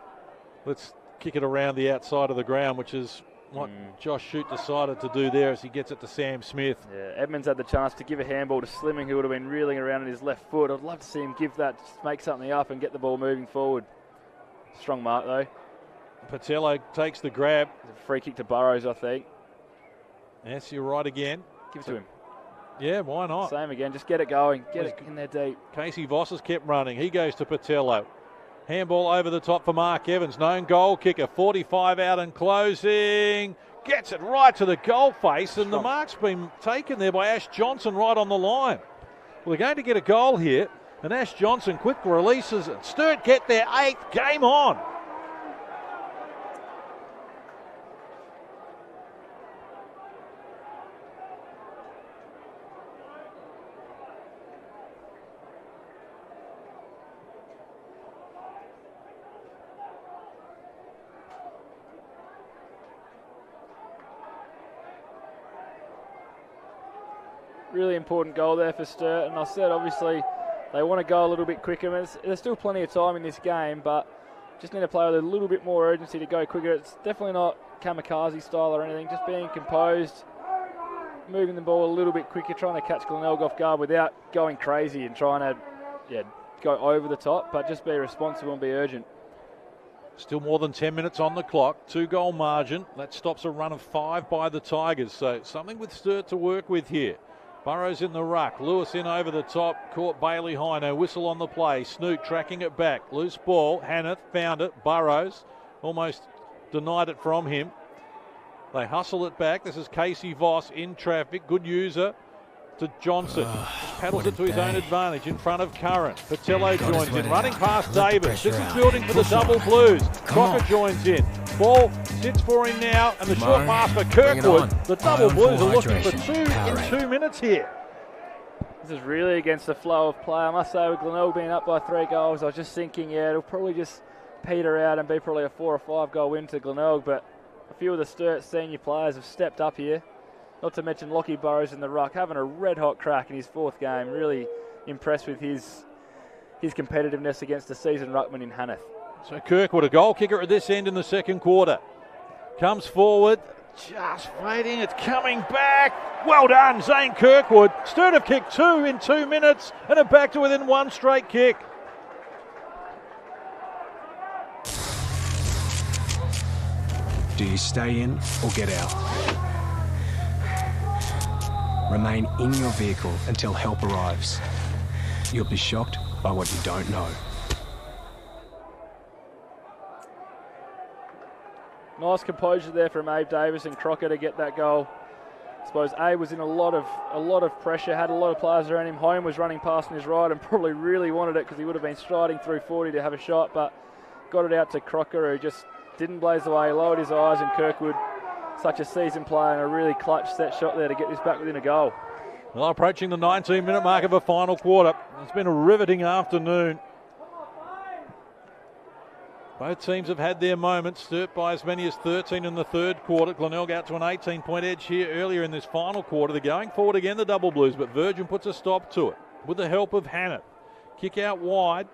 Speaker 2: Let's kick it around the outside of the ground, which is what Josh Shute decided to do there as he gets it to Sam Smith.
Speaker 1: Yeah, Edmonds had the chance to give a handball to Slimming, who would have been reeling around on his left foot. I'd love to see him give that, just make something up and get the ball moving forward. Strong mark, though.
Speaker 2: Patello takes the grab.
Speaker 1: It's a free kick to Burrows, I think.
Speaker 2: Yes, you're right again.
Speaker 1: Give it to him.
Speaker 2: Yeah, why not?
Speaker 1: Same again. Just get it going. Get it in there deep.
Speaker 2: Casey Voss has kept running. He goes to Patello. Handball over the top for Mark Evans. Known goal kicker. 45 out and closing. Gets it right to the goal face, and the mark's been taken there by Ash Johnson right on the line. Well, they're going to get a goal here, and Ash Johnson quick releases it. Sturt get their 8th. Game on.
Speaker 1: Really important goal there for Sturt, and I said obviously they want to go a little bit quicker. I mean, there's still plenty of time in this game, but just need to play with a little bit more urgency to go quicker. It's definitely not kamikaze style or anything, just being composed, moving the ball a little bit quicker, trying to catch Glenelg off guard without going crazy and trying to go over the top, but just be responsible and be urgent.
Speaker 2: Still more than 10 minutes on the clock. 2-goal margin. That stops a run of 5 by the Tigers, so something with Sturt to work with here. Burrows in the ruck. Lewis in over the top. Caught Bailey high. No whistle on the play. Snook tracking it back. Loose ball. Hanneth found it. Burrows almost denied it from him. They hustle it back. This is Casey Voss in traffic. Good user to Johnson. Paddles it to his own advantage in front of Curran. Patello joins in. Running past Davis. This is building for the double Blues. Crocker joins in. Ball sits for him now, and the short pass for Kirkwood. The double Blues are looking for 2 in 2 minutes here.
Speaker 1: This is really against the flow of play. I must say, with Glenelg being up by 3 goals, I was just thinking, it'll probably just peter out and be probably a 4 or 5 goal win to Glenelg, but a few of the Sturt senior players have stepped up here. Not to mention Lockie Burrows in the ruck, having a red-hot crack in his 4th game. Really impressed with his competitiveness against the seasoned ruckman in Hanneth.
Speaker 2: So Kirkwood, a goal kicker at this end in the second quarter. Comes forward, just waiting, it's coming back. Well done, Zane Kirkwood. Sturt have kicked 2 in 2 minutes and are back to within 1 straight kick.
Speaker 5: Do you stay in or get out? Remain in your vehicle until help arrives. You'll be shocked by what you don't know.
Speaker 1: Nice composure there from Abe Davis and Crocker to get that goal. I suppose Abe was in a lot of pressure, had a lot of players around him. Home was running past on his right and probably really wanted it because he would have been striding through 40 to have a shot, but got it out to Crocker, who just didn't blaze away, lowered his eyes, and Kirkwood, such a seasoned player, and a really clutch set shot there to get this back within a goal.
Speaker 2: Well, approaching the 19-minute mark of a final quarter. It's been a riveting afternoon. Both teams have had their moments. Sturt by as many as 13 in the third quarter. Glenelg out to an 18-point edge here earlier in this final quarter. They're going forward again, the double Blues, but Virgin puts a stop to it with the help of Hannett. Kick out wide.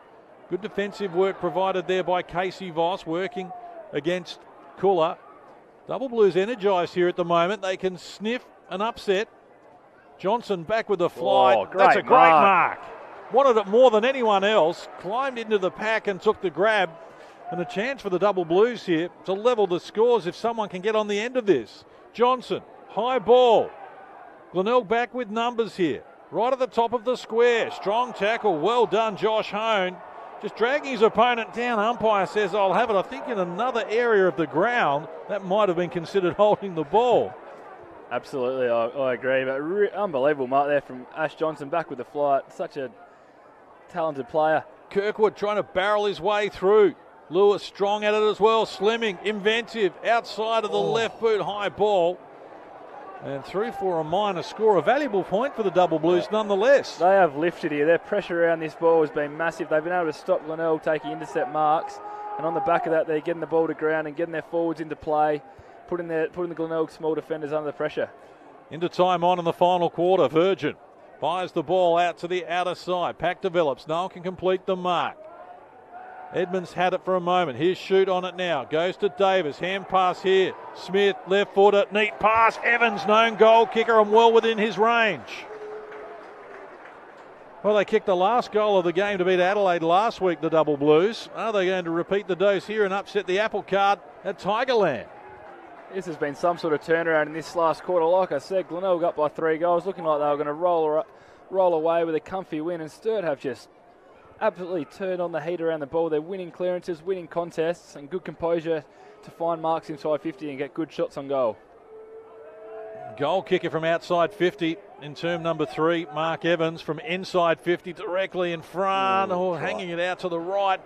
Speaker 2: Good defensive work provided there by Casey Voss, working against Kuller. Double Blues energised here at the moment. They can sniff an upset. Johnson back with the fly. That's a great mark. Wanted it more than anyone else. Climbed into the pack and took the grab. And a chance for the double Blues here to level the scores if someone can get on the end of this. Johnson, high ball. Glenelg back with numbers here. Right at the top of the square. Strong tackle. Well done, Josh Hone. Just dragging his opponent down. Umpire says, I'll have it. I think in another area of the ground, that might have been considered holding the ball.
Speaker 1: Absolutely, I agree. But unbelievable mark there from Ash Johnson, back with the flight. Such a talented player.
Speaker 2: Kirkwood trying to barrel his way through. Lewis strong at it as well. Slimming, inventive, outside of the left boot, high ball. And through for a minor score. A valuable point for the double Blues nonetheless.
Speaker 1: They have lifted here. Their pressure around this ball has been massive. They've been able to stop Glenelg taking intercept marks. And on the back of that, they're getting the ball to ground and getting their forwards into play, putting the Glenelg small defenders under the pressure.
Speaker 2: Into time on in the final quarter. Virgin fires the ball out to the outer side. Pack develops. No one can complete the mark. Edmonds had it for a moment. Here's Shoot on it now. Goes to Davis. Hand pass here. Smith, left footer. Neat pass. Evans, known goal kicker and well within his range. Well, they kicked the last goal of the game to beat Adelaide last week, the double Blues. Are they going to repeat the dose here and upset the apple cart at Tigerland?
Speaker 1: This has been some sort of turnaround in this last quarter. Like I said, Glenelg up by 3 goals, looking like they were going to roll away with a comfy win, and Sturt have just absolutely turned on the heat around the ball. They're winning clearances, winning contests, and good composure to find marks inside 50 and get good shots on goal.
Speaker 2: Goal kicker from outside 50 in term number 3, Mark Evans, from inside 50 directly in front, hanging it out to the right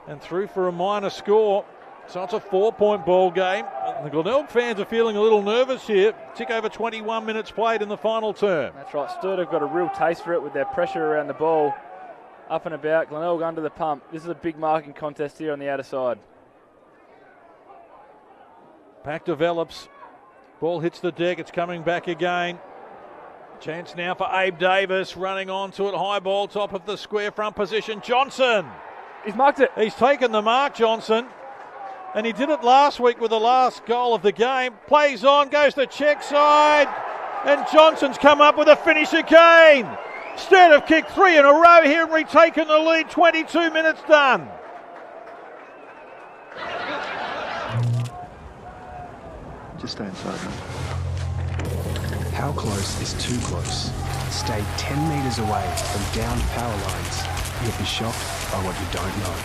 Speaker 2: and through for a minor score. So it's a 4-point ball game. The Glenelg fans are feeling a little nervous here. Tick over 21 minutes played in the final term.
Speaker 1: That's right, Sturt have got a real taste for it with their pressure around the ball. Up and about, Glenelg under the pump. This is a big marking contest here on the outer side.
Speaker 2: Pack develops. Ball hits the deck, it's coming back again. Chance now for Abe Davis, running onto it, high ball, top of the square, front position, Johnson.
Speaker 1: He's marked it.
Speaker 2: He's taken the mark, Johnson. And he did it last week with the last goal of the game. Plays on, goes to check side. And Johnson's come up with a finish again. Sturt have kicked 3 in a row here and retaken the lead. 22 minutes done.
Speaker 6: Just stay inside, mate.
Speaker 5: How close is too close? Stay 10 metres away from downed power lines. You'll be shocked by what you don't know.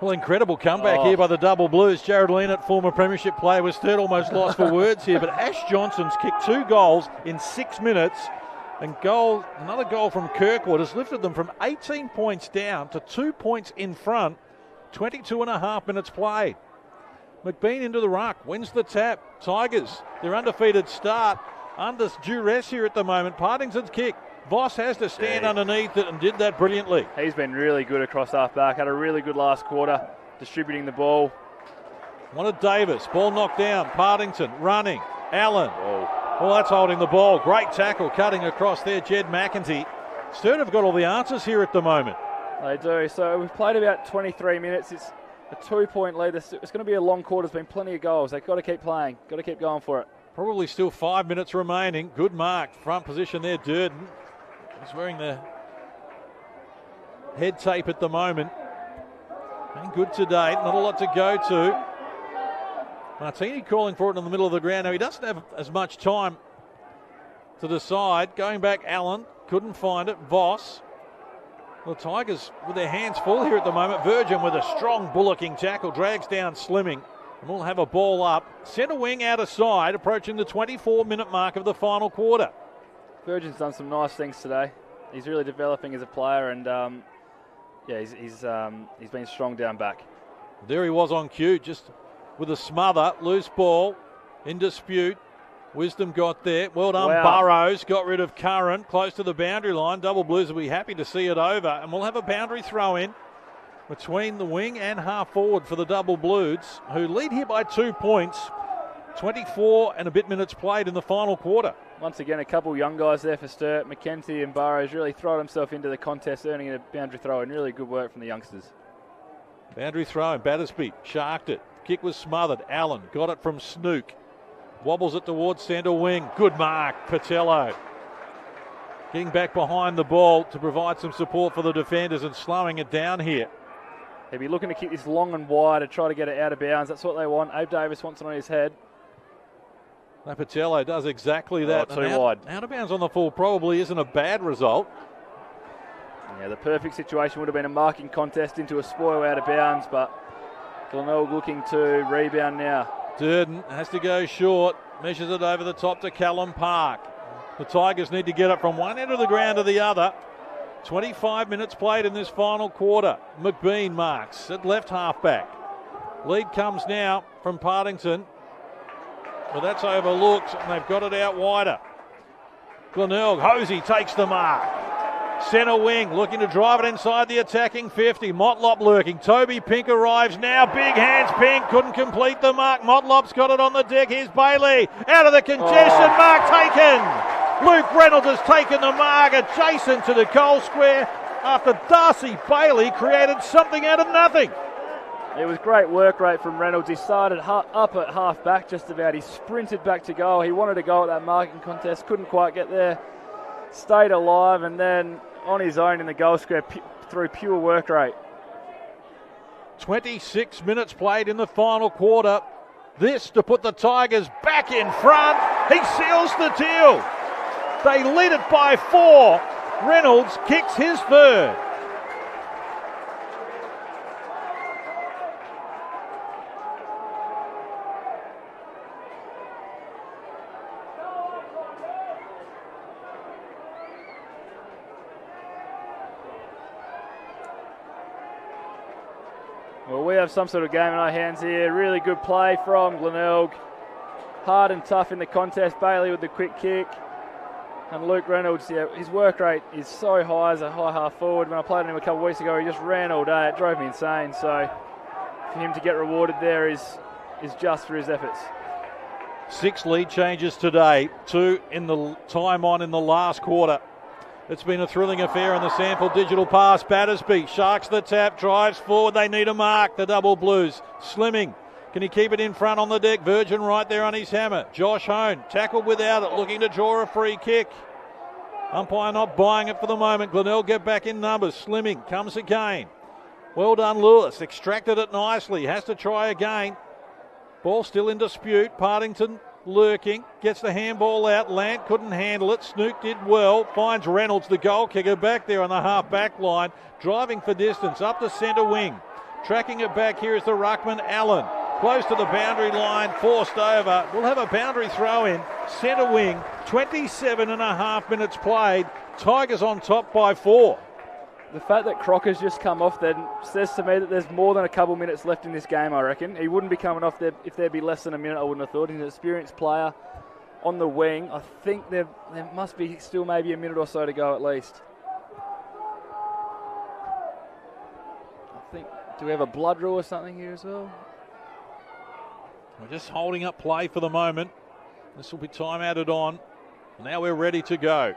Speaker 2: Well, incredible comeback here by the Double Blues. Jared Leonard, former premiership player, was third, almost lost for words here. But Ash Johnson's kicked 2 goals in 6 minutes. And another goal from Kirkwood has lifted them from 18 points down to 2 points in front. 22.5 minutes played. McBean into the ruck, wins the tap. Tigers, their undefeated start, under duress here at the moment. Partington's kick. Voss has to stand underneath it and did that brilliantly.
Speaker 1: He's been really good across half-back, had a really good last quarter, distributing the ball.
Speaker 2: Wanted Davis, ball knocked down, Partington running, Allen. Well, that's holding the ball. Great tackle, cutting across there, Jed McEntee. Sturt have got all the answers here at the moment.
Speaker 1: They do. So we've played about 23 minutes. It's a 2-point lead. It's going to be a long quarter. There's been plenty of goals. They've got to keep playing, got to keep going for it.
Speaker 2: Probably still 5 minutes remaining. Good mark, front position there, Durden. He's wearing the head tape at the moment. Been good to date, not a lot to go to. Martini calling for it in the middle of the ground. Now he doesn't have as much time to decide. Going back, Allen, couldn't find it. Voss. The Tigers with their hands full here at the moment. Virgin with a strong bullocking tackle, drags down Slimming. And we'll have a ball up. Centre wing out of side, approaching the 24-minute mark of the final quarter.
Speaker 1: Virgin's done some nice things today. He's really developing as a player, and he's been strong down back.
Speaker 2: There he was on cue, just with a smother, loose ball, in dispute. Wisdom got there. Well done, Burrows. Got rid of Curran, close to the boundary line. Double Blues will be happy to see it over, and we'll have a boundary throw in between the wing and half forward for the Double Blues, who lead here by 2 points. 24 and a bit minutes played in the final quarter.
Speaker 1: Once again, a couple young guys there for Sturt. McKenzie and Burrows really thrown himself into the contest, earning a boundary throw, and really good work from the youngsters.
Speaker 2: Boundary throw in. Battersby sharked it. Kick was smothered. Allen got it from Snook. Wobbles it towards centre wing. Good mark, Patello. Getting back behind the ball to provide some support for the defenders and slowing it down here.
Speaker 1: He'll be looking to kick this long and wide to try to get it out of bounds. That's what they want. Abe Davis wants it on his head.
Speaker 2: Patello does exactly that.
Speaker 1: Too wide.
Speaker 2: Out of bounds on the full probably isn't a bad result.
Speaker 1: Yeah, the perfect situation would have been a marking contest into a spoil out of bounds, but Glenelg looking to rebound now.
Speaker 2: Durden has to go short, measures it over the top to Callum Park. The Tigers need to get it from one end of the ground to the other. 25 minutes played in this final quarter. McBean marks at left half-back. Lead comes now from Partington. But that's overlooked, and they've got it out wider. Glenelg, Hosey takes the mark. Centre wing, looking to drive it inside the attacking 50. Motlop lurking. Toby Pink arrives now. Big hands, Pink couldn't complete the mark. Motlop's got it on the deck. Here's Bailey. Out of the congestion, mark taken. Luke Reynolds has taken the mark adjacent to the goal square after Darcy Bailey created something out of nothing.
Speaker 1: It was great work rate from Reynolds. He started up at half back just about. He sprinted back to goal. He wanted to go at that marking contest, couldn't quite get there. Stayed alive, and then on his own in the goal square through pure work rate.
Speaker 2: 26 minutes played in the final quarter. This to put the Tigers back in front. He seals the deal. They lead it by 4. Reynolds kicks his third.
Speaker 1: Well, we have some sort of game in our hands here. Really good play from Glenelg. Hard and tough in the contest. Bailey with the quick kick. And Luke Reynolds, yeah, his work rate is so high as a high half forward. When I played him a couple of weeks ago, he just ran all day. It drove me insane. So for him to get rewarded there is just for his efforts.
Speaker 2: 6 lead changes today. 2 in the time on in the last quarter. It's been a thrilling affair in the SANFL digital pass. Battersby sharks the tap, drives forward. They need a mark, the double blues. Slimming. Can he keep it in front on the deck? Virgin right there on his hammer. Josh Hone tackled without it, looking to draw a free kick. Umpire not buying it for the moment. Glenelg get back in numbers. Slimming comes again. Well done, Lewis. Extracted it nicely. Has to try again. Ball still in dispute. Partington lurking. Gets the handball out. Lant couldn't handle it. Snook did well. Finds Reynolds, the goal kicker, back there on the half back line. Driving for distance up the centre wing. Tracking it back here is the ruckman, Allen. Close to the boundary line, forced over. We'll have a boundary throw in. Centre wing, 27.5 minutes played. Tigers on top by 4.
Speaker 1: The fact that Crocker's just come off then says to me that there's more than a couple minutes left in this game, I reckon. He wouldn't be coming off there if there'd be less than a minute, I wouldn't have thought. He's an experienced player on the wing. I think there must be still maybe a minute or so to go at least. I think, do we have a blood rule or something here as well?
Speaker 2: We're just holding up play for the moment. This will be time added on. Now we're ready to go.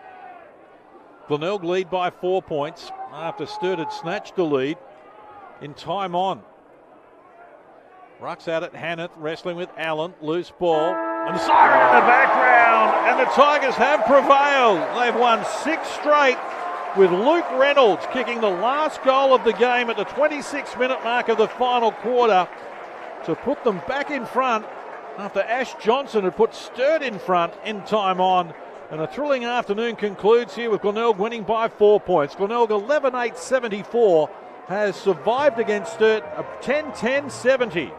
Speaker 2: Glenelg lead by 4 points after Sturt had snatched the lead in time on. Rucks out at Hanneth, wrestling with Allen, loose ball. And siren in the background, and the Tigers have prevailed. They've won 6 straight with Luke Reynolds kicking the last goal of the game at the 26-minute mark of the final quarter to put them back in front after Ash Johnson had put Sturt in front in time on. And a thrilling afternoon concludes here with Glenelg winning by 4 points. Glenelg 11-8-74 has survived against Sturt, a 10-10-70.